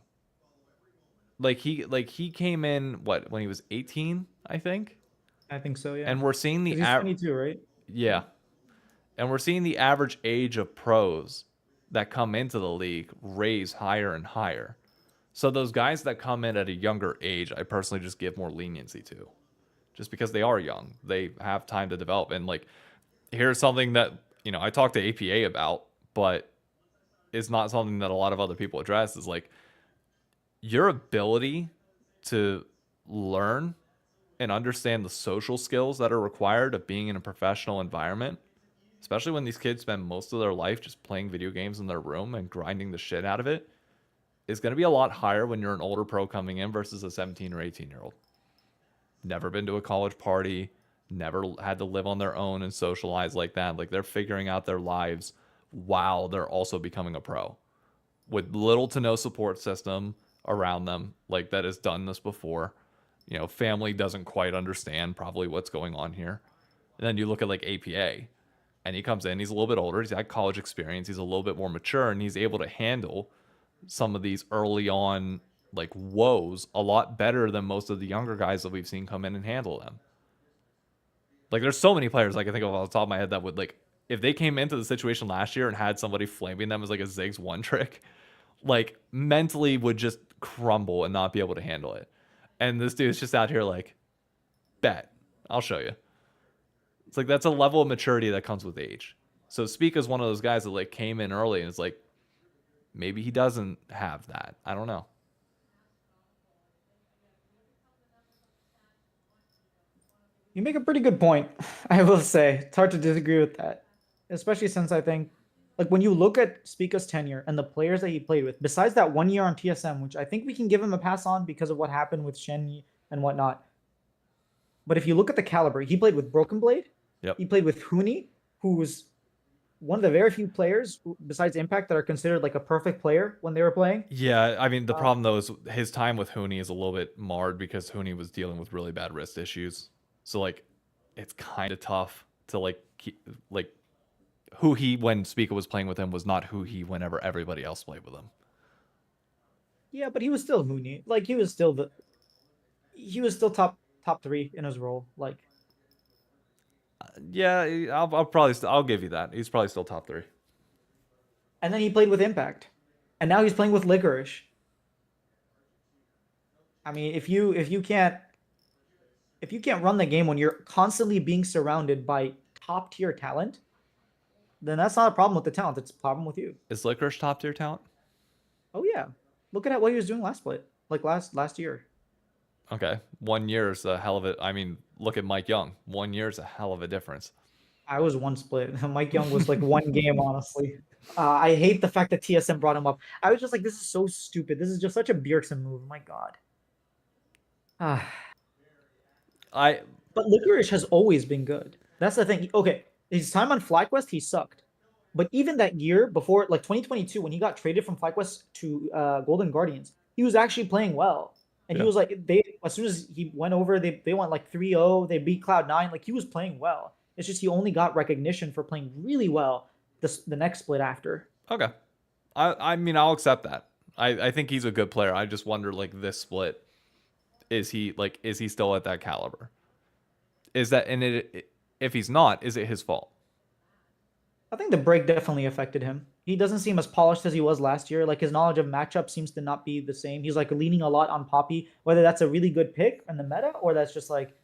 He came in when he was 18, I think. I think so, yeah. And we're seeing the he's 22, right? Yeah. And we're seeing the average age of pros that come into the league raise higher and higher. So those guys that come in at a younger age, I personally just give more leniency to. Just because they are young. They have time to develop. And here's something that, I talked to APA about, but it's not something that a lot of other people address, is your ability to learn and understand the social skills that are required of being in a professional environment, especially when these kids spend most of their life just playing video games in their room and grinding the shit out of it, is going to be a lot higher when you're an older pro coming in versus a 17 or 18-year-old. Never been to a college party, never had to live on their own and socialize like that. They're figuring out their lives while they're also becoming a pro with little to no support system around them that has done this before. Family doesn't quite understand probably what's going on here. And then you look at APA, and he comes in, he's a little bit older, he's had college experience, he's a little bit more mature, and he's able to handle some of these early on woes a lot better than most of the younger guys that we've seen come in and handle them. Like, there's so many players I can think of off the top of my head that would, like, if they came into the situation last year and had somebody flaming them as like a Ziggs one trick, like mentally would just crumble and not be able to handle it. And this dude's just out here like, bet, I'll show you. It's like, that's a level of maturity that comes with age. So Speak is one of those guys that like came in early and it's like, maybe he doesn't have that. I don't know. You make a pretty good point. I will say it's hard to disagree with that, especially since I think, like, when you look at Spica's tenure and the players that he played with, besides that 1 year on TSM, which I think we can give him a pass on because of what happened with Shen and whatnot. But if you look at the caliber, he played with Broken Blade. Yep. He played with Huni, who was one of the very few players besides Impact that are considered like a perfect player when they were playing. Yeah, I mean, the problem though is his time with Huni is a little bit marred because Huni was dealing with really bad wrist issues. So like, it's kind of tough to like who he when Spica was playing with him was not who he whenever everybody else played with him. Yeah, but he was still Huni. Like, he was still top 3 in his role. Like, yeah, I'll give you that. He's probably still top 3. and then he played with Impact, and now he's playing with Licorice. I mean, if you can't run the game when you're constantly being surrounded by top tier talent, then that's not a problem with the talent. It's a problem with you. Is Licorice top tier talent? Oh yeah, look at what he was doing last split, like last year. Okay, 1 year is a hell of it. I mean, look at Mike Young. 1 year is a hell of a difference. I was one split. Mike Young was like one game, honestly. I hate the fact that TSM brought him up. I was just like, this is so stupid. This is just such a Bjergsen move. My God. But Licorice has always been good. That's the thing. Okay, his time on FlyQuest, he sucked. But even that year before, like 2022, when he got traded from FlyQuest to Golden Guardians, he was actually playing well. And he was like, as soon as he went over, they went like 3-0. They beat Cloud9. Like, he was playing well. It's just he only got recognition for playing really well the next split after. Okay. I mean, I'll accept that. I think he's a good player. I just wonder, like, this split, is he still at that caliber? Is that, and if he's not, is it his fault? I think the break definitely affected him. He doesn't seem as polished as he was last year. Like, his knowledge of matchup seems to not be the same. He's like leaning a lot on Poppy, whether that's a really good pick in the meta or that's just like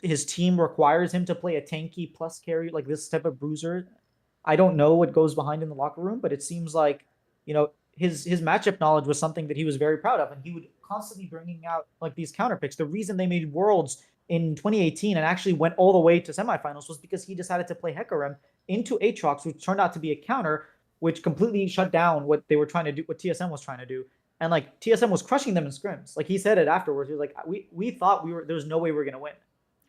his team requires him to play a tanky plus carry, like this type of bruiser. I don't know what goes behind in the locker room, but it seems like, you know, his matchup knowledge was something that he was very proud of, and he would constantly bringing out like these counter picks. The reason they made Worlds in 2018 and actually went all the way to semifinals was because he decided to play Hecarim into Aatrox, which turned out to be a counter, which completely shut down what they were trying to do, what TSM was trying to do. And like TSM was crushing them in scrims. Like, he said it afterwards. He was like, we thought there was no way we were gonna win.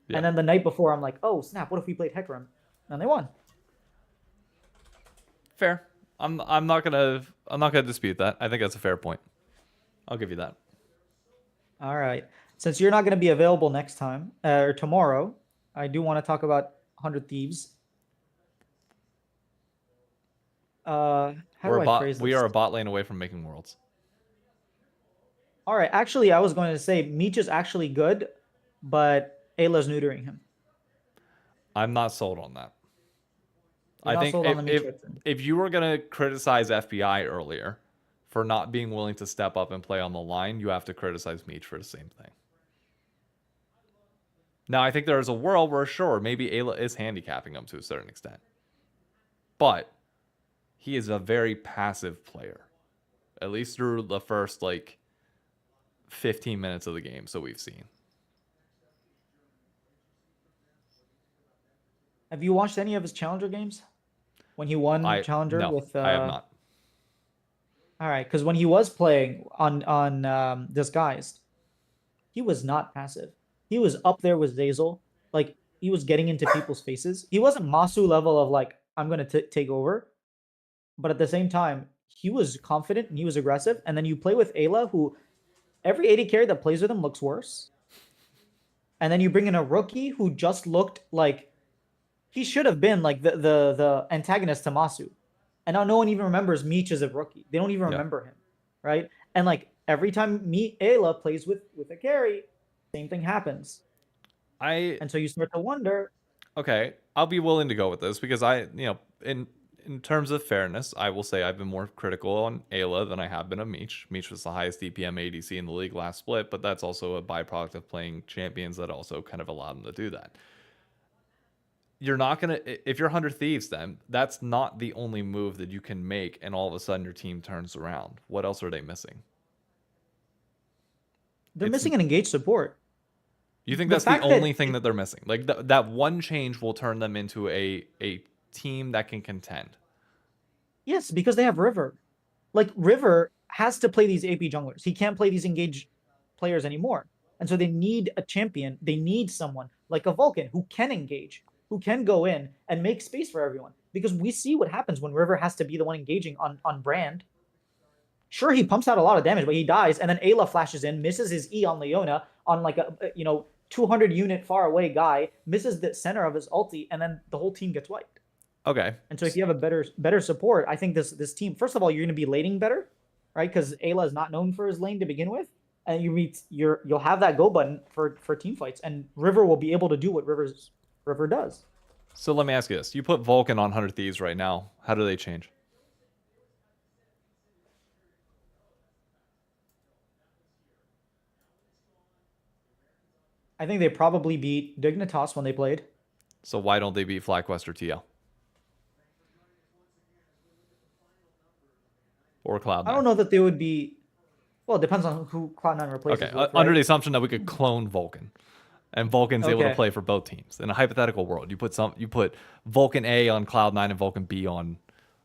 Yeah. And then the night before, I'm like, oh snap, what if we played Hecarim? And they won. Fair. I'm not gonna dispute that. I think that's a fair point. I'll give you that. All right. Since you're not going to be available next time or tomorrow, I do want to talk about 100 Thieves. How do I phrase this? We are a bot lane away from making Worlds. All right. Actually, I was going to say Meech is actually good, but Ayla's neutering him. I'm not sold on that. I think if you were going to criticize FBI earlier for not being willing to step up and play on the line, you have to criticize Meech for the same thing. Now, I think there is a world where, sure, maybe Ayla is handicapping him to a certain extent. But he is a very passive player. At least through the first, like, 15 minutes of the game, so we've seen. Have you watched any of his Challenger games? When he won Challenger? No, with, I have not. All right, because when he was playing on Disguised, he was not passive. He was up there with Zeyzal. Like, he was getting into people's faces. He wasn't Masu level of like, I'm going to take over. But at the same time, he was confident and he was aggressive. And then you play with Ayla, who every AD carry that plays with him looks worse. And then you bring in a rookie who just looked like he should have been like the antagonist to Masu. And now no one even remembers Meech as a rookie. They don't even remember him, right? And like every time Ayla plays with a carry, same thing happens. And so you start to wonder. Okay, I'll be willing to go with this because in terms of fairness, I will say I've been more critical on Ayla than I have been on Meech. Meech was the highest DPM ADC in the league last split, but that's also a byproduct of playing champions that also kind of allowed him to do that. You're not gonna, if you're 100 Thieves, then that's not the only move that you can make, and all of a sudden your team turns around. What else are they missing? They're missing an engaged support. You think that's the only thing that they're missing? Like that one change will turn them into a team that can contend. Yes, because they have River. Like River has to play these AP junglers. He can't play these engaged players anymore. And so they need a champion. They need someone like a Vulcan who can engage, who can go in and make space for everyone. Because we see what happens when River has to be the one engaging on Brand. Sure, he pumps out a lot of damage, but he dies, and then Ayla flashes in, misses his E on Leona on like a 200 unit far away guy, misses the center of his ulti, and then the whole team gets wiped. Okay. And so if you have a better support, I think this team, first of all, you're going to be laning better, right? Because Ayla is not known for his lane to begin with, and you'll have that go button for team fights, and River will be able to do what River does. So let me ask you this: you put Vulcan on 100 Thieves right now. How do they change? I think they probably beat Dignitas when they played. So why don't they beat FlyQuest or TL? Or Cloud9? I don't know that they would be... Well, it depends on who Cloud9 replaces. Okay, with, right? under the assumption that we could clone Vulcan. And Vulcan's able to play for both teams. In a hypothetical world, you put Vulcan A on Cloud9 and Vulcan B on...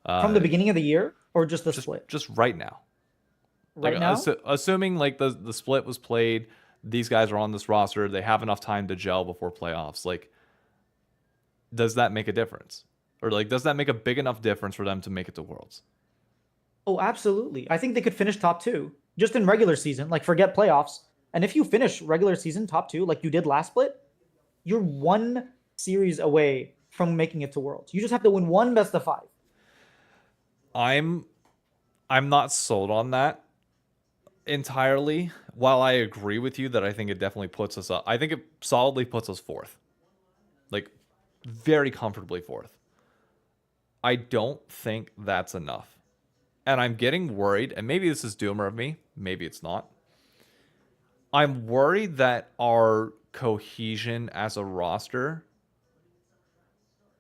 From the beginning of the year? Or just the split? Just right now. Right now? Assuming like the split was played, these guys are on this roster, they have enough time to gel before playoffs. Like, does that make a difference? Or like, does that make a big enough difference for them to make it to Worlds? Oh, absolutely. I think they could finish top 2 just in regular season. Like, forget playoffs. And if you finish regular season top 2, like you did last split, you're one series away from making it to Worlds. You just have to win one best of 5. I'm not sold on that entirely. While I agree with you that I think it definitely puts us up, I think it solidly puts us 4th, like very comfortably 4th. I don't think that's enough, and I'm getting worried. And maybe this is doomer of me, maybe it's not. I'm worried that our cohesion as a roster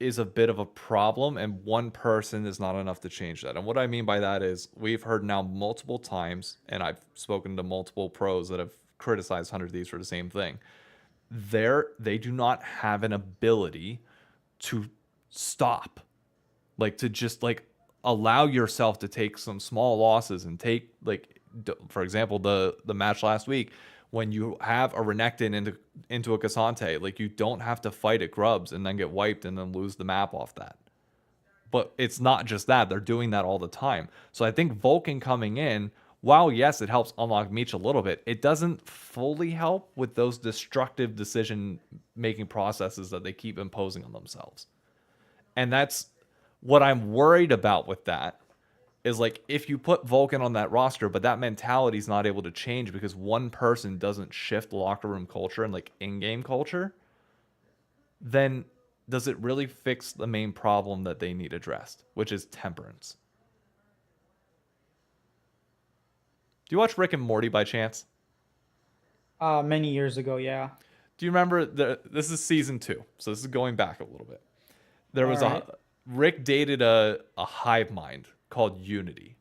is a bit of a problem, and one person is not enough to change that. And what I mean by that is we've heard now multiple times, and I've spoken to multiple pros that have criticized 100 Thieves for the same thing. They do not have an ability to stop, like to just like allow yourself to take some small losses and take, like, for example, the match last week, when you have a Renekton into a Cassante, like, you don't have to fight at Grubs and then get wiped and then lose the map off that. But it's not just that. They're doing that all the time. So I think Vulcan coming in, while yes, it helps unlock Meech a little bit, it doesn't fully help with those destructive decision-making processes that they keep imposing on themselves. And that's what I'm worried about with that. Is like, if you put Vulcan on that roster, but that mentality is not able to change because one person doesn't shift locker room culture and like in-game culture, then does it really fix the main problem that they need addressed, which is temperance? Do you watch Rick and Morty by chance? Many years ago, yeah. Do you remember this is season 2, so this is going back a little bit. There was Rick dated a hive mind called Unity.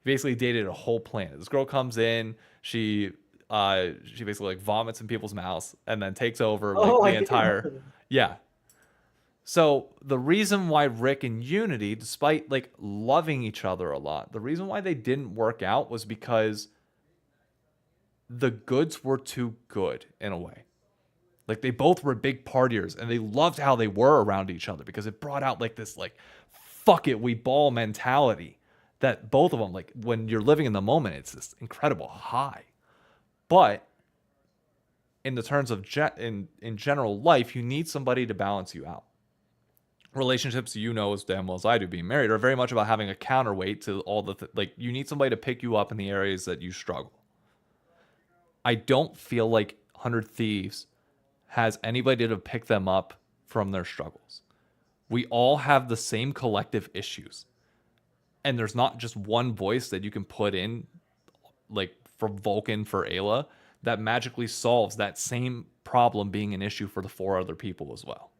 He basically dated a whole planet. This girl comes in, she basically like vomits in people's mouths and then takes over like the entire. Yeah. So the reason why Rick and Unity, despite like loving each other a lot, the reason why they didn't work out was because the goods were too good in a way. Like, they both were big partiers, and they loved how they were around each other because it brought out like this, like, fuck it, we ball mentality that both of them, like, when you're living in the moment, it's this incredible high. But in the terms of in general life, you need somebody to balance you out. Relationships, you know as damn well as I do, being married, are very much about having a counterweight to all the like, you need somebody to pick you up in the areas that you struggle. I don't feel like 100 Thieves has anybody to pick them up from their struggles. We all have the same collective issues. And there's not just one voice that you can put in, like for Vulcan, for Ayla, that magically solves that same problem being an issue for the 4 other people as well.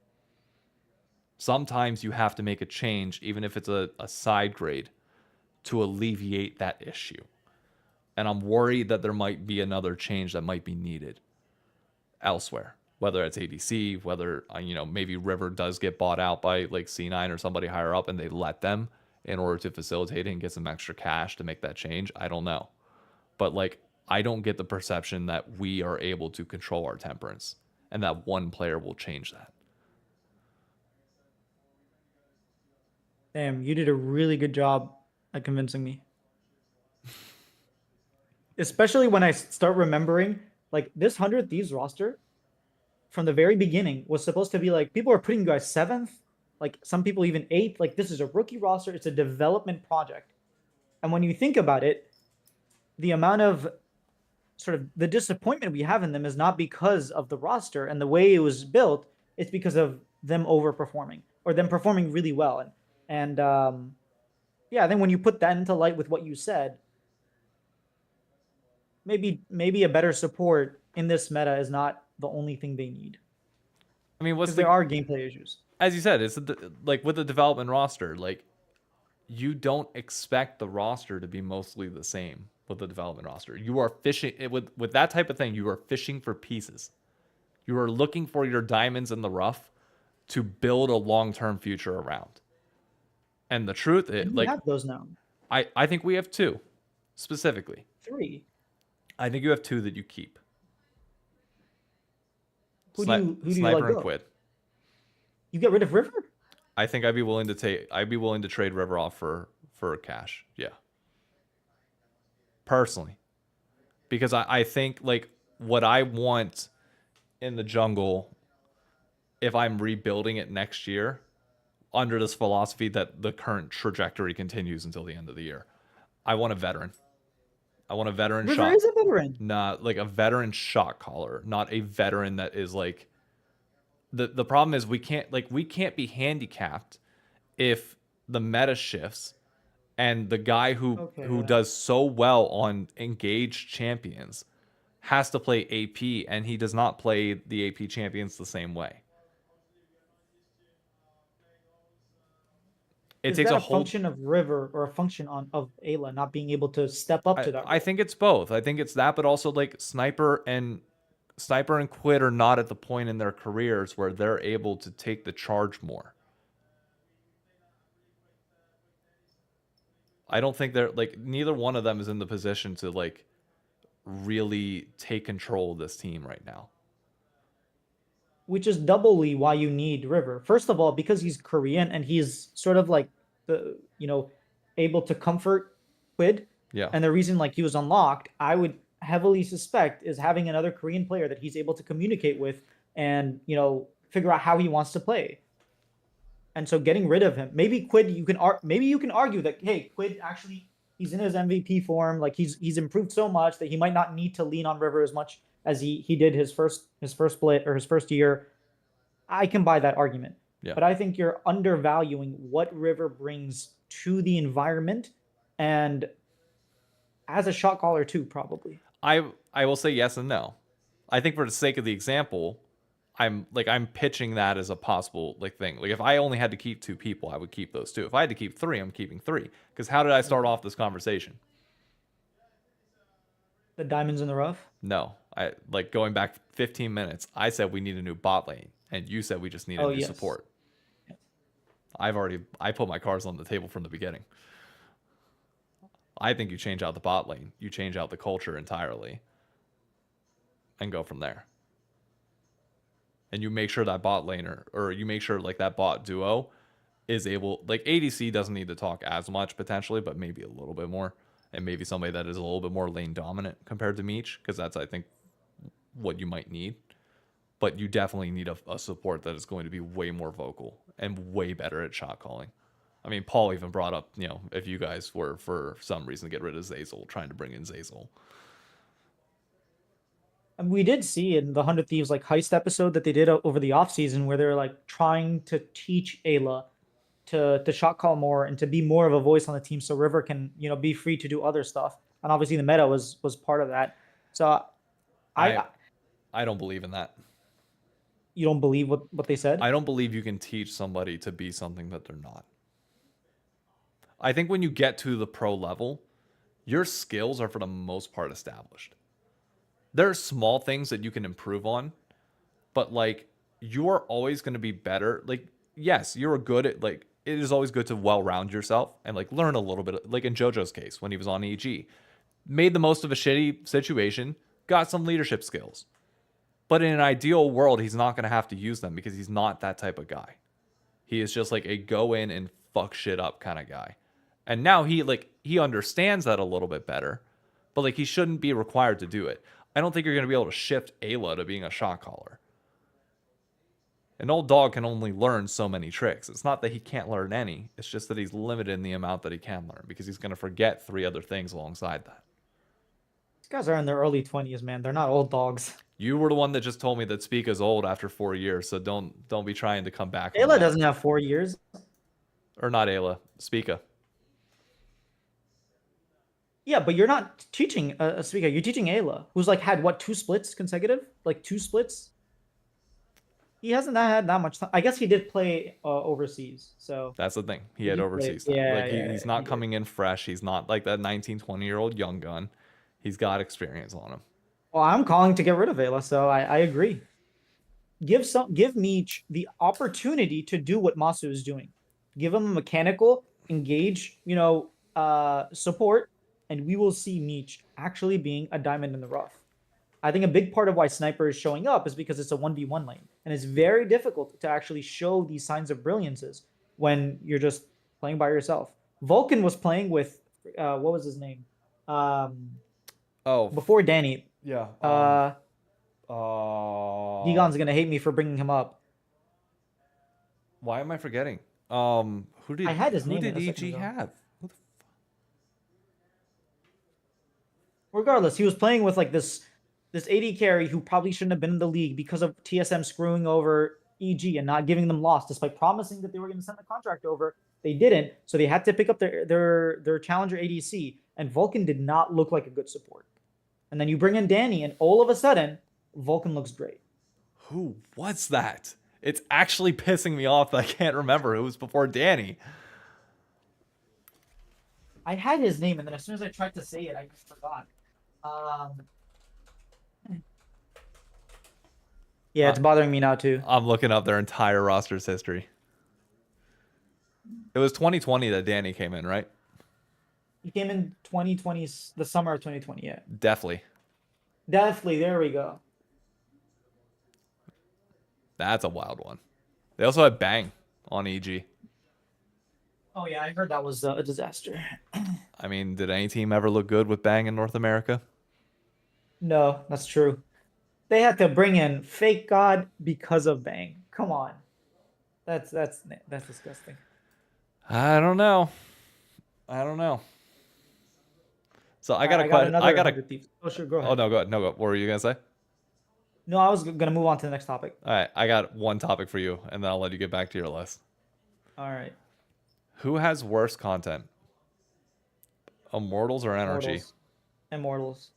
Sometimes you have to make a change, even if it's a side grade, to alleviate that issue. And I'm worried that there might be another change that might be needed elsewhere, whether it's ADC, whether, maybe River does get bought out by like C9 or somebody higher up and they let them in order to facilitate it and get some extra cash to make that change. I don't know. But like, I don't get the perception that we are able to control our temperance and that one player will change that. Damn, you did a really good job at convincing me. Especially when I start remembering, like, this 100 Thieves roster from the very beginning was supposed to be like, people are putting you guys 7th, like some people even 8th. Like, this is a rookie roster. It's a development project. And when you think about it, the amount of sort of the disappointment we have in them is not because of the roster and the way it was built. It's because of them overperforming or them performing really well. And yeah, then when you put that into light with what you said, maybe a better support in this meta is not the only thing they need. I mean, there are gameplay issues. As you said, it's like with the development roster, like you don't expect the roster to be mostly the same with the development roster. You are fishing with that type of thing. You are fishing for pieces. You are looking for your diamonds in the rough to build a long-term future around. And the truth is, we have those now. I think we have 2, specifically. 3. I think you have 2 that you keep. Who do you Sniper let and go? Quid. You get rid of River? I think I'd be willing to trade River off for cash. Yeah. Personally. Because I think like what I want in the jungle, if I'm rebuilding it next year, under this philosophy that the current trajectory continues until the end of the year, I want a veteran. I want a veteran River shot. is a veteran. Not like a veteran shot caller, not a veteran that is like the problem is we can't be handicapped if the meta shifts and the guy who does so well on engaged champions has to play AP and he does not play the AP champions the same way. Is that a function of River or a function of Ayla not being able to step up to that role? I think it's both. I think it's that, but also like Sniper and Quid are not at the point in their careers where they're able to take the charge more. I don't think they're like, neither one of them is in the position to like really take control of this team right now. Which is doubly why you need River. First of all, because he's Korean and he's sort of like the, able to comfort Quid. Yeah. And the reason like he was unlocked, I would heavily suspect, is having another Korean player that he's able to communicate with and, figure out how he wants to play. And so getting rid of him, maybe Quid, you can argue that, hey, Quid actually, he's in his MVP form. Like he's improved so much that he might not need to lean on River as much as he did his first split or his first year. I can buy that argument. Yeah. But I think you're undervaluing what River brings to the environment and as a shot caller too, probably. I will say yes and no. I think for the sake of the example, I'm pitching that as a possible thing. Like if I only had to keep 2 people, I would keep those 2. If I had to keep 3, I'm keeping 3. Because how did I start off this conversation? The diamonds in the rough? No. I going back 15 minutes, I said we need a new bot lane, and you said we just need a new support. Yes. I put my cards on the table from the beginning. I think you change out the bot lane, you change out the culture entirely, and go from there. And you make sure that bot laner, or you make sure that bot duo is able, ADC doesn't need to talk as much potentially, but maybe a little bit more. And maybe somebody that is a little bit more lane dominant compared to Meech, because that's, I think, what you might need. But you definitely need a support that is going to be way more vocal and way better at shot calling. I mean, Paul even brought up, if you guys were, for some reason, to get rid of Zeyzal, trying to bring in Zeyzal. And we did see in the 100 Thieves like heist episode that they did over the off season where they're like trying to teach Ayla to shot call more and to be more of a voice on the team so River can, be free to do other stuff. And obviously the meta was part of that. So I don't believe in that. you don't believe what they said? I don't believe you can teach somebody to be something that they're not. I think when you get to the pro level, your skills are for the most part established. There are small things that you can improve on, but like you're always going to be better. Like, yes, you're good at like, it is always good to well-round yourself and like learn a little bit. Like in JoJo's case, when he was on EG, made the most of a shitty situation, got some leadership skills. But in an ideal world, he's not going to have to use them because he's not that type of guy. He is just like a go in and fuck shit up kind of guy. And now he understands that a little bit better, but like he shouldn't be required to do it. I don't think you're going to be able to shift Ayla to being a shot caller. An old dog can only learn so many tricks. It's not that he can't learn any. It's just that he's limited in the amount that he can learn because he's going to forget 3 other things alongside that. These guys are in their early 20s, man. They're not old dogs. You were the one that just told me that Spica's old after 4 years, so don't be trying to come back. Ayla doesn't have 4 years. Or not Ayla, Spica. Yeah, but you're not teaching Spica. You're teaching Ayla, who's like had what 2 splits consecutive? Like 2 splits. He hasn't had that much time. I guess he did play overseas, so that's the thing. He had overseas time. Yeah, like he's not coming in fresh. He's not like that 19, 20-year-old young gun. He's got experience on him. Well, I'm calling to get rid of Ayla, so I agree. Give Meech the opportunity to do what Masu is doing. Give him a mechanical, engage, support, and we will see Meech actually being a diamond in the rough. I think a big part of why Sniper is showing up is because it's a 1v1 lane. And it's very difficult to actually show these signs of brilliances when you're just playing by yourself. Vulcan was playing with, what was his name? Before Danny. Yeah. Gigon's going to hate me for bringing him up. Why am I forgetting? Who did I had his name EG have? Regardless, he was playing with like this AD carry who probably shouldn't have been in the league because of TSM screwing over EG and not giving them loss, despite promising that they were going to send the contract over. They didn't, so they had to pick up their challenger ADC, and Vulcan did not look like a good support. And then you bring in Danny, and all of a sudden, Vulcan looks great. Who was that? It's actually pissing me off that I can't remember. It was before Danny. I had his name, and then as soon as I tried to say it, I just forgot. Yeah, it's bothering me now too. I'm looking up their entire roster's history. It was 2020 that Danny came in, right? He came in 2020, the summer of 2020, yeah. Definitely, there we go. That's a wild one. They also had Bang on EG. Oh yeah, I heard that was a disaster. I mean, did any team ever look good with Bang in North America? No, that's true. They had to bring in Fake God because of Bang. Come on, that's disgusting. I don't know. So I got a question. Oh sure, go ahead. Oh no, go ahead. No, go. What were you gonna say? No, I was gonna move on to the next topic. All right, I got one topic for you, and then I'll let you get back to your list. All right. Who has worse content? Immortals or NRG? Immortals.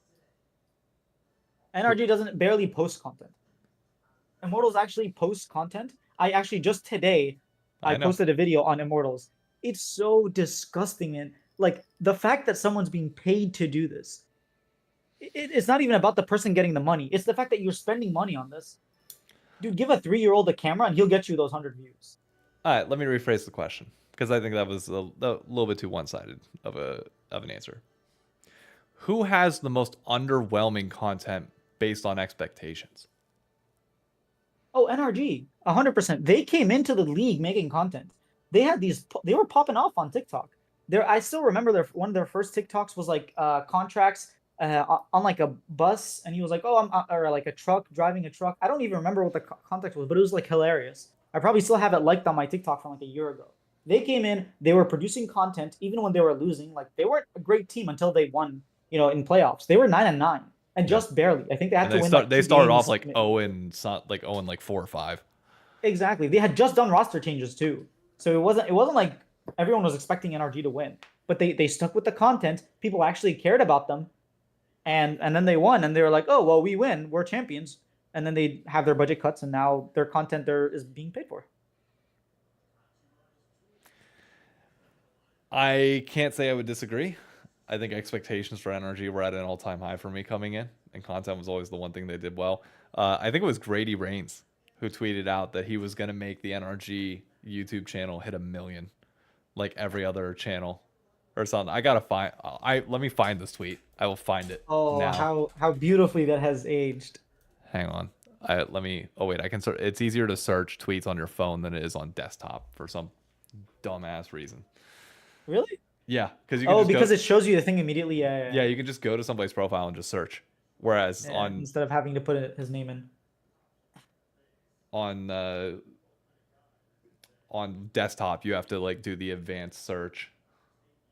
NRG doesn't barely post content. Immortals actually post content. I actually just today I posted a video on Immortals. It's so disgusting, and like the fact that someone's being paid to do this. It's not even about the person getting the money. It's the fact that you're spending money on this. Dude, give a 3-year-old a camera and he'll get you those 100 views. All right, let me rephrase the question because I think that was a little bit too one-sided of an answer. Who has the most underwhelming content based on expectations? Oh, NRG, 100%. They came into the league making content. They had they were popping off on TikTok. I still remember one of their first TikToks was like contracts on like a bus, and he was like, "Oh, or like a truck, driving a truck." I don't even remember what the context was, but it was like hilarious. I probably still have it liked on my TikTok from like a year ago. They came in, they were producing content even when they were losing. Like they weren't a great team until they won, in playoffs. They were 9-9, and just barely. I think they had And to win like they 2 started off games. like 0 and 4 or 5. Exactly. They had just done roster changes too. So it wasn't like everyone was expecting NRG to win. But they stuck with the content. People actually cared about them. And then they won and they were like, "Oh, well, we win. We're champions." And then they have their budget cuts and now their content there is being paid for. I can't say I would disagree. I think expectations for NRG were at an all-time high for me coming in, and content was always the one thing they did well. I think it was Grady Rains who tweeted out that he was going to make the NRG YouTube channel hit 1 million, like every other channel or something. I gotta find. Let me find this tweet. I will find it. Oh, now. how beautifully that has aged. Hang on. Let me. Oh wait, I can search. It's easier to search tweets on your phone than it is on desktop for some dumbass reason. Really? Yeah, because you. Can because it shows you the thing immediately. Yeah. Yeah, you can just go to somebody's profile and just search. Whereas instead of having to put his name in. On desktop, you have to like do the advanced search.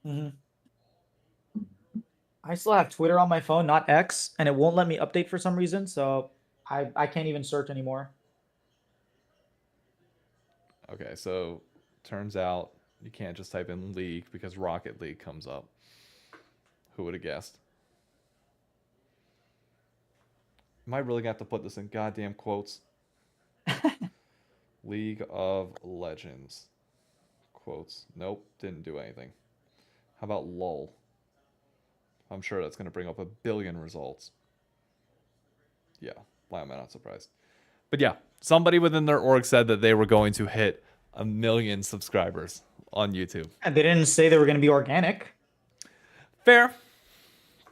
Mm-hmm. I still have Twitter on my phone, not X, and it won't let me update for some reason, so I can't even search anymore. Okay, so turns out you can't just type in League because Rocket League comes up. Who would have guessed? Am I really gonna have to put this in goddamn quotes? League of Legends. Quotes. Nope, didn't do anything. How about LOL? I'm sure that's going to bring up 1 billion results. Yeah, why am I not surprised? But yeah, somebody within their org said that they were going to hit 1 million subscribers on YouTube. And they didn't say they were going to be organic. Fair.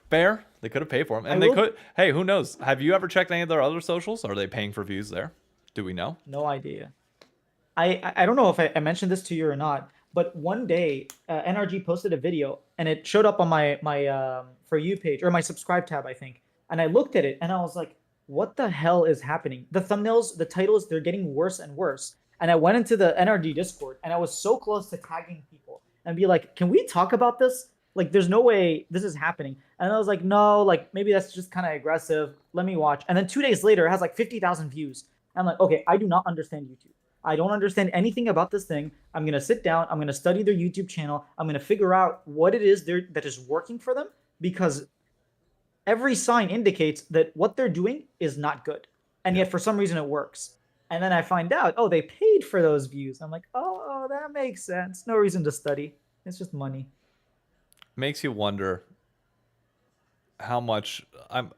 They could have paid for them. And could. Hey, who knows? Have you ever checked any of their other socials? Are they paying for views there? Do we know? No idea. I don't know if I mentioned this to you or not, but one day NRG posted a video and it showed up on my For You page or my subscribe tab, I think. And I looked at it and I was like, what the hell is happening? The thumbnails, the titles, they're getting worse and worse. And I went into the NRG Discord and I was so close to tagging people and be like, can we talk about this? Like, there's no way this is happening. And I was like, no, like maybe that's just kind of aggressive. Let me watch. And then 2 days later, it has like 50,000 views. I'm like, okay, I do not understand YouTube. I don't understand anything about this thing. I'm going to sit down. I'm going to study their YouTube channel. I'm going to figure out what it is that is working for them, because every sign indicates that what they're doing is not good. And yet for some reason it works. And then I find out, oh, they paid for those views. I'm like, oh, that makes sense. No reason to study. It's just money. Makes you wonder how much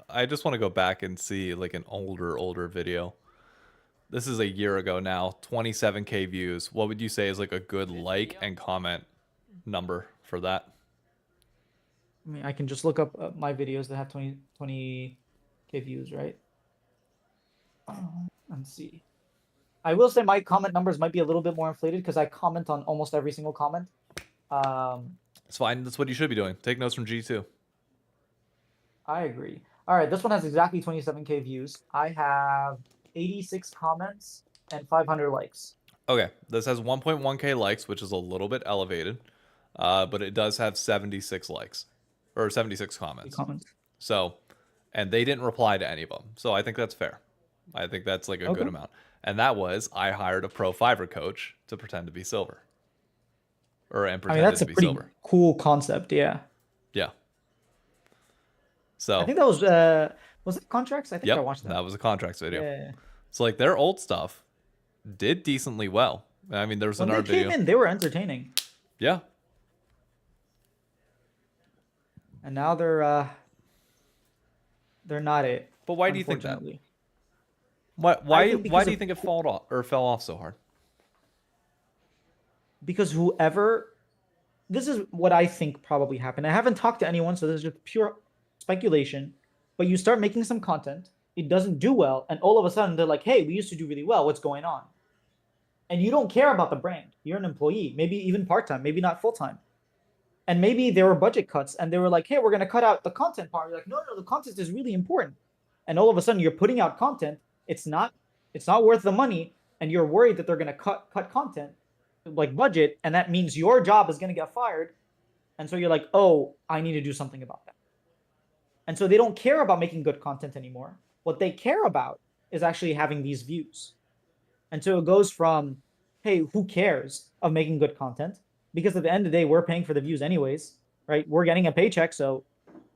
I just want to go back and see like an older video. This is a year ago now, 27K views. What would you say is like a good like and comment number for that? I mean, I can just look up my videos that have 20K views, right? Let's see. I will say my comment numbers might be a little bit more inflated because I comment on almost every single comment. It's fine. That's what you should be doing. Take notes from G2. I agree. All right, this one has exactly 27K views. I have 86 comments and 500 likes. Okay, this has 1.1K likes, which is a little bit elevated, but it does have 76 likes or 76 comments. So, and they didn't reply to any of them. So I think that's fair. I think that's like a good amount. And that was, I hired a pro Fiverr coach to pretend to be silver. And pretend that's to a be pretty silver. Cool concept, yeah. Yeah. So I think that was it contracts? I think I watched that. That was a contracts video. Yeah. So like their old stuff did decently well. I mean, there was another video. When they came in, they were entertaining. Yeah. And now they're not it. But why do you think that? Why do you think it fell off so hard? Because this is what I think probably happened. I haven't talked to anyone, so this is just pure speculation. But you start making some content, it doesn't do well, and all of a sudden they're like, hey, we used to do really well, what's going on? And you don't care about the brand. You're an employee, maybe even part-time, maybe not full-time. And maybe there were budget cuts and they were like, hey, we're going to cut out the content part. You're like, no, the content is really important. And all of a sudden you're putting out content. It's not worth the money. And you're worried that they're going to cut content, like budget. And that means your job is going to get fired. And so you're like, oh, I need to do something about that. And so they don't care about making good content anymore. What they care about is actually having these views. And so it goes from, hey, who cares of making good content? Because at the end of the day, we're paying for the views anyways, right? We're getting a paycheck, so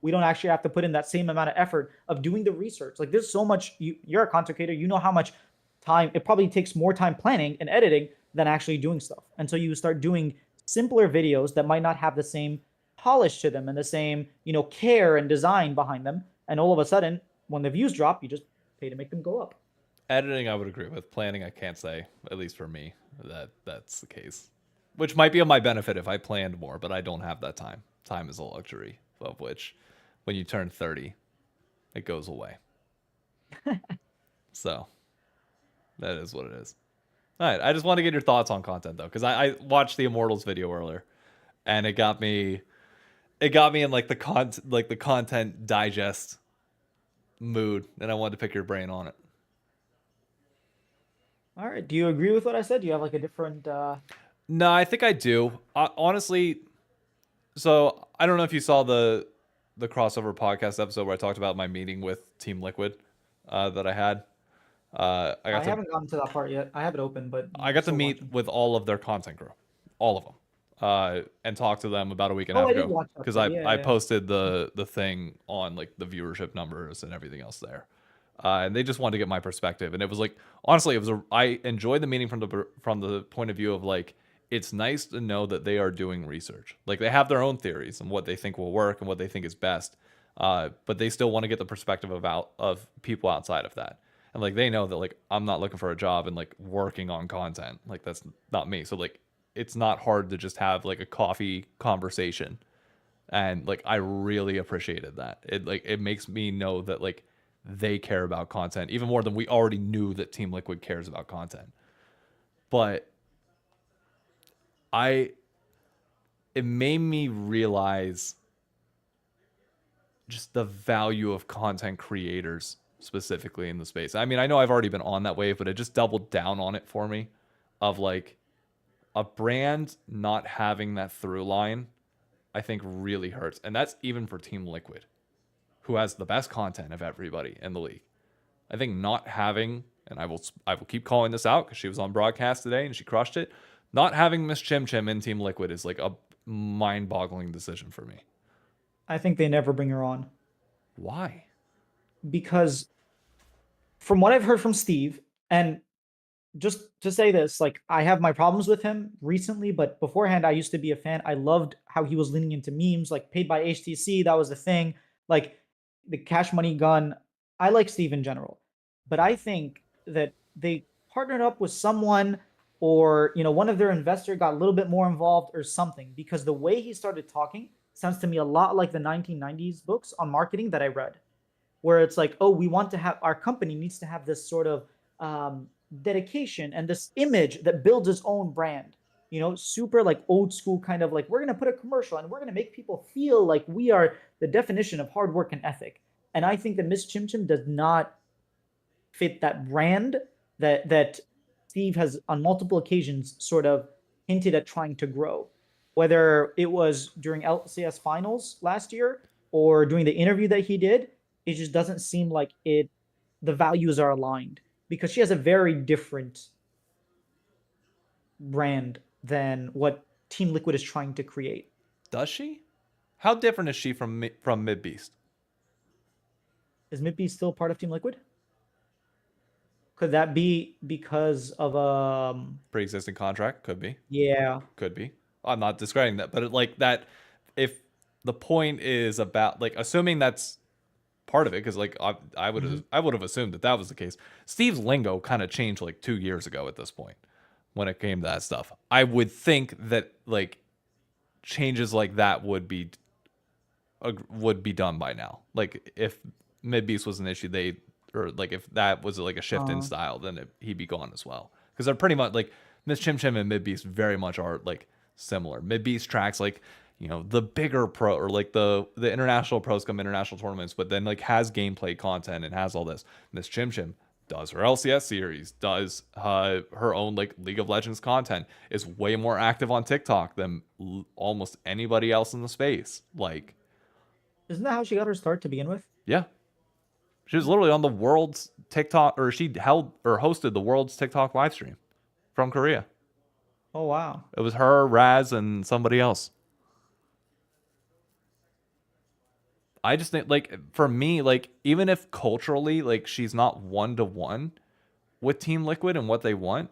we don't actually have to put in that same amount of effort of doing the research. Like there's so much, you're a content creator, you know how much time, it probably takes more time planning and editing than actually doing stuff. And so you start doing simpler videos that might not have the same polish to them and the same, care and design behind them. And all of a sudden, when the views drop, you just pay to make them go up. Editing, I would agree with. Planning, I can't say, at least for me, that's the case. Which might be on my benefit if I planned more, but I don't have that time. Time is a luxury, of which, when you turn 30, it goes away. So, that is what it is. All right, I just want to get your thoughts on content, though, because I watched the Immortals video earlier, and it got me in like the content digest mood, and I wanted to pick your brain on it. All right. Do you agree with what I said? Do you have like a different? No, I think I do. Honestly, so I don't know if you saw the crossover podcast episode where I talked about my meeting with Team Liquid that I had. I haven't gotten to that part yet. I have it open, but I got to meet with all of their content crew, all of them, and talk to them about a week and a half ago because I posted the thing on like the viewership numbers and everything else there. And they just wanted to get my perspective, and it was like, honestly, I enjoyed the meeting from the point of view of like, it's nice to know that they are doing research. Like they have their own theories and what they think will work and what they think is best, but they still want to get the perspective of people outside of that, and like they know that like I'm not looking for a job and like working on content, like that's not me. So like it's not hard to just have like a coffee conversation, and like I really appreciated that. It makes me know that like they care about content even more than we already knew that Team Liquid cares about content. But it made me realize just the value of content creators specifically in the space. I mean, I know I've already been on that wave, but it just doubled down on it for me of like a brand not having that through line, I think really hurts. And that's even for Team Liquid, who has the best content of everybody in the league. I think not having, and I will keep calling this out because she was on broadcast today and she crushed it. Not having Miss Chim Chim in Team Liquid is like a mind-boggling decision for me. I think they never bring her on. Why? Because from what I've heard from Steve, and just to say this, like I have my problems with him recently, but beforehand I used to be a fan. I loved how he was leaning into memes, like paid by HTC, that was the thing. Like the cash money gun. I like Steve in general, but I think that they partnered up with someone, or one of their investors got a little bit more involved or something, because the way he started talking sounds to me a lot like the 1990s books on marketing that I read, where it's like, oh, we want to have, our company needs to have this sort of dedication and this image that builds its own brand, super like old school kind of like, we're going to put a commercial and we're going to make people feel like we are the definition of hard work and ethic. And I think that Miss Chim Chim does not fit that brand that Steve has on multiple occasions sort of hinted at trying to grow, whether it was during LCS finals last year or during the interview that he did. It just doesn't seem like the values are aligned, because she has a very different brand than what Team Liquid is trying to create. Does she? How different is she from Mid Beast? Is Mid Beast still part of Team Liquid? Could that be because of a pre-existing contract? Could be. Yeah. Could be. I'm not discrediting that, but like that, if the point is about like assuming that's part of it, because like I would have assumed that was the case. Steve's lingo kind of changed like 2 years ago at this point when it came to that stuff. I would think that like changes like that would be done by now. Like if Mid Beast was an issue, or like if that was like a shift in style, then he'd be gone as well. Because they're pretty much like Miss Chim Chim and Mid Beast very much are like similar. Mid Beast tracks like the bigger pro, or like the international pros come international tournaments, but then like has gameplay content and has all this. Miss Chim Chim does her LCS series, does her own like League of Legends content, is way more active on TikTok than almost anybody else in the space. Like Isn't that how she got her start to begin with? Yeah. She was literally on the world's TikTok, or she held or hosted the world's TikTok live stream from Korea. Oh wow. It was her, Raz, and somebody else. I just think, like, for me, like, even if culturally, like, she's not 1-to-1 with Team Liquid and what they want,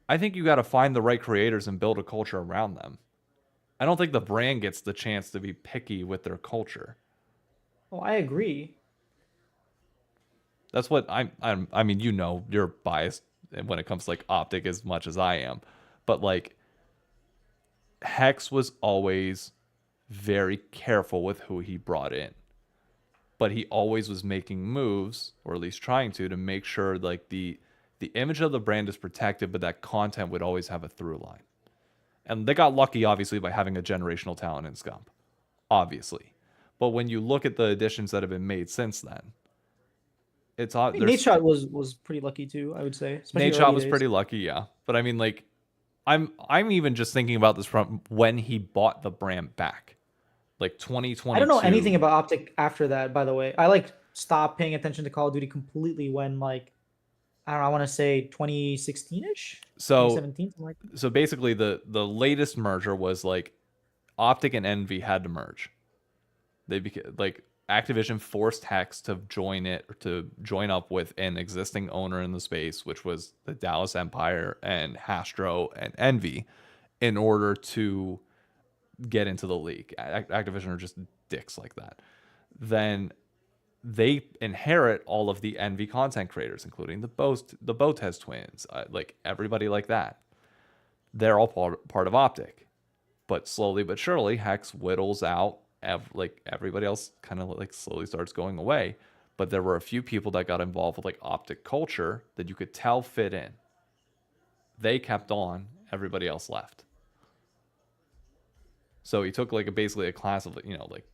I think you got to find the right creators and build a culture around them. I don't think the brand gets the chance to be picky with their culture. Oh, I agree. That's what I mean, you know, you're biased when it comes to like Optic as much as I am, but like Hex was always very careful with who he brought in, but he always was making moves, or at least trying to make sure like the image of the brand is protected, but that content would always have a through line. And they got lucky, obviously, by having a generational talent in Scump, obviously. But when you look at the additions that have been made since then, it's odd. Nate Shot was pretty lucky too, I would say. Nate Shot was pretty lucky, yeah. But I mean, like, I'm even just thinking about this from when he bought the brand back, like 2022. I don't know anything about Optic after that, by the way. I like stopped paying attention to Call of Duty completely when like I don't know, I want to say 2016ish, so 2017, something like that. So basically, the latest merger was like Optic and Envy had to merge. They became like Activision forced Hex to join it, or to join up with an existing owner in the space, which was the Dallas Empire and Hastro and Envy, in order to get into the league. Activision are just dicks like that. Then they inherit all of the Envy content creators, including the Botez twins, like everybody like that. They're all part of Optic, but slowly but surely, Hex whittles out. Like everybody else kind of like slowly starts going away, but there were a few people that got involved with like Optic culture that you could tell fit in. They kept on, everybody else left. So he took like basically a class of, you know, like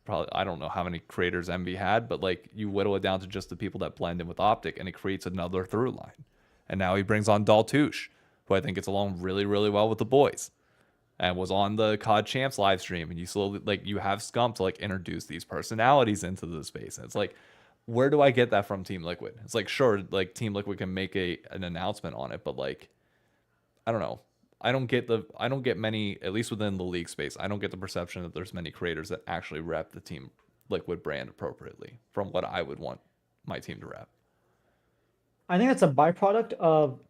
probably, I don't know how many creators Envy had, but like you whittle it down to just the people that blend in with Optic, and it creates another through line. And now he brings on Daltouche, who I think gets along really, really well with the boys, and was on the COD Champs live stream. And you slowly, like, you have Scump to like introduce these personalities into the space. And it's like, where do I get that from Team Liquid? It's like, sure, like Team Liquid can make an announcement on it, but like, I don't know. I don't get many, at least within the league space, I don't get the perception that there's many creators that actually rep the Team Liquid brand appropriately from what I would want my team to rep. I think that's a byproduct of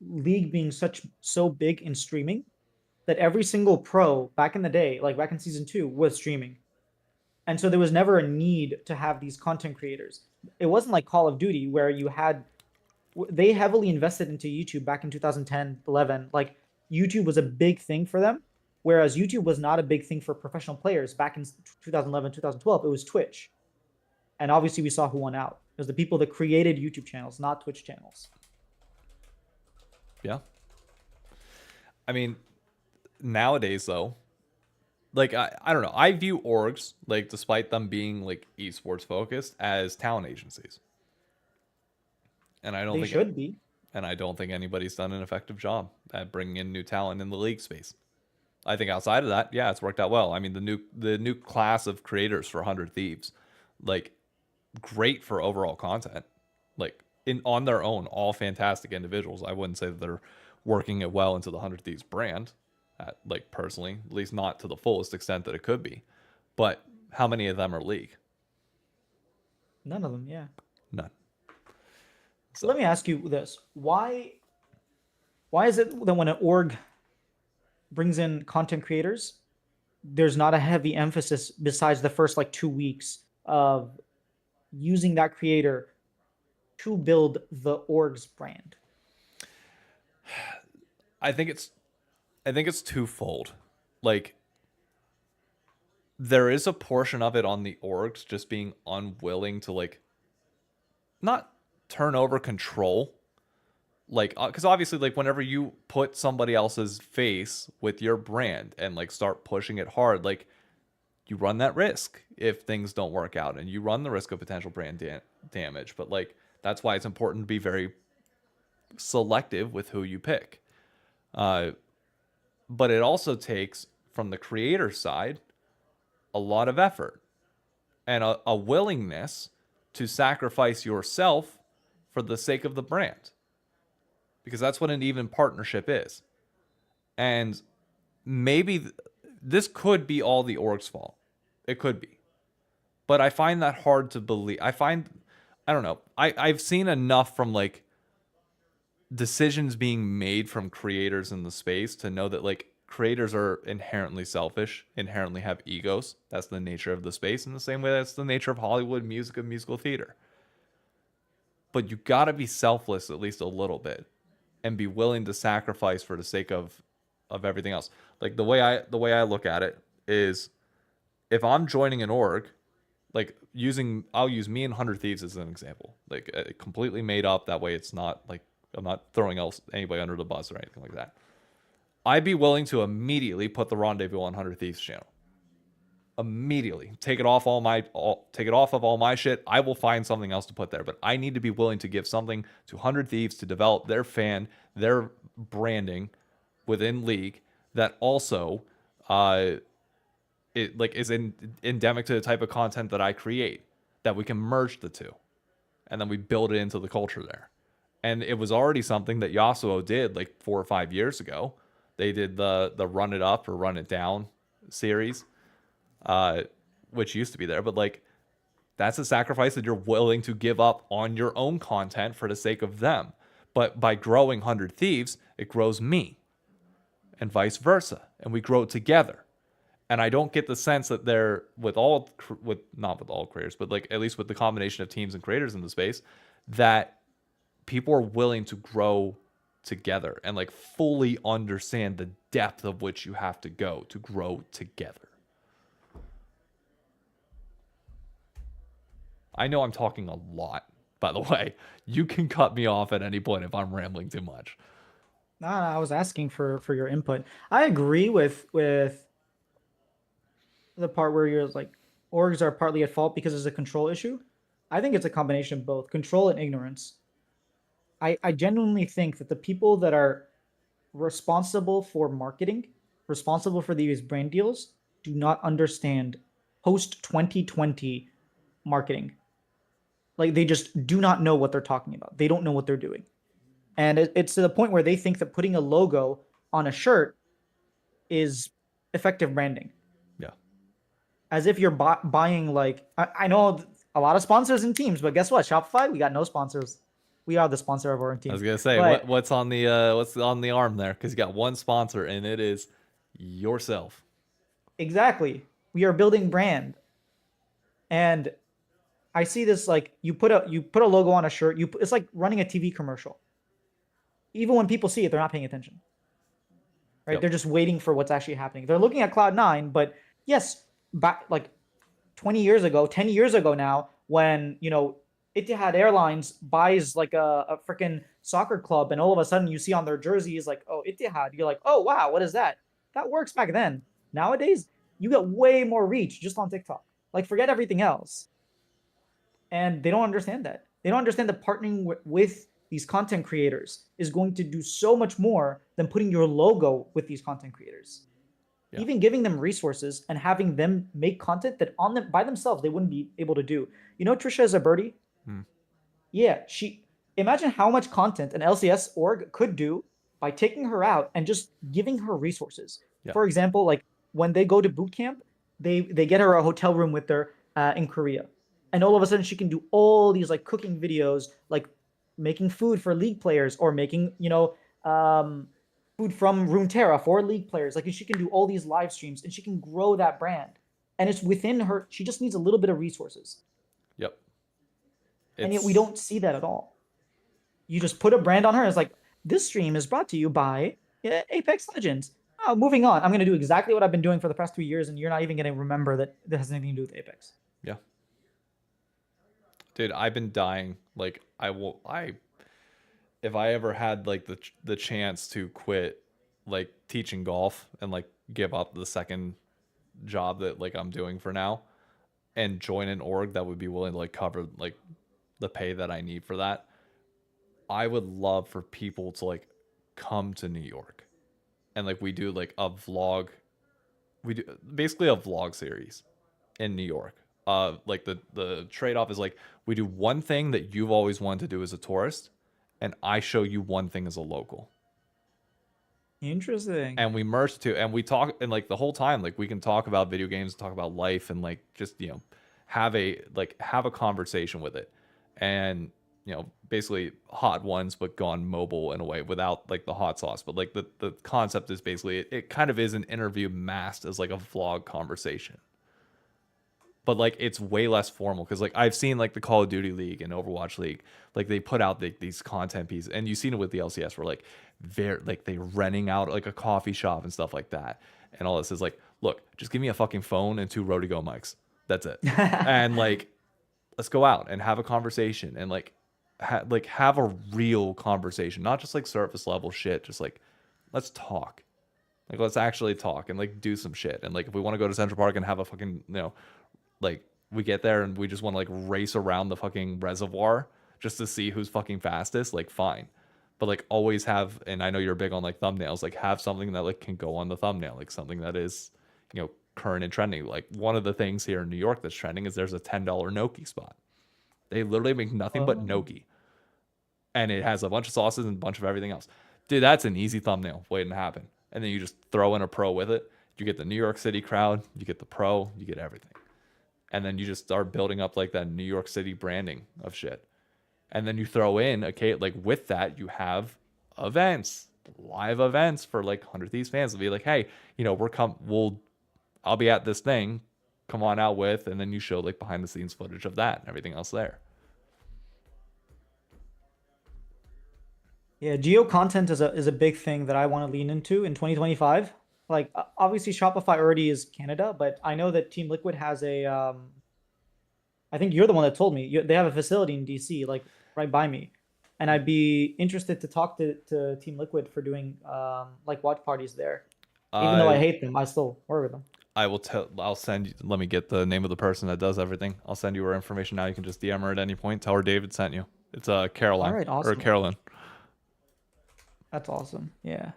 League being so big in streaming that every single pro back in the day, like back in season 2, was streaming. And so there was never a need to have these content creators. It wasn't like Call of Duty where they heavily invested into YouTube back in 2010, 11. Like YouTube was a big thing for them, whereas YouTube was not a big thing for professional players back in 2011, 2012. It was Twitch. And obviously we saw who won out. It was the people that created YouTube channels, not Twitch channels. Yeah. I mean, nowadays though, like I don't know, I view orgs, like despite them being like esports focused, as talent agencies, and I don't think should be, and I don't think anybody's done an effective job at bringing in new talent in the league space. I think outside of that, yeah, it's worked out well. I mean, the new class of creators for 100 Thieves, like, great for overall content, like on their own, all fantastic individuals. I wouldn't say that they're working it well into the 100 Thieves brand. Like personally, at least not to the fullest extent that it could be. But how many of them are league? None of them, yeah. None. So let me ask you this. Why is it that when an org brings in content creators, there's not a heavy emphasis besides the first like 2 weeks of using that creator to build the org's brand? I think it's twofold. Like, there is a portion of it on the orgs just being unwilling to like not turn over control, like, because obviously, like, whenever you put somebody else's face with your brand and like start pushing it hard, like, you run that risk if things don't work out, and you run the risk of potential brand damage. But like, that's why it's important to be very selective with who you pick. But it also takes, from the creator side, a lot of effort and a willingness to sacrifice yourself for the sake of the brand. Because that's what an even partnership is. And maybe this could be all the org's fault. It could be. But I find that hard to believe. I don't know. I've seen enough from like decisions being made from creators in the space to know that like creators are inherently selfish, inherently have egos. That's the nature of the space, in the same way that's the nature of Hollywood music and musical theater. But you gotta be selfless at least a little bit and be willing to sacrifice for the sake of everything else. Like the way I look at it is, if I'm joining an org, like I'll use me and 100 Thieves as an example, like completely made up. That way it's not like I'm not throwing anybody under the bus or anything like that. I'd be willing to immediately put the Rendezvous on 100 Thieves channel. Immediately take it off of all my shit. I will find something else to put there, but I need to be willing to give something to 100 Thieves to develop their branding within League that also is endemic to the type of content that I create, that we can merge the two and then we build it into the culture there. And it was already something that Yasuo did like 4 or 5 years ago. They did the Run It Up or Run It Down series, which used to be there, but like that's a sacrifice that you're willing to give up on your own content for the sake of them. But by growing 100 Thieves, it grows me, and vice versa, and we grow together. And I don't get the sense that they're not with all creators, but like at least with the combination of teams and creators in the space, that people are willing to grow together and like fully understand the depth of which you have to go to grow together. I know I'm talking a lot, by the way. You can cut me off at any point if I'm rambling too much. Nah, I was asking for your input. I agree with the part where you're like, orgs are partly at fault because there's a control issue. I think it's a combination of both control and ignorance. I genuinely think that the people that are responsible for marketing, responsible for these brand deals, do not understand post 2020 marketing. Like they just do not know what they're talking about. They don't know what they're doing. And it's to the point where they think that putting a logo on a shirt is effective branding. Yeah. As if you're buying like, I know a lot of sponsors and teams, but guess what? Shopify, we got no sponsors. We are the sponsor of our own team. I was gonna say, but, what's on the arm there? Because you got one sponsor, and it is yourself. Exactly. We are building brand, and I see this like you put a logo on a shirt. It's like running a TV commercial. Even when people see it, they're not paying attention. Right? Yep. They're just waiting for what's actually happening. They're looking at Cloud9, but yes, back like 20 years ago, 10 years ago now, when Etihad Airlines buys like a freaking soccer club, and all of a sudden you see on their jerseys like, oh, Etihad. You're like, oh wow, what is that? That works back then. Nowadays, you get way more reach just on TikTok. Like, forget everything else. And they don't understand that. They don't understand that partnering with these content creators is going to do so much more than putting your logo with these content creators. Yeah. Even giving them resources and having them make content that by themselves they wouldn't be able to do. You know Trisha is a birdie? Yeah, imagine how much content an LCS org could do by taking her out and just giving her resources. Yeah. For example, like when they go to boot camp, they get her a hotel room with her in Korea. And all of a sudden she can do all these like cooking videos, like making food for League players, or making, food from Runeterra for League players. Like she can do all these live streams and she can grow that brand. And it's within her. She just needs a little bit of resources. Yep. And yet we don't see that at all. You just put a brand on her. And it's like, this stream is brought to you by Apex Legends. Oh, moving on. I'm going to do exactly what I've been doing for the past 2 years, and you're not even going to remember that this has anything to do with Apex. Yeah. Dude, I've been dying. Like, if I ever had like the chance to quit like teaching golf and like give up the second job that like I'm doing for now and join an org that would be willing to like cover like the pay that I need for that, I would love for people to like come to New York and like we do like a vlog. We do basically a vlog series in New York. Like the trade-off is like we do one thing that you've always wanted to do as a tourist, and I show you one thing as a local. Interesting. And we merge two, and we talk, and like the whole time, like we can talk about video games, talk about life, and like just have a conversation with it, and basically hot ones, but gone mobile in a way without like the hot sauce. But like the concept is basically it kind of is an interview masked as like a vlog conversation. But like it's way less formal because like I've seen like the Call of Duty League and Overwatch League, like they put out these content pieces, and you've seen it with the LCS where like they're renting out like a coffee shop and stuff like that, and all this is like, look, just give me a fucking phone and 2 Rode-to-Go mics, that's it, and like let's go out and have a conversation and like have a real conversation, not just like surface level shit, just like let's talk, like let's actually talk and like do some shit, and like if we want to go to Central Park and have a fucking like we get there and we just want to like race around the fucking reservoir just to see who's fucking fastest, like fine. But like always have, and I know you're big on like thumbnails, like have something that like can go on the thumbnail, like something that is, current and trending. Like one of the things here in New York that's trending is there's a $10 gnocchi spot. They literally make nothing but gnocchi. And it has a bunch of sauces and a bunch of everything else. Dude, that's an easy thumbnail waiting to happen. And then you just throw in a pro with it. You get the New York City crowd, you get the pro, you get everything. And then you just start building up like that New York City branding of shit. And then you throw in, okay, like with that, you have events, live events for like 100 Thieves fans to be like, hey, I'll be at this thing, come on out with, and then you show like behind the scenes footage of that and everything else there. Yeah, geo content is a big thing that I want to lean into in 2025. Like obviously Shopify already is Canada, but I know that Team Liquid has a I think you're the one that told me they have a facility in DC, like right by me, and I'd be interested to talk to Team Liquid for doing like watch parties there. Even though I hate them, I still work with them. I'll send you, let me get the name of the person that does everything. I'll send you her information now. You can just DM her at any point. Tell her David sent you. It's Caroline. All right, awesome. Or Carolyn. That's awesome. Yeah.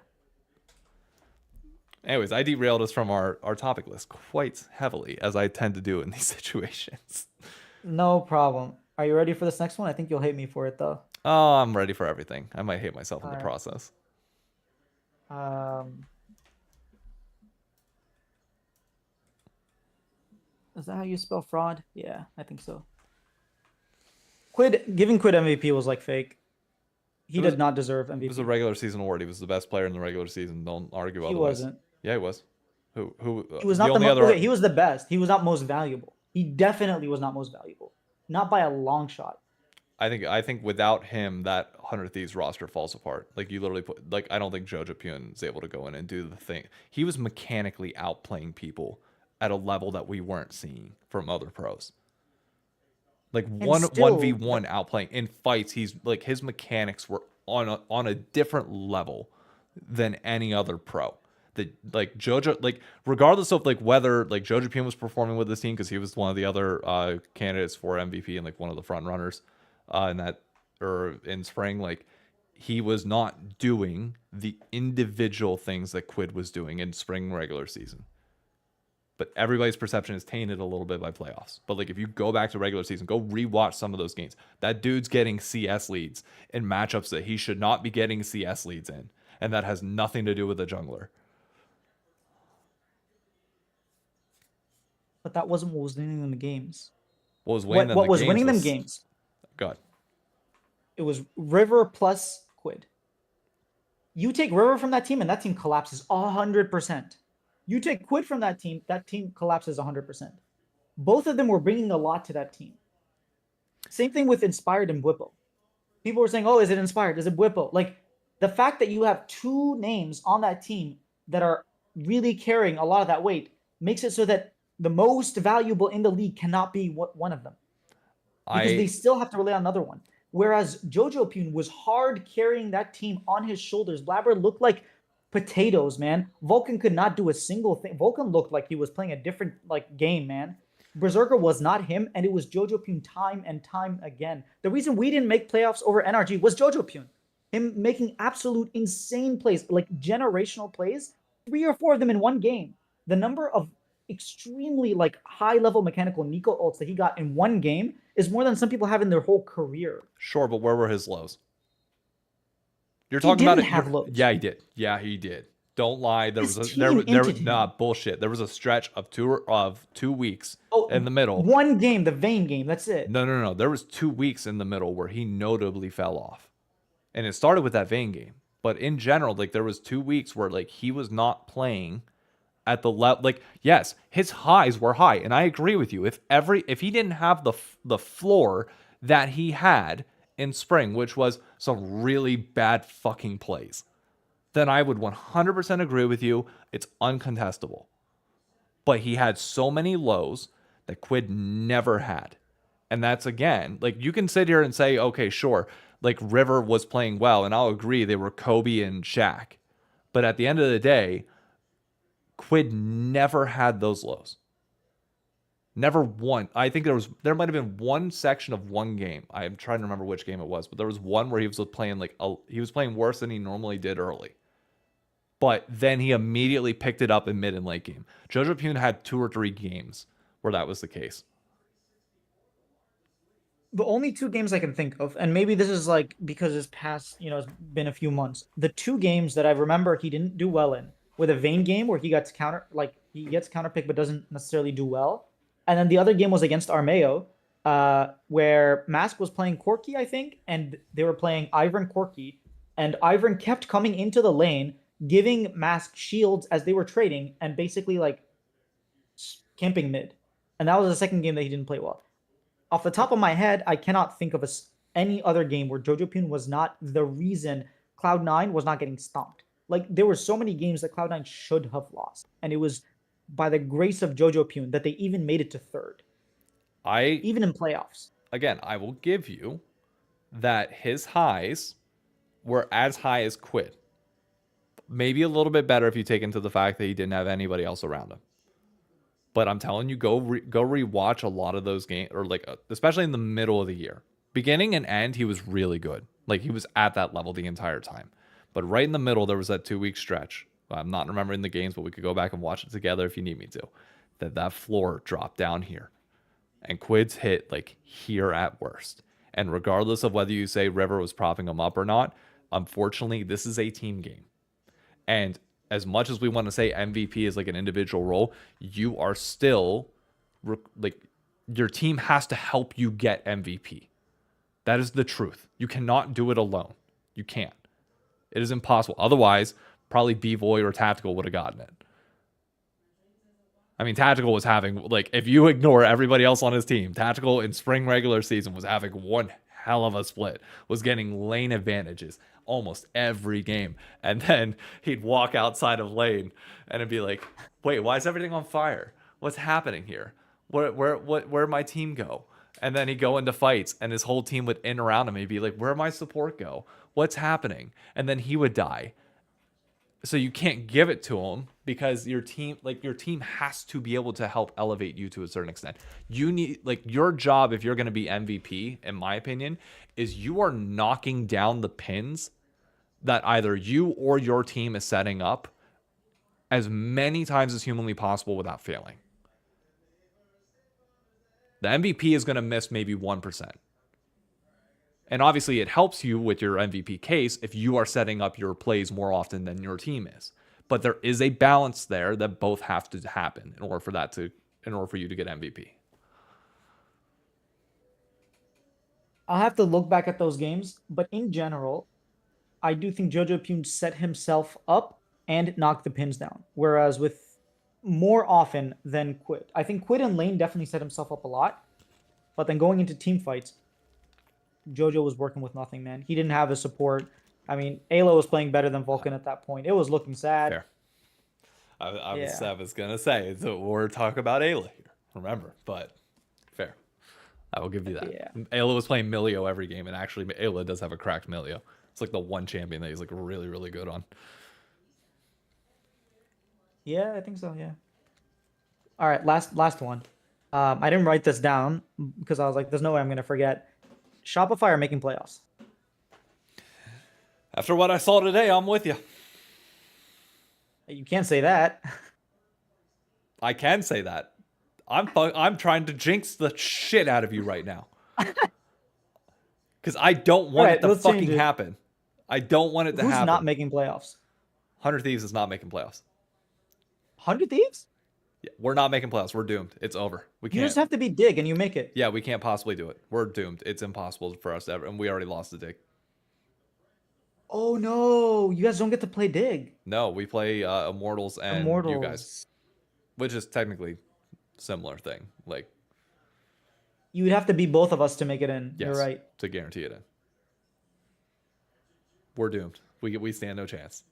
Anyways, I derailed us from our topic list quite heavily, as I tend to do in these situations. No problem. Are you ready for this next one? I think you'll hate me for it though. Oh, I'm ready for everything. I might hate myself in the process. Is that how you spell fraud? Yeah, I think so. Giving Quid MVP was like fake. He did not deserve MVP. It was a regular season award. He was the best player in the regular season. Don't argue otherwise. He wasn't. Yeah, he was. Who? He was not okay, he was the best. He was not most valuable. He definitely was not most valuable. Not by a long shot. I think without him, that 100 Thieves roster falls apart. Like you literally put, like I don't think Jojo Pune is able to go in and do the thing. He was mechanically outplaying people at a level that we weren't seeing from other pros. Like 1v1 outplaying in fights. He's like his mechanics were on a different level than any other pro. That like Jojo, like regardless of like whether like Jojo Pune was performing with this team because he was one of the other candidates for MVP and like one of the front runners in spring, like he was not doing the individual things that Quid was doing in spring regular season. But everybody's perception is tainted a little bit by playoffs. But like if you go back to regular season, go rewatch some of those games. That dude's getting CS leads in matchups that he should not be getting CS leads in. And that has nothing to do with the jungler. But that wasn't what was winning them the games. What was winning them games? God. It was River plus Quid. You take River from that team and that team collapses 100%. You take Quid from that team collapses 100%. Both of them were bringing a lot to that team. Same thing with Inspired and Whippo. People were saying, oh, is it Inspired? Is it Whippo? Like, the fact that you have two names on that team that are really carrying a lot of that weight makes it so that the most valuable in the league cannot be one of them. Because they still have to rely on another one. Whereas Jojo Pune was hard carrying that team on his shoulders. Blabber looked like potatoes, man. Vulcan could not do a single thing. Vulcan looked like he was playing a different game, man. Berserker was not him, and it was Jojo Pune time and time again. The reason we didn't make playoffs over NRG was Jojo Pune. Him making absolute insane plays, like generational plays, 3 or 4 of them in one game. The number of extremely like high level mechanical Nico ults that he got in one game is more than some people have in their whole career. Sure, but where were his lows? You're He talking about didn't it. have lows. Yeah, he did. Yeah, he did. Don't lie. There His was a team ended him. nah, bullshit. There was a stretch of 2 weeks Oh, in the middle. one game, the Vayne game. That's it. No. There was 2 weeks in the middle where he notably fell off, and it started with that Vayne game. But in general, like there was 2 weeks where like he was not playing at the level. Like yes, his highs were high, and I agree with you. If he didn't have the floor that he had in spring, which was some really bad fucking plays, then I would 100% agree with you. It's uncontestable. But he had so many lows that Quid never had. And that's again, like you can sit here and say, okay, sure, like River was playing well, and I'll agree they were Kobe and Shaq. But at the end of the day, Quid never had those lows. Never one. I think there might have been one section of one game. I'm trying to remember which game it was, but there was one where he was playing he was playing worse than he normally did early. But then he immediately picked it up in mid and late game. Jojo Pune had 2 or 3 games where that was the case. The only 2 games I can think of, and maybe this is like because it's past, it's been a few months. The 2 games that I remember he didn't do well in were the Vayne game where he gets counterpicked but doesn't necessarily do well. And then the other game was against Armeo, where Mask was playing Corki, I think, and they were playing Ivern Corki, and Ivern kept coming into the lane, giving Mask shields as they were trading, and basically like camping mid. And that was the second game that he didn't play well. Off the top of my head, I cannot think of any other game where Jojo Pune was not the reason Cloud9 was not getting stomped. Like, there were so many games that Cloud9 should have lost. And it was by the grace of Jojo Pune that they even made it to third. Even in playoffs. Again, I will give you that his highs were as high as Quid. Maybe a little bit better if you take into the fact that he didn't have anybody else around him. But I'm telling you, go rewatch a lot of those games, or like especially in the middle of the year, beginning and end, he was really good. Like he was at that level the entire time. But right in the middle, there was that 2-week stretch. I'm not remembering the games, but we could go back and watch it together if you need me to. That floor dropped down here, and Quid's hit like here at worst. And regardless of whether you say River was propping him up or not, unfortunately, this is a team game. And as much as we want to say MVP is like an individual role, you are still like your team has to help you get MVP. That is the truth. You cannot do it alone. You can't. It is impossible. Otherwise, probably B-Boy or Tactical would have gotten it. I mean, Tactical was having, like, if you ignore everybody else on his team, Tactical in spring regular season was having one hell of a split, was getting lane advantages almost every game. And then he'd walk outside of lane and it'd be like, wait, why is everything on fire? What's happening here? Where'd my team go? And then he'd go into fights and his whole team would in around him. He'd be like, where'd my support go? What's happening? And then he would die. So you can't give it to him because your team has to be able to help elevate you to a certain extent. You need, like, your job, if you're going to be MVP, in my opinion, is you are knocking down the pins that either you or your team is setting up as many times as humanly possible without failing. The MVP is going to miss maybe 1%. And obviously it helps you with your MVP case if you are setting up your plays more often than your team is. But there is a balance there that both have to happen in order for you to get MVP. I'll have to look back at those games, but in general, I do think Jojo Pune set himself up and knocked the pins down. Whereas with more often than Quid. I think Quid and Lane definitely set himself up a lot. But then going into team fights, Jojo was working with nothing, man. He didn't have his support. I mean, Ayla was playing better than Vulcan at that point. It was looking sad. Fair. I was going to say, so we're talking about Ayla here, remember, but fair. I will give you that. Yeah. Ayla was playing Milio every game, and actually Ayla does have a cracked Milio. It's like the one champion that he's like really, really good on. Yeah, I think so, yeah. All right, last one. I didn't write this down because I was like, there's no way I'm going to forget. Shopify are making playoffs. After what I saw today, I'm with you. You can't say that. I can say that. I'm trying to jinx the shit out of you right now. Because I don't want it to fucking happen. I don't want it to happen. Who's not making playoffs? 100 Thieves is not making playoffs. 100 Thieves? Yeah, we're not making playoffs. We're doomed. It's over. We can't. You just have to be Dig and you make it. Yeah, we can't possibly do it. We're doomed. It's impossible for us to ever. And we already lost the Dig. Oh no, you guys don't get to play Dig. No, we play Immortals and you guys. Which is technically similar thing. Like, you would have to be both of us to make it in. yes, You're right. To guarantee it in. We're doomed. We stand no chance.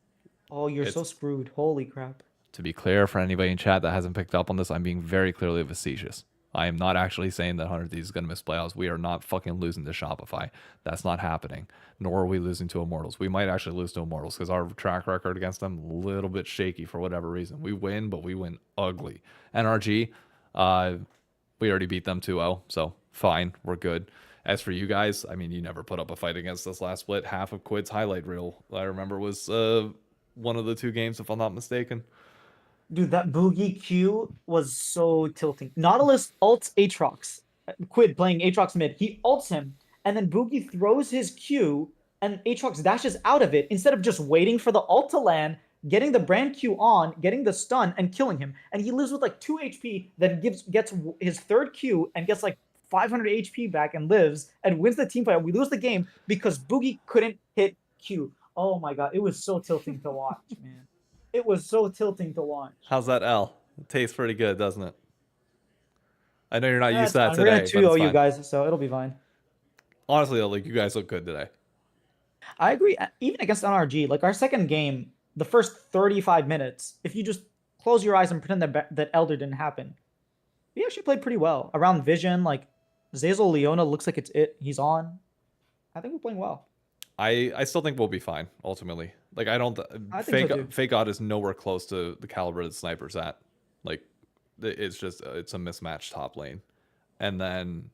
Oh, you're so screwed. Holy crap. To be clear, for anybody in chat that hasn't picked up on this, I'm being very clearly facetious. I am not actually saying that 100 Thieves is going to miss playoffs. We are not fucking losing to Shopify. That's not happening. Nor are we losing to Immortals. We might actually lose to Immortals because our track record against them a little bit shaky for whatever reason. We win, but we win ugly. NRG, we already beat them 2-0, so fine. We're good. As for you guys, I mean, you never put up a fight against us last split. Half of Quid's highlight reel, I remember, was one of the 2 games, if I'm not mistaken. Dude, that Boogie Q was so tilting. Nautilus ults Aatrox. Quid playing Aatrox mid. He ults him, and then Boogie throws his Q, and Aatrox dashes out of it instead of just waiting for the ult to land, getting the brand Q on, getting the stun, and killing him. And he lives with like 2 HP, then gets his 3rd Q and gets like 500 HP back and lives and wins the team fight. We lose the game because Boogie couldn't hit Q. Oh my god, it was so tilting to watch, man. It was so tilting to watch. How's that L? It tastes pretty good, doesn't it? I know you're not used to that We're today. gonna 2-0 you guys, so it'll be fine. Honestly, though, like, you guys look good today. I agree. Even against NRG, like our second game, the first 35 minutes, if you just close your eyes and pretend that Elder didn't happen, we actually played pretty well. Around Vision, like Zazel Leona looks like he's on. I think we're playing well. I still think we'll be fine, ultimately. Like, I think Fake God is nowhere close to the caliber that Sniper's at. Like, it's a mismatched top lane. And then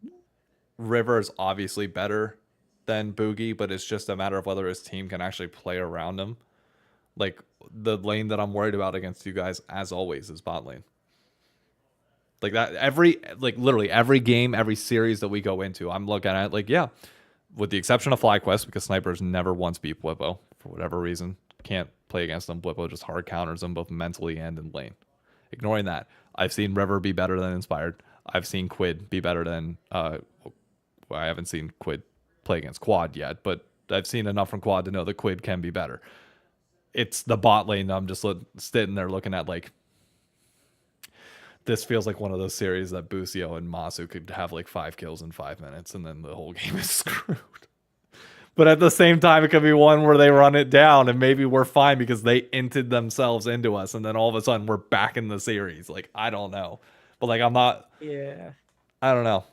River is obviously better than Boogie, but it's just a matter of whether his team can actually play around him. Like, the lane that I'm worried about against you guys, as always, is bot lane. Like, that literally every game, every series that we go into, I'm looking at it like, yeah, with the exception of FlyQuest, because Snipers never once beat Blippo for whatever reason. Can't play against them. Blippo just hard counters them both mentally and in lane. Ignoring that, I've seen River be better than Inspired. I've seen Quid be better than... I haven't seen Quid play against Quad yet, but I've seen enough from Quad to know that Quid can be better. It's the bot lane that I'm just sitting there looking at like... This feels like one of those series that Busio and Masu could have like 5 kills in 5 minutes and then the whole game is screwed. But at the same time, it could be one where they run it down and maybe we're fine because they inted themselves into us and then all of a sudden we're back in the series. Like, I don't know. But like, I'm not... Yeah. I don't know.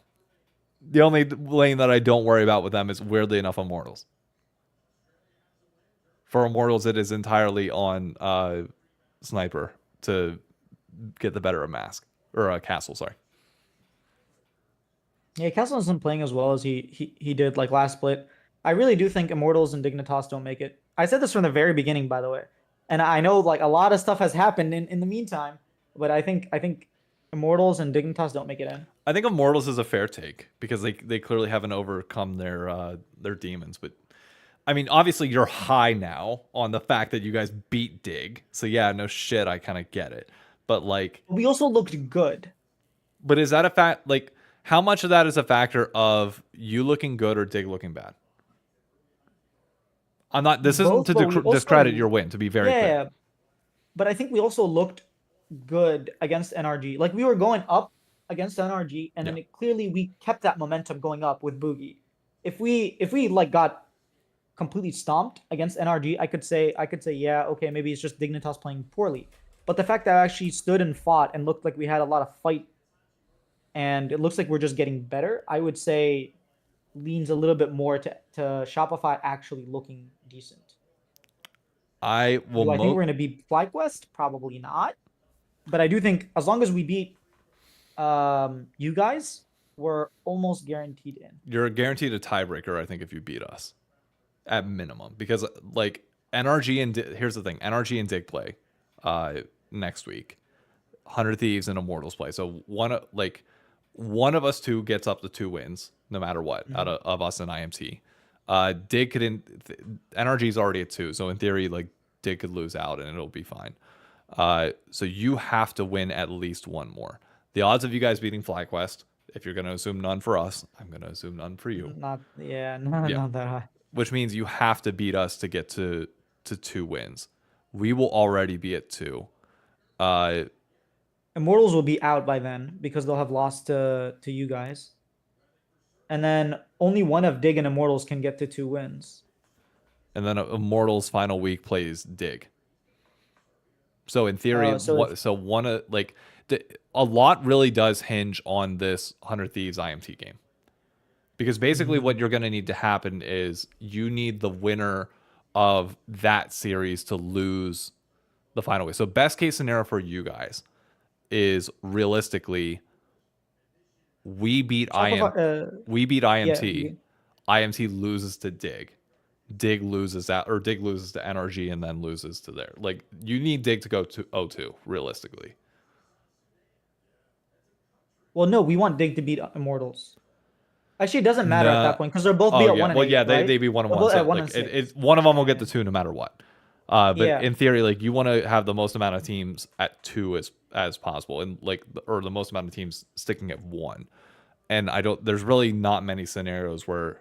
The only lane that I don't worry about with them is, weirdly enough, Immortals. For Immortals, it is entirely on Sniper to get the better of Mask. Or Castle, sorry. Yeah, Castle isn't playing as well as he did like last split. I really do think Immortals and Dignitas don't make it. I said this from the very beginning, by the way. And I know like a lot of stuff has happened in the meantime, but I think Immortals and Dignitas don't make it in. I think Immortals is a fair take because they clearly haven't overcome their demons. But I mean, obviously you're high now on the fact that you guys beat Dig. So yeah, no shit, I kind of get it. But like, we also looked good. But is that a fact? Like, how much of that is a factor of you looking good or Dig looking bad? I'm not. This isn't to discredit your win. To be very clear. Yeah, but I think we also looked good against NRG. Like we were going up against NRG, and then clearly we kept that momentum going up with Boogie. If we like got completely stomped against NRG, I could say yeah, okay, maybe it's just Dignitas playing poorly. But the fact that I actually stood and fought and looked like we had a lot of fight, and it looks like we're just getting better, I would say leans a little bit more to Shopify actually looking decent. I think we're going to beat FlyQuest? Probably not. But I do think as long as we beat you guys, we're almost guaranteed in. You're guaranteed a tiebreaker, I think, if you beat us. At minimum. Because, like, NRG and... Here's the thing. NRG and Dig play next week. 100 Thieves and Immortals play. So one of us two gets up to 2 wins, no matter what, out of us and IMT. Dig could NRG's already at 2, so in theory, like Dig could lose out and it'll be fine. So you have to win at least one more. The odds of you guys beating FlyQuest, if you're going to assume none for us, I'm going to assume none for you. Not Yeah. not that high. Which means you have to beat us to get to 2 wins. We will already be at 2. Immortals will be out by then because they'll have lost to you guys. And then only one of Dig and Immortals can get to 2 wins. And then Immortals final week plays Dig. So in theory, a lot really does hinge on this 100 Thieves IMT game. Because basically what you're going to need to happen is you need the winner of that series to lose the final week. So best case scenario for you guys is realistically we beat IMT. Yeah. IMT loses to Dig. Dig loses to NRG and then loses to there. Like you need Dig to go to 0-2 realistically. Well, no, we want Dig to beat Immortals. Actually, it doesn't matter at that point because they'll both be at 1 and 8. Yeah, right? they be 1 and 1. So like, one of them will get the 2 no matter what. But in theory, like you want to have the most amount of teams at 2 as possible, and or the most amount of teams sticking at 1. And there's really not many scenarios where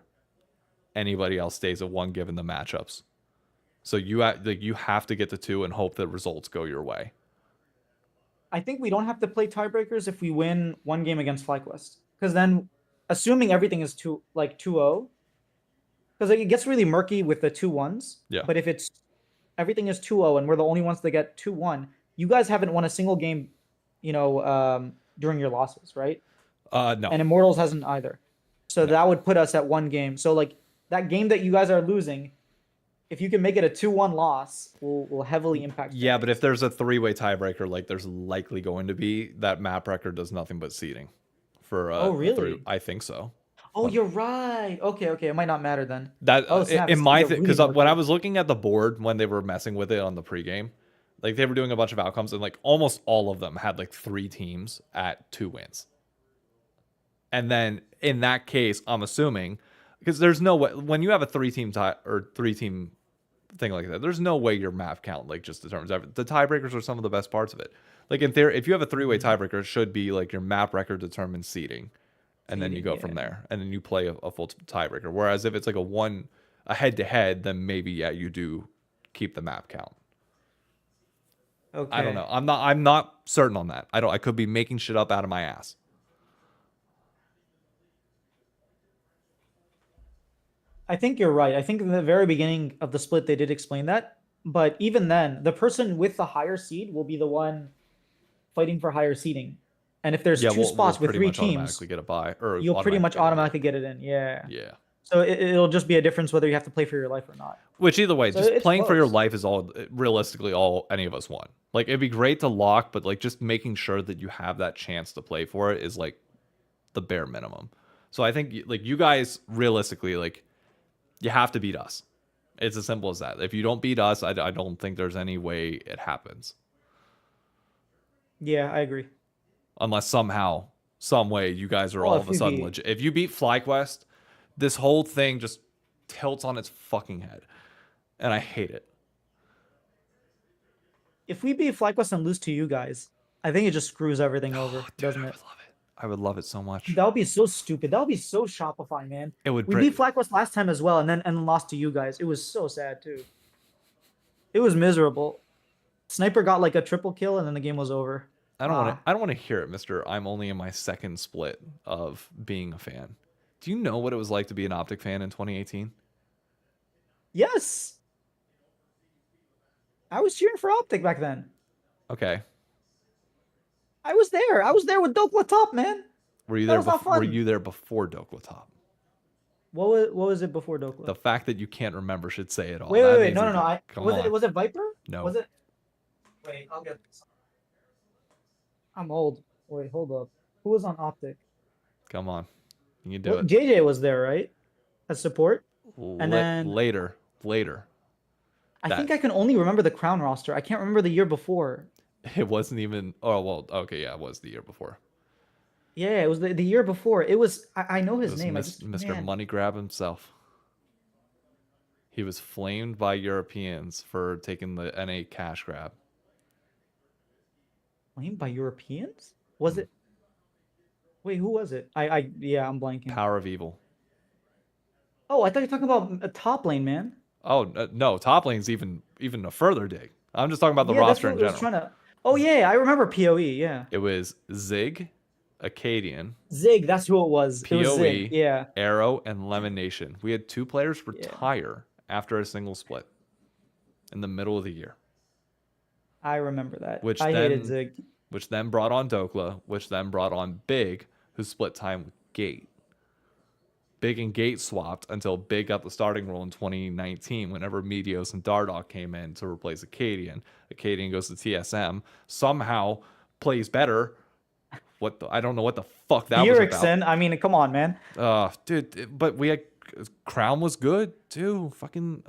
anybody else stays at 1 given the matchups. So you have to get to 2 and hope that results go your way. I think we don't have to play tiebreakers if we win 1 game against FlyQuest, because then, assuming everything is 2-0, because it gets really murky with the 2-1s. Yeah. But if everything is 2-0 and we're the only ones that get 2-1, you guys haven't won a single game, during your losses, right? No. And Immortals hasn't either. So that would put us at 1 game. So like that game that you guys are losing, if you can make it a 2-1 loss, will heavily impact. Yeah, but if there's a 3-way tiebreaker, like there's likely going to be, that map record does nothing but seeding. For oh really? I think so. Oh, you're right. Okay, it might not matter then. That in my thing, because really when I was looking at the board when they were messing with it on the pregame, like they were doing a bunch of outcomes and like almost all of them had like 3 teams at 2 wins. And then in that case, I'm assuming, because there's no way when you have a 3-team tie or 3-team thing like that, there's no way your map count like just determines everything. The tiebreakers are some of the best parts of it. Like in theory, if you have a 3-way tiebreaker, it should be like your map record determines seeding, and then you go from there, and then you play a full tiebreaker. Whereas if it's like a head-to-head, then maybe you do keep the map count. Okay. I don't know. I'm not certain on that. I could be making shit up out of my ass. I think you're right. I think in the very beginning of the split they did explain that, but even then, the person with the higher seed will be the one fighting for higher seeding. And if there's 2 spots with 3 teams, get a bye, or you'll pretty much automatically get it in. Yeah. Yeah. So it'll just be a difference whether you have to play for your life or not. Which either way, So just it's playing for your close. life is realistically all any of us want. Like it'd be great to lock, but like just making sure that you have that chance to play for it is like the bare minimum. So I think like you guys realistically, like you have to beat us. It's as simple as that. If you don't beat us, I don't think there's any way it happens. Yeah, I agree. Unless somehow, some way, you guys are all of a sudden legit. If you beat FlyQuest, this whole thing just tilts on its fucking head. And I hate it. If we beat FlyQuest and lose to you guys, I think it just screws everything over, Dude, doesn't I it? would love it. I would love it so much. That would be so stupid. That would be so Shopify, man. It would. We beat FlyQuest last time as well, and lost to you guys. It was so sad too. It was miserable. Sniper got like a triple kill, and then the game was over. I don't want to hear it, Mr. I'm only in my 2nd split of being a fan. Do you know what it was like to be an Optic fan in 2018? Yes. I was cheering for Optic back then. Okay. I was there. I was there with Dokla Top, man. Were you That there? was not fun. Were you there before Dokla Top? What was it before Dokla? The fact that you can't remember should say it all. Wait. No. Come on. Was it Viper? No. Was it? Wait, I'll get this. I'm old. Wait, hold up. Who was on Optic? Come on. You can do it. JJ was there, right? As support? And then later. I think I can only remember the Crown roster. I can't remember the year before. It wasn't even. Oh well, okay, yeah, it was the year before. Yeah, it was the year before. It was. I know It his was name. I just Mr. man. Money Grab himself. He was flamed by Europeans for taking the NA cash grab. Claimed by Europeans? Was Hmm. it? Wait, who was it? Yeah, I'm blanking. Power of Evil. Oh, I thought you were talking about a top lane, man. Oh no, top lane's even a further dig. I'm just talking about the Yeah, that's roster what in I was general. trying to. Oh yeah, I remember POE. Yeah, It was Zig, Acadian, Zig. That's who it was. It was Zig. POE, Yeah, Arrow, and Lemon Nation. We had 2 players yeah. retire after a single split in the middle of the year, I remember that. which I hated then Zig. brought on Dokla, which then brought on Big, who split time with Gate. Big and Gate swapped until Big got the starting role in 2019 whenever Meteos and Dardoch came in to replace Acadian. Acadian goes to TSM, somehow plays better. I don't know what the fuck that was about. Erickson. I mean, come on, man. Dude, but we had Crown was good too. Fucking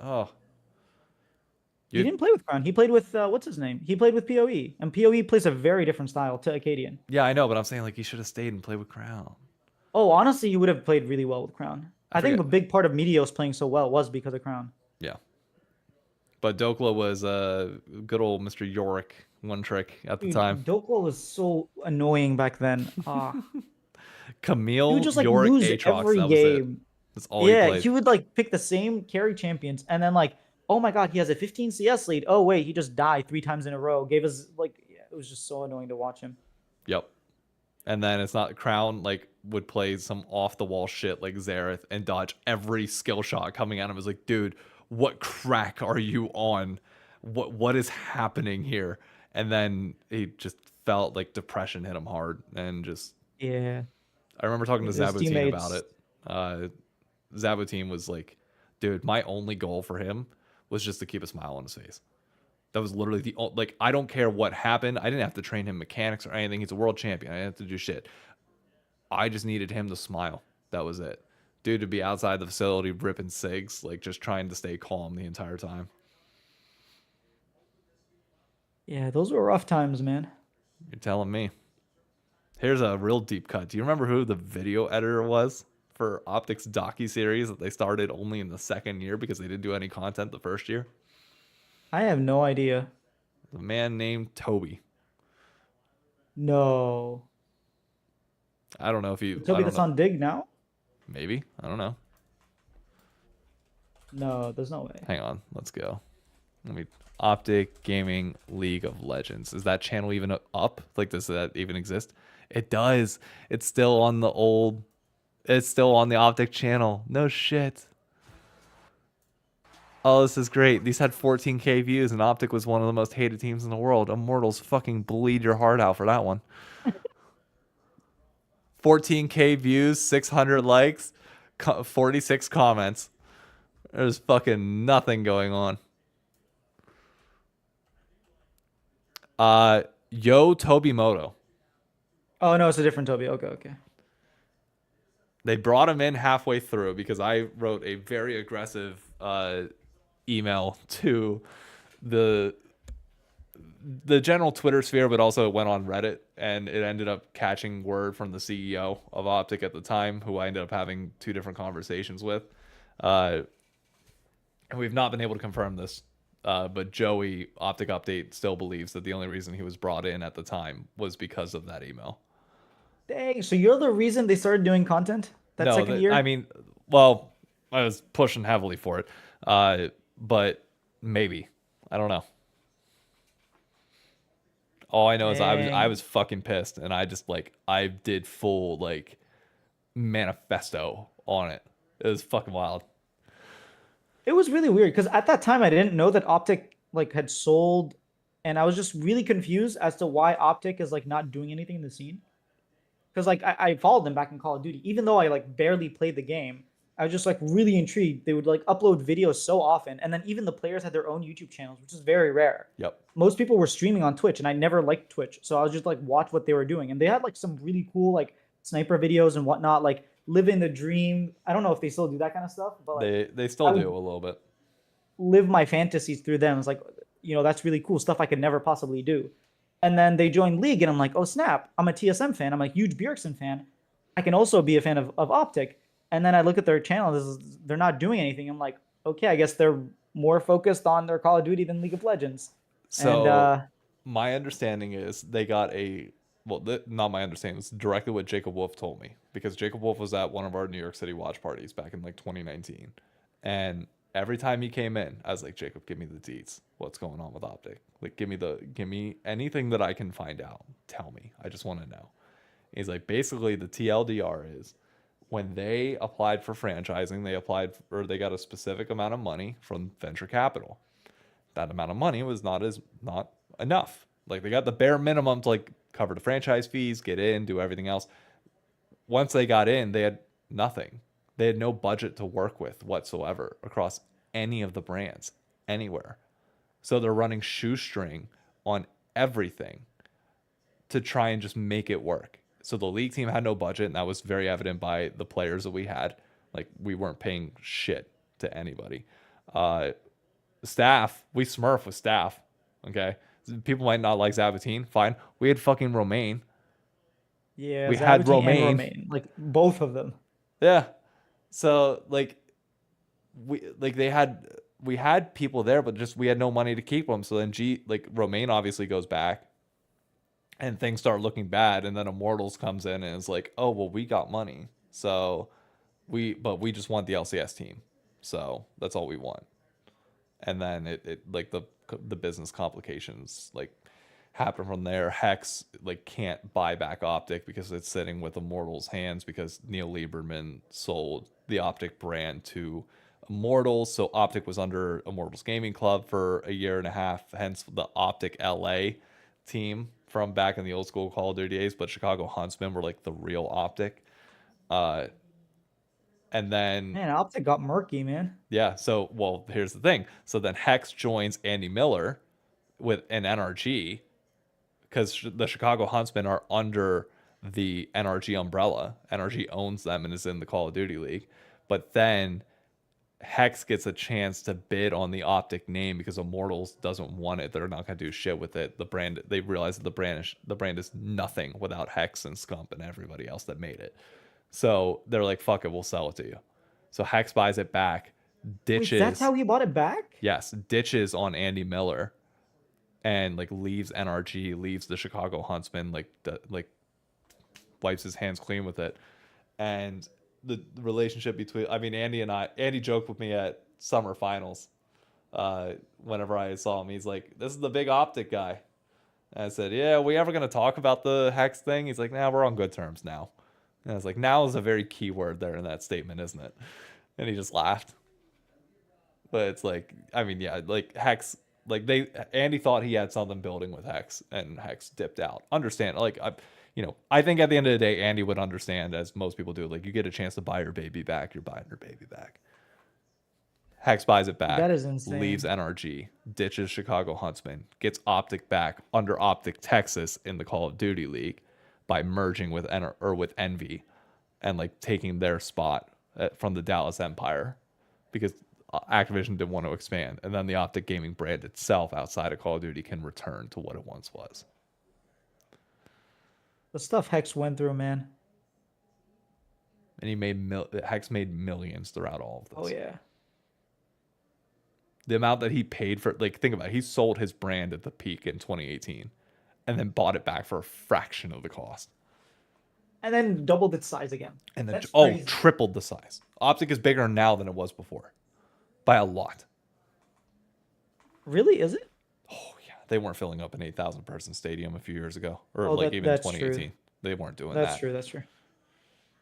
He didn't play with Crown. He played with what's his name? He played with POE, and POE plays a very different style to Acadian. Yeah, I know, but I'm saying like he should have stayed and played with Crown. Oh, honestly, he would have played really well with Crown. I think a big part of Meteos playing so well was because of Crown. Yeah. But Dokla was good old Mr. Yorick one trick at the time. Dokla was so annoying back then. Camille, he would just like Yorick, lose Aatrox, every that was it. game. That's all he played. He would like pick the same carry champions and then like, oh my god, he has a 15 CS lead. Oh wait, he just died 3 times in a row. Gave us like, it was just so annoying to watch him. Yep. And then it's not Crown like would play some off the wall shit like Xerath and dodge every skill shot coming at him. It's like, dude, what crack are you on? What is happening here? And then he just felt like depression hit him hard and just Yeah. I remember talking to His Zabutin about teammates. it. Zabutin was like, dude, my only goal for him was just to keep a smile on his face. That was literally like, I don't care what happened. I didn't have to train him mechanics or anything. He's a world champion. I didn't have to do shit. I just needed him to smile. That was it. Dude, to be outside the facility ripping cigs, like just trying to stay calm the entire time. Yeah, those were rough times, man. You're telling me. Here's a real deep cut. Do you remember who the video editor was for Optic's docu-series that they started only in the 2nd year because they didn't do any content the 1st year? I have no idea. A man named Toby. No. I don't know if you... Toby that's on Dig now? Maybe. I don't know. No, there's no way. Hang on. Let's go. Let me... Optic Gaming League of Legends. Is that channel even up? Like, does that even exist? It does. It's still on the old... It's still on the Optic channel. No shit. Oh, this is great. These had 14k views, and Optic was one of the most hated teams in the world. Immortals fucking bleed your heart out for that one. 14k views, 600 likes, 46 comments. There's fucking nothing going on. Yo Toby Moto. Oh no, it's a different Toby. Okay. They brought him in halfway through because I wrote a very aggressive email to the general Twitter sphere, but also it went on Reddit, and it ended up catching word from the CEO of Optic at the time, who I ended up having 2 different conversations with. And we've not been able to confirm this, but Joey, Optic Update, still believes that the only reason he was brought in at the time was because of that email. Dang, so you're the reason they started doing content that second year? I mean, well, I was pushing heavily for it, but maybe. I don't know. All I know is I was fucking pissed, and I did full like manifesto on it. It was fucking wild. It was really weird because at that time I didn't know that Optic like had sold, and I was just really confused as to why Optic is like not doing anything in the scene. Because like I followed them back in Call of Duty, even though I like barely played the game. I was just like really intrigued. They would like upload videos so often, and then even the players had their own YouTube channels, which is very rare. Yep. Most people were streaming on Twitch, and I never liked Twitch, so I was just like watch what they were doing, and they had like some really cool like sniper videos and whatnot, like living the dream. I don't know if they still do that kind of stuff, but like, they still do a little bit. Live my fantasies through them. It's like, you know, that's really cool stuff I could never possibly do. And then they joined League, and I'm like, oh snap, I'm a TSM fan. I'm a huge Bjergsen fan. I can also be a fan of Optic. And then I look at their channel, they're not doing anything. I'm like, okay, I guess they're more focused on their Call of Duty than League of Legends. So And my understanding is they got not my understanding. It's directly what Jacob Wolf told me, because Jacob Wolf was at one of our New York City watch parties back in like 2019, and every time he came in, I was like, Jacob, give me the deets. What's going on with Optic? Like, give me anything that I can find out. Tell me. I just want to know. He's like, basically the TLDR is when they applied for franchising, they got a specific amount of money from venture capital. That amount of money was not enough. Like, they got the bare minimum to like cover the franchise fees, get in, do everything else. Once they got in, they had nothing. They had no budget to work with whatsoever across any of the brands anywhere. So they're running shoestring on everything to try and just make it work. So the league team had no budget, and that was very evident by the players that we had. Like, we weren't paying shit to anybody. Staff, we smurf with staff. Okay, people might not like Zabatine. Fine, we had fucking Romaine. yeah, We had Zabatine and Romaine. like both of them. Yeah, so like we had people there, but just we had no money to keep them. So then Romaine obviously goes back, and things start looking bad, and then Immortals comes in and is like, oh well, we got money, so we just want the LCS team, so that's all we want. And then it like the business complications like happen from there. Hex like can't buy back Optic because it's sitting with Immortals' hands, because Neil Lieberman sold the Optic brand to Immortals. So Optic was under Immortals Gaming Club for a year and a half, hence the Optic LA team from back in the old school Call of Duty days. But Chicago Huntsmen were like the real Optic. And then Man, Optic got murky, man. yeah, so well, here's the thing. So then Hex joins Andy Miller with an NRG, because the Chicago Huntsmen are under the NRG umbrella. NRG owns them and is in the Call of Duty League. But then Hex gets a chance to bid on the Optic name because Immortals doesn't want it. They're not going to do shit with it. The brand, they realize that the brand is nothing without Hex and Scump and everybody else that made it. So they're like, fuck it, we'll sell it to you. So Hex buys it back, ditches. Wait, that's how he bought it back? Yes, ditches on Andy Miller, and like leaves NRG, leaves the Chicago Huntsmen, like wipes his hands clean with it. And the relationship between, I mean, Andy joked with me at summer finals. Whenever I saw him, he's like, "This is the big Optic guy." And I said, "Yeah, are we ever gonna talk about the Hex thing?" He's like, "Nah, we're on good terms now." And I was like, "Now is a very key word there in that statement, isn't it?" And he just laughed. But it's like, I mean, yeah, like Hex, like Andy thought he had something building with Hex, and Hex dipped out. Understand? Like, I think at the end of the day, Andy would understand, as most people do. Like, you get a chance to buy your baby back, you're buying your baby back. Hex buys it back. That is insane. Leaves NRG, ditches Chicago Huntsman, gets Optic back under Optic Texas in the Call of Duty League by merging with with Envy, and like taking their spot from the Dallas Empire, because Activision didn't want to expand. And then the Optic Gaming brand itself outside of Call of Duty can return to what it once was. The stuff Hex went through, man. And Hex made millions throughout all of this. Oh yeah. The amount that he paid for, like, think about it. He sold his brand at the peak in 2018 and then bought it back for a fraction of the cost. And then doubled its size again. And then, tripled the size. Optic is bigger now than it was before. By a lot. Really? Is it? Oh, yeah. They weren't filling up an 8,000 person stadium a few years ago. Or even 2018. True. They weren't doing that. That's true.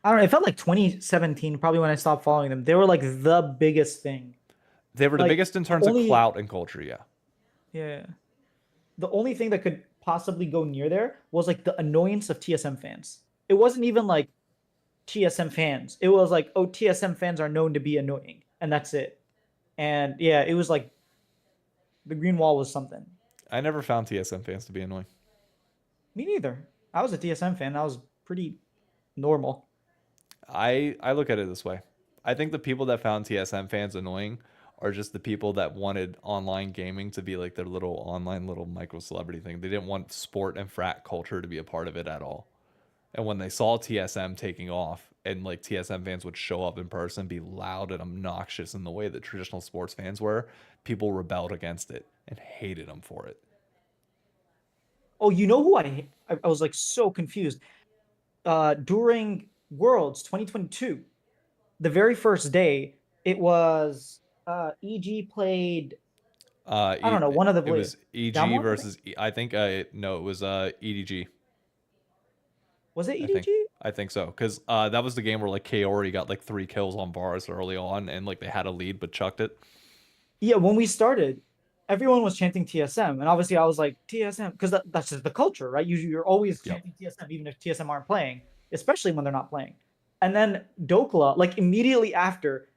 I don't know. It felt like 2017, probably when I stopped following them. They were like the biggest thing. They were the biggest in terms of clout and culture, yeah. Yeah. The only thing that could possibly go near there was like the annoyance of TSM fans. It wasn't even like TSM fans. It was like, oh, TSM fans are known to be annoying. And that's it. And yeah, it was like the green wall was something. I never found TSM fans to be annoying. Me neither. I was a TSM fan. I was pretty normal. I look at it this way. I think the people that found TSM fans annoying are just the people that wanted online gaming to be like their little online little micro celebrity thing. They didn't want sport and frat culture to be a part of it at all. And when they saw TSM taking off and like TSM fans would show up in person, be loud and obnoxious in the way that traditional sports fans were, people rebelled against it and hated them for it. Oh, you know who I was like so confused. During Worlds 2022, the very first day, it was EG played. I don't know, one of the It was EG Damwon, versus I think no, it was EDG. was it I EDG? think so because that was the game where like Kaori got like 3 kills on bars early on and like they had a lead but chucked it. Yeah, when we started, everyone was chanting TSM, and obviously I was like TSM because that's just the culture, right? You're always chanting TSM even if TSM aren't playing, especially when they're not playing. And then Dokla, like immediately after,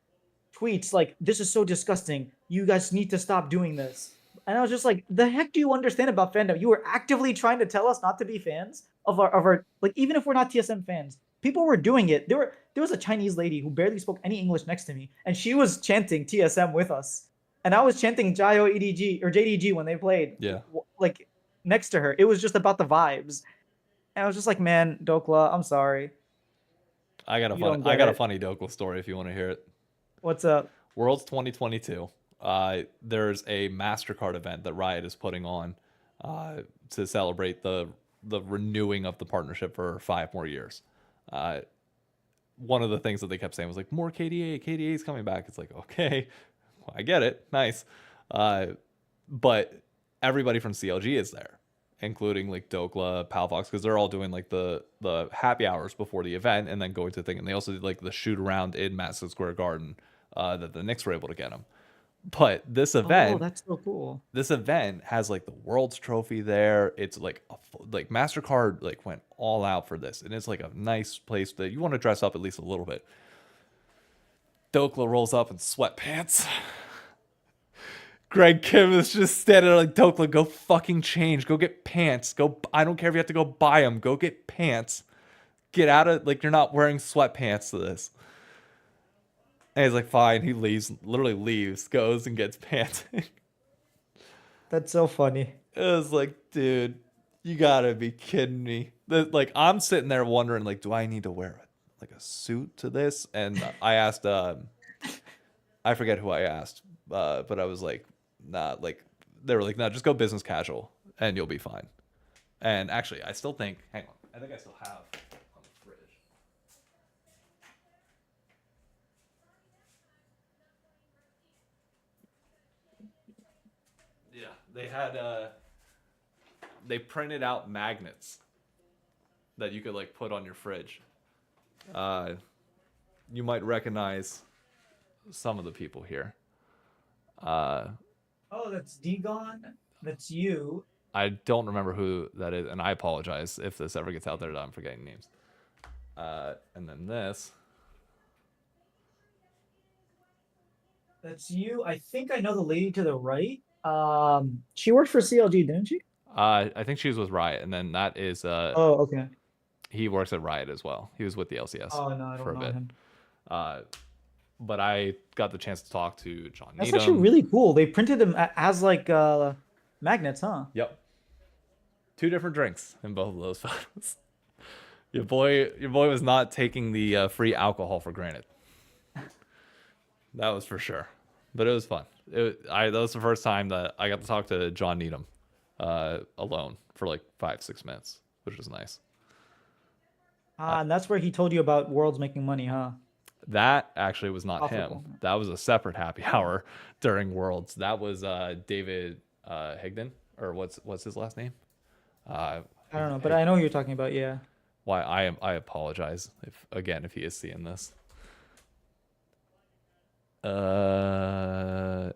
tweets like, "This is so disgusting. You guys need to stop doing this." And I was just like, "The heck do you understand about fandom? You were actively trying to tell us not to be fans of our like even if we're not TSM fans." People were doing it. There was a Chinese lady who barely spoke any English next to me, and she was chanting TSM with us. And I was chanting Jio EDG or JDG when they played. Yeah. Like next to her. It was just about the vibes. And I was just like, man, Dokla, I'm sorry. I got a funny Dokla story if you want to hear it. What's up? Worlds 2022. There's a MasterCard event that Riot is putting on to celebrate the renewing of the partnership for 5 more years. One of the things that they kept saying was like, more KDA. KDA is coming back. It's like, okay, I get it. Nice. But everybody from CLG is there, including like Dokla, Palfox, because they're all doing like the happy hours before the event and then going to the thing. And they also did like the shoot around in Madison Square Garden that the Knicks were able to get them. But this event, that's so cool. This event has like the World's Trophy there. It's like like MasterCard like went all out for this, and it's like a nice place that you want to dress up at least a little bit. Dokla rolls up in sweatpants. Greg Kim is just standing there like, Dokla, go fucking change. Go get pants. Go. I don't care if you have to go buy them. Go get pants. Get out of, like, you're not wearing sweatpants to this. And he's like, fine. He leaves, literally leaves, goes and gets pants. That's so funny. It was like, dude, you gotta be kidding me. Like, I'm sitting there wondering, like, do I need to wear like a suit to this? And I asked, I forget who I asked, but I was like, nah, like, they were like, nah, just go business casual and you'll be fine. And actually, I still think, hang on, I think I still have on the fridge. Yeah, they had, they printed out magnets that you could like put on your fridge. You might recognize some of the people here. Oh, that's Degon. That's you. I don't remember who that is, and I apologize if this ever gets out there that I'm forgetting names. And then this. That's you. I think I know the lady to the right. She worked for CLG, didn't she? I think she was with Riot, and then that is Oh, okay. he works at Riot as well. He was with the LCS for a bit. Him. But I got the chance to talk to John That's Needham. actually really cool. They printed them as like magnets, huh? Yep. 2 different drinks in both of those photos. Your boy was not taking the free alcohol for granted. That was for sure. But it was fun. That was the first time that I got to talk to John Needham alone for like 5-6 minutes, which was nice. And that's where he told you about Worlds making money, huh? That actually was not Profitable. him. That was a separate happy hour during Worlds. That was David Higdon, or what's his last name? I don't know, but I know who you're talking about. Yeah. Why I apologize if he is seeing this. I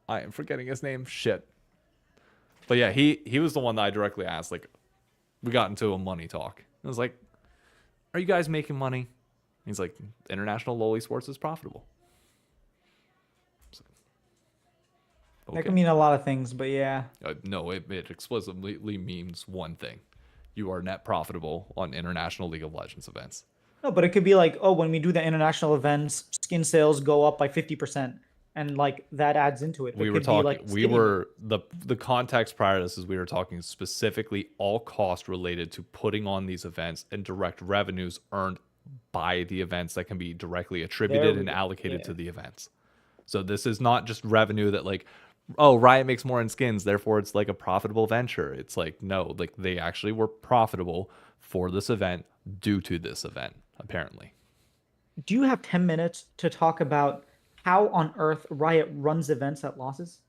am forgetting his name. Shit. But yeah, he was the one that I directly asked. Like, we got into a money talk. I was like, "Are you guys making money?" He's like, "International LoL esports is profitable." That can mean a lot of things, but yeah. No, it explicitly means one thing. you are net profitable on international League of Legends events. No, but it could be like, oh, when we do the international events, skin sales go up by 50%, and like that adds into it. We It were could be like talking. We skinny were the context prior to this is we were talking specifically all cost related to putting on these events and direct revenues earned by the events that can be directly attributed we and go. allocated Yeah. to the events. So this is not just revenue that like, oh, Riot makes more in skins, therefore it's like a profitable venture. It's like, no, like they actually were profitable for this event due to this event, apparently. Do you have 10 minutes to talk about how on earth Riot runs events at losses?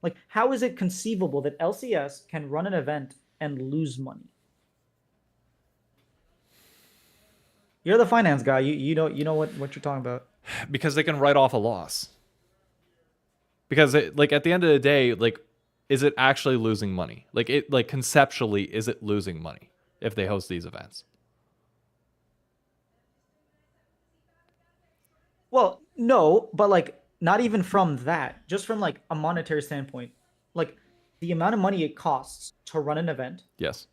Like, how is it conceivable that LCS can run an event and lose money? You're the finance guy. You know what you're talking about. Because they can write off a loss. Because like at the end of the day, like, is it actually losing money? Like conceptually, is it losing money if they host these events? Well, no, but like not even from that, just from like a monetary standpoint, like the amount of money it costs to run an event Yes.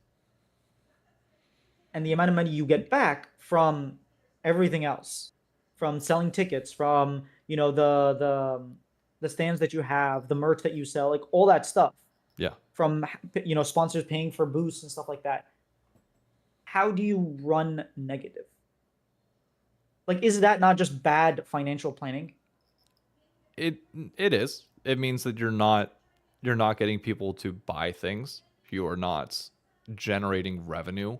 and the amount of money you get back from everything else, from selling tickets, from the stands that you have, the merch that you sell, like all that stuff, Yeah. from sponsors paying for booths and stuff like that. How do you run negative? Like, is that not just bad financial planning? It is. It means that you're not getting people to buy things. You are not generating revenue,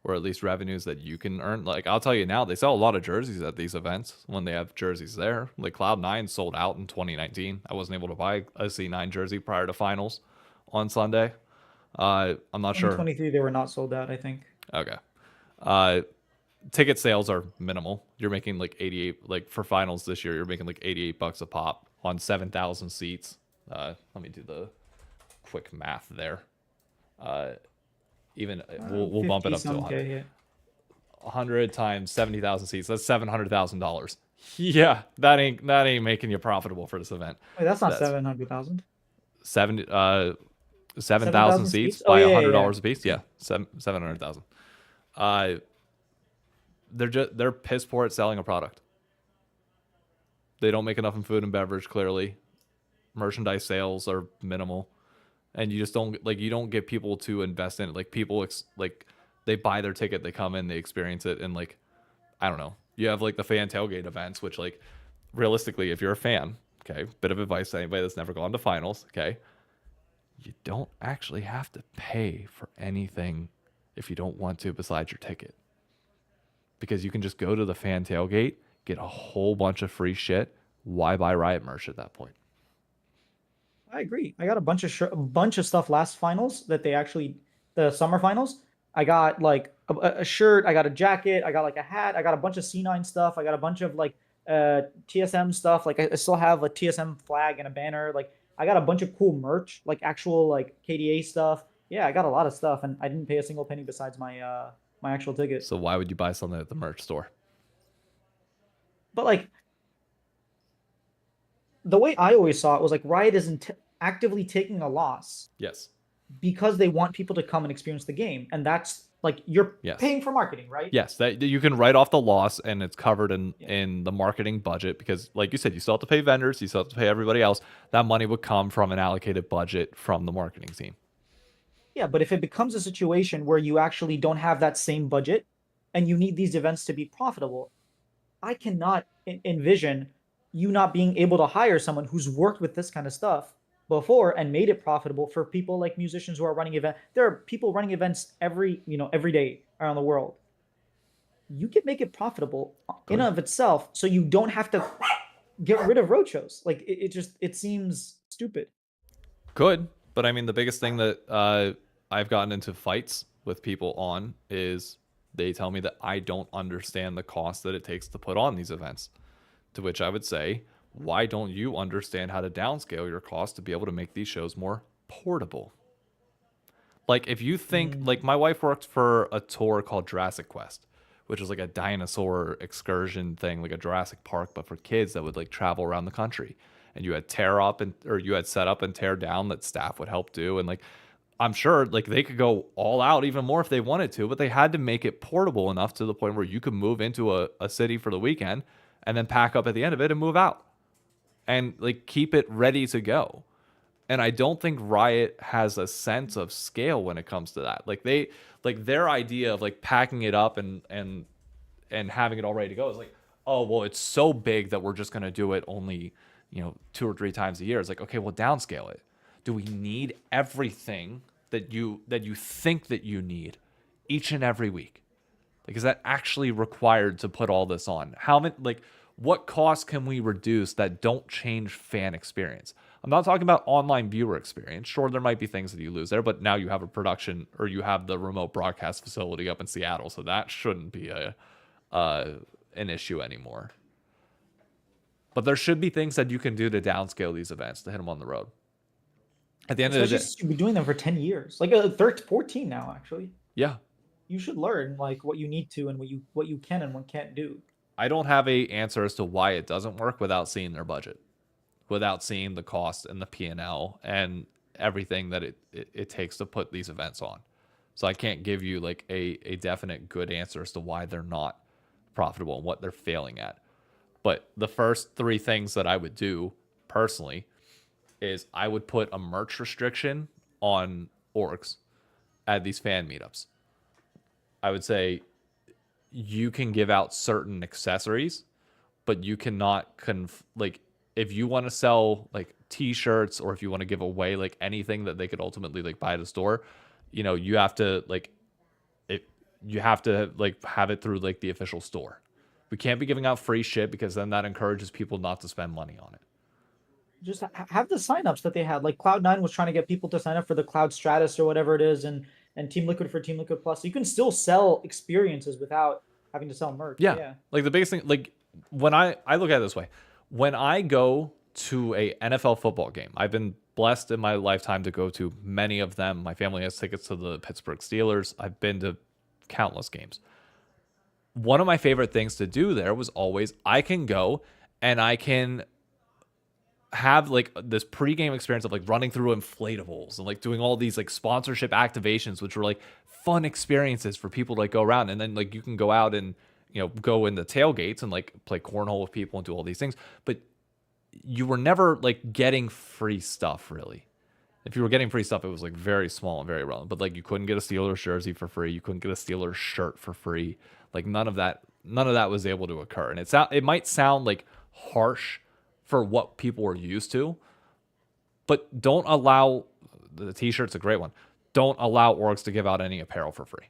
or at least revenues that you can earn. Like, I'll tell you now, they sell a lot of jerseys at these events when they have jerseys there. Like Cloud9 sold out in 2019. I wasn't able to buy a C9 jersey prior to finals on Sunday. I'm not sure. 2023 they were not sold out, I think. Okay. Ticket sales are minimal. You're making like 88, like for finals this year, you're making like $88 a pop on 7,000 seats. Let me do the quick math there. Even we'll bump it up to 100. Yeah. 100 times 70,000 seats. That's $700,000. Yeah, that ain't making you profitable for this event. Wait, that's not 700,000. 7,000 seats by $100 a piece. Yeah, 700,000. They're piss poor at selling a product. They don't make enough in food and beverage. Clearly, merchandise sales are minimal, and you just don't get people to invest in it. Like people they buy their ticket, they come in, they experience it, and like I don't know. You have like the fan tailgate events, which like realistically, if you're a fan, okay, bit of advice to anybody that's never gone to finals, okay, you don't actually have to pay for anything if you don't want to besides your ticket. Because you can just go to the fan tailgate, get a whole bunch of free shit. Why buy Riot merch at that point? I agree. I got a bunch of stuff last finals that the summer finals. I got like a shirt, I got a jacket, I got like a hat, I got a bunch of C9 stuff, I got a bunch of like TSM stuff. Like I still have a TSM flag and a banner. Like I got a bunch of cool merch, like actual like KDA stuff. Yeah, I got a lot of stuff, and I didn't pay a single penny besides my my actual ticket. So why would you buy something at the merch store? But like the way I always saw it was like Riot isn't actively taking a loss. Yes. Because they want people to come and experience the game, and that's like you're paying for marketing, right? Yes, that you can write off the loss, and it's covered in the marketing budget because, like you said, you still have to pay vendors, you still have to pay everybody else. That money would come from an allocated budget from the marketing team. Yeah, but if it becomes a situation where you actually don't have that same budget and you need these events to be profitable, I cannot envision you not being able to hire someone who's worked with this kind of stuff before and made it profitable for people like musicians who are running events. There are people running events every day around the world. You can make it profitable in and of itself, so you don't have to get rid of roadshows. Like it seems stupid. Could, but I mean, the biggest thing that I've gotten into fights with people on is they tell me that I don't understand the cost that it takes to put on these events. To which I would say, why don't you understand how to downscale your cost to be able to make these shows more portable? Like if you think, like my wife worked for a tour called Jurassic Quest, which is like a dinosaur excursion thing, like a Jurassic Park, but for kids that would like travel around the country. And you had you had set up and tear down that staff would help do. And like I'm sure like they could go all out even more if they wanted to, but they had to make it portable enough to the point where you could move into a city for the weekend and then pack up at the end of it and move out and like keep it ready to go. And I don't think Riot has a sense of scale when it comes to that. Like their idea of like packing it up and having it all ready to go is like, oh well, it's so big that we're just gonna do it only, 2 or 3 times a year. It's like, okay, well, downscale it. Do we need everything that you think that you need each and every week? Like, is that actually required to put all this on? How many, like, what costs can we reduce that don't change fan experience? I'm not talking about online viewer experience. Sure, there might be things that you lose there, but now you have a production or you have the remote broadcast facility up in Seattle, so that shouldn't be an issue anymore. But there should be things that you can do to downscale these events to hit them on the road. At the end of the day, you've been doing them for 10 years, like 14 now, actually. Yeah, you should learn like what you need to and what you can and what can't do. I don't have a answer as to why it doesn't work without seeing their budget, without seeing the cost and the P&L and everything that it takes to put these events on. So I can't give you like a definite good answer as to why they're not profitable and what they're failing at. But the first 3 things that I would do personally is I would put a merch restriction on orgs at these fan meetups. I would say you can give out certain accessories, but you cannot like if you want to sell like t-shirts or if you want to give away like anything that they could ultimately like buy at a store, you have to like have it through like the official store. We can't be giving out free shit because then that encourages people not to spend money on it. Just have the signups that they had. Like Cloud9 was trying to get people to sign up for the Cloud Stratus or whatever it is, and Team Liquid for Team Liquid Plus. So you can still sell experiences without having to sell merch. Yeah. Like the biggest thing, like when I look at it this way, when I go to a NFL football game, I've been blessed in my lifetime to go to many of them. My family has tickets to the Pittsburgh Steelers. I've been to countless games. One of my favorite things to do there was always I can go and I can have like this pregame experience of like running through inflatables and like doing all these like sponsorship activations, which were like fun experiences for people to like go around. And then like you can go out and go in the tailgates and like play cornhole with people and do all these things. But you were never like getting free stuff really. If you were getting free stuff, it was like very small and very relevant. But like you couldn't get a Steelers jersey for free. You couldn't get a Steelers shirt for free. Like none of that was able to occur. And it might sound like harsh for what people were used to, but don't allow the t-shirt's a great one. Don't allow orgs to give out any apparel for free.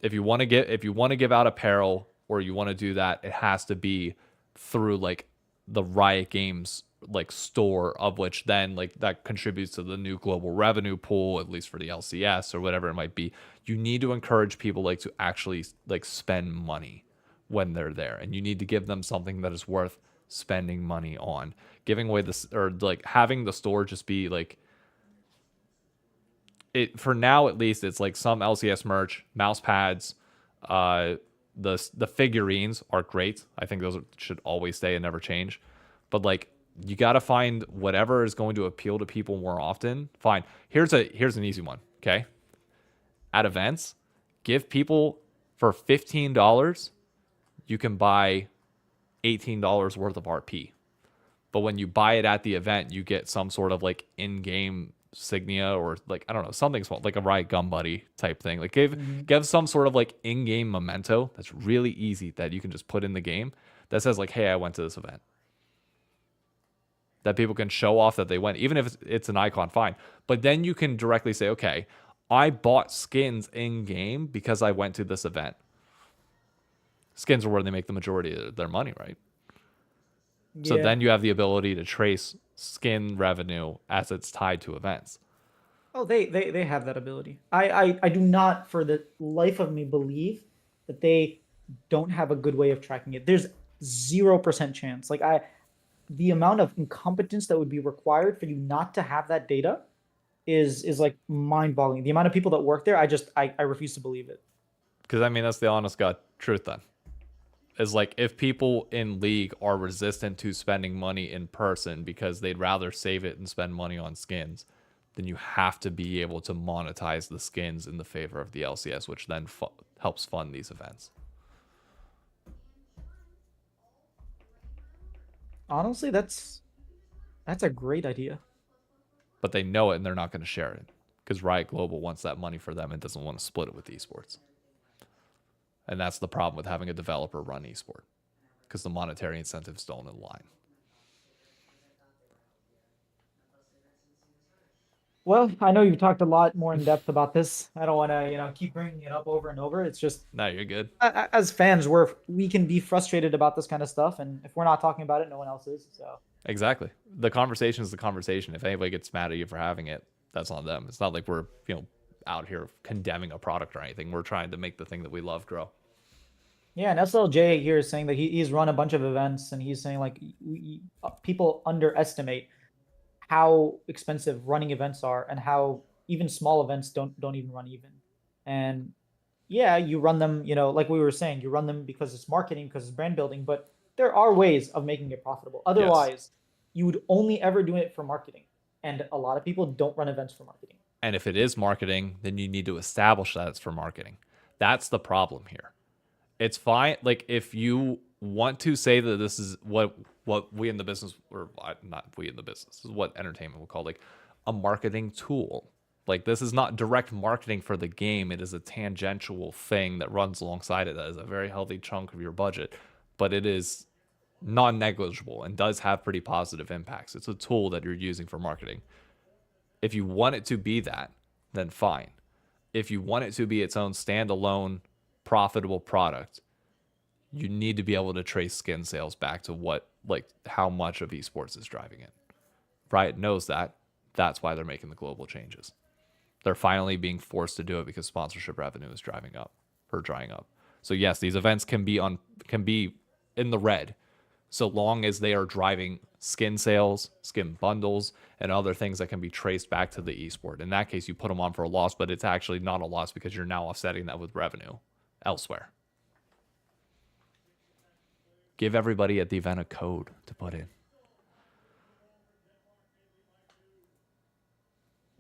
If you want to give out apparel or you want to do that, it has to be through like the Riot Games like store, of which then like that contributes to the new global revenue pool, at least for the LCS or whatever it might be. You need to encourage people like to actually like spend money when they're there, and you need to give them something that is worth spending money on. Giving away this or like having the store just be like it for now, at least it's like some LCS merch, mouse pads, the figurines are great. I think those should always stay and never change. But like you got to find whatever is going to appeal to people more often. Fine. Here's an easy one. Okay. At events, give people for $15, you can buy $18 worth of RP. But when you buy it at the event, you get some sort of like in-game signia or like, I don't know, something small, like a Riot Gun Buddy type thing. Like give some sort of like in-game memento that's really easy that you can just put in the game that says like, hey, I went to this event. That people can show off that they went, even if it's an icon, fine. But then you can directly say, okay, I bought skins in-game because I went to this event. Skins are where they make the majority of their money, right? Yeah. So then you have the ability to trace skin revenue as it's tied to events. Oh, they have that ability. I do not, for the life of me, believe that they don't have a good way of tracking it. There's 0% chance. Like the amount of incompetence that would be required for you not to have that data is like mind-boggling. The amount of people that work there, I refuse to believe it. Because I mean, that's the honest God truth then. Is like if people in League are resistant to spending money in person because they'd rather save it and spend money on skins, then you have to be able to monetize the skins in the favor of the LCS, which then helps fund these events. Honestly, that's a great idea. But they know it and they're not going to share it because Riot Global wants that money for them and doesn't want to split it with esports. And that's the problem with having a developer run esport, because the monetary incentives don't align. Well, I know you've talked a lot more in depth about this. I don't want to, keep bringing it up over and over. It's just, No, you're good. as fans, we can be frustrated about this kind of stuff, and if we're not talking about it, no one else is. So Exactly. The conversation is the conversation. If anybody gets mad at you for having it, that's on them. It's not like we're, out here condemning a product or anything. We're trying to make the thing that we love grow. yeah, and SLJ here is saying that he's run a bunch of events, and he's saying like people underestimate how expensive running events are, and how even small events don't even run even. And yeah, you run them, like we were saying, you run them because it's marketing, because it's brand building, but there are ways of making it profitable. Otherwise, you would only ever do it for marketing. And a lot of people don't run events for marketing. And if it is marketing, then you need to establish that it's for marketing. That's the problem here. It's fine. Like, if you want to say that this is what we in the business, or not we in the business, this is what entertainment will call like a marketing tool. Like, this is not direct marketing for the game. It is a tangential thing that runs alongside it. That is a very healthy chunk of your budget, but it is non-negligible and does have pretty positive impacts. It's a tool that you're using for marketing. If you want it to be that, then fine. If you want it to be its own standalone profitable product, you need to be able to trace skin sales back to how much of esports is driving it. Riot knows that. That's why they're making the global changes. They're finally being forced to do it because sponsorship revenue is drying up. So yes, these events can be in the red, so long as they are driving skin sales, skin bundles, and other things that can be traced back to the esport. In that case, you put them on for a loss, but it's actually not a loss because you're now offsetting that with revenue elsewhere. Give everybody at the event a code to put in.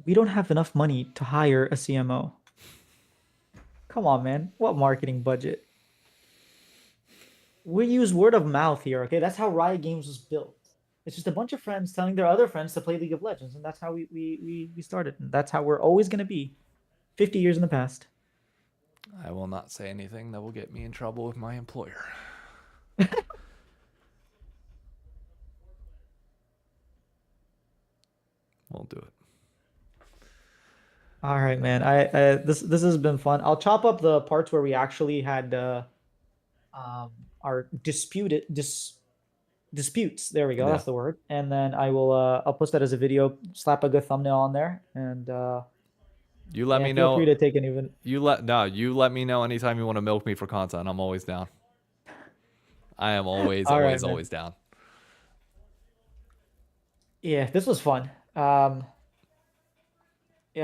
We don't have enough money to hire a CMO. Come on, man. What marketing budget? We use word of mouth here, okay? That's how Riot Games was built. It's just a bunch of friends telling their other friends to play League of Legends, and that's how we started. And that's how we're always going to be 50 years in the past. I will not say anything that will get me in trouble with my employer. Won't do it. All right, man. This has been fun. I'll chop up the parts where we actually had our disputes. There we go. Yeah. That's the word. And then I'll post that as a video. Slap a good thumbnail on there, and you let me feel know. free to take an even. You let me know anytime you want to milk me for content. I'm always down. I am always down. Yeah, this was fun. Yeah,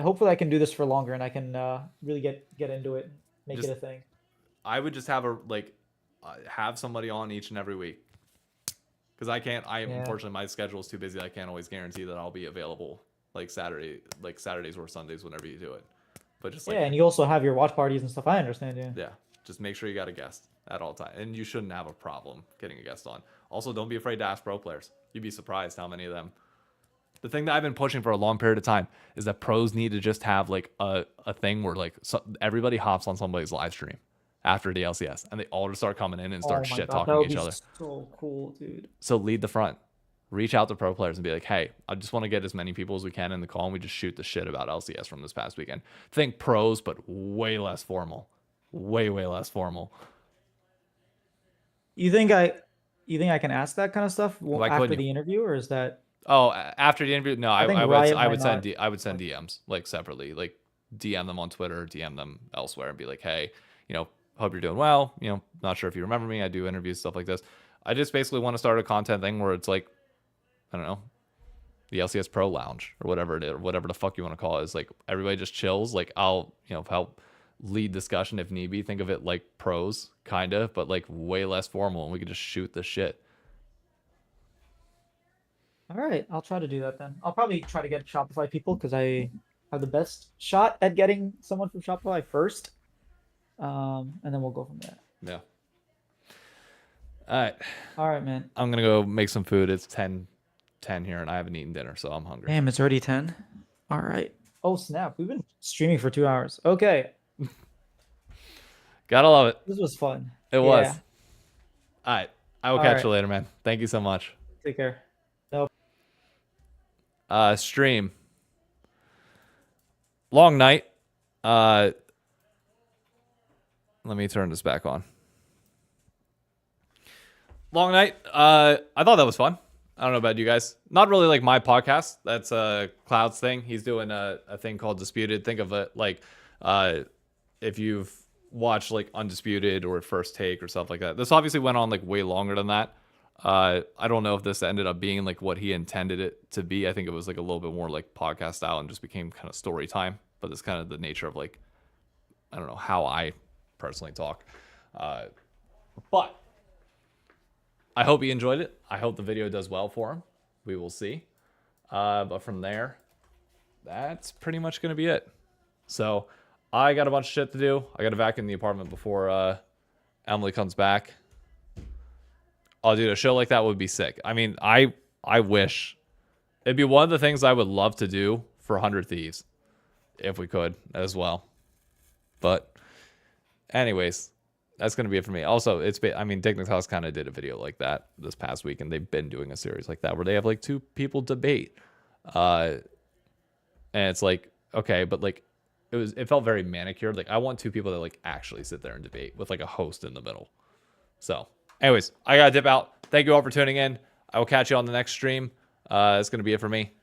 hopefully I can do this for longer and I can really get into it, and make it a thing. I would just have have somebody on each and every week, because unfortunately my schedule is too busy. I can't always guarantee that I'll be available Saturdays or Sundays whenever you do it. But just and you also have your watch parties and stuff. I understand. Yeah, just make sure you got a guest at all times, and you shouldn't have a problem getting a guest on. Also, don't be afraid to ask pro players. You'd be surprised how many of them. The thing that I've been pushing for a long period of time is that pros need to just have a thing where everybody hops on somebody's live stream after the LCS, and they all just start coming in and start shit talking to each other. So cool, dude. So lead the front. Reach out to pro players and be like, hey, I just want to get as many people as we can in the call, and we just shoot the shit about LCS from this past weekend. Think pros, but way less formal. Way less formal. You think I can ask that kind of stuff after the interview, or is that? Oh, after the interview, no. I would send DMs separately, DM them on Twitter, DM them elsewhere, and be like, hey, hope you're doing well. Not sure if you remember me. I do interviews, stuff like this. I just basically want to start a content thing where it's like, I don't know, the LCS Pro Lounge or whatever it is, or whatever the fuck you want to call it. Is everybody just chills. I'll help lead discussion if need be. Think of it like pros, kind of, but way less formal, and we can just shoot the shit. All right, I'll try to do that then. I'll probably try to get Shopify people because I have the best shot at getting someone from Shopify first. And then we'll go from there. Yeah. All right. All right, man. I'm gonna go make some food. It's 10 here, and I haven't eaten dinner, so I'm hungry. Damn, it's already 10. All right. Oh snap! We've been streaming for 2 hours. Okay. Gotta love it. This was fun. It was. All right. I will catch you later, man. Thank you so much. Take care. Stream. Long night. Let me turn this back on. Long night. I thought that was fun. I don't know about you guys. Not really like my podcast. That's Cloud's thing. He's doing a thing called Disputed. Think of it like if you've watched like Undisputed or First Take or stuff like that. This obviously went on like way longer than that. I don't know if this ended up being like what he intended it to be. I think it was like a little bit more like podcast style and just became kind of story time. But it's kind of the nature of like, I don't know how I personally talk. But I hope he enjoyed it. I hope the video does well for him. We will see. But from there, that's pretty much going to be it. So I got a bunch of shit to do. I got to vacuum the apartment before Emily comes back. Oh, dude, a show like that would be sick. I mean, I wish. It'd be one of the things I would love to do for 100 Thieves. If we could, as well. But anyways, that's going to be it for me. Also, I mean, Dignitas kind of did a video like that this past week, and they've been doing a series like that where they have like two people debate. And it's like, okay, but like it felt very manicured. Like I want two people that like actually sit there and debate with like a host in the middle. So anyways, I got to dip out. Thank you all for tuning in. I will catch you on the next stream. That's going to be it for me.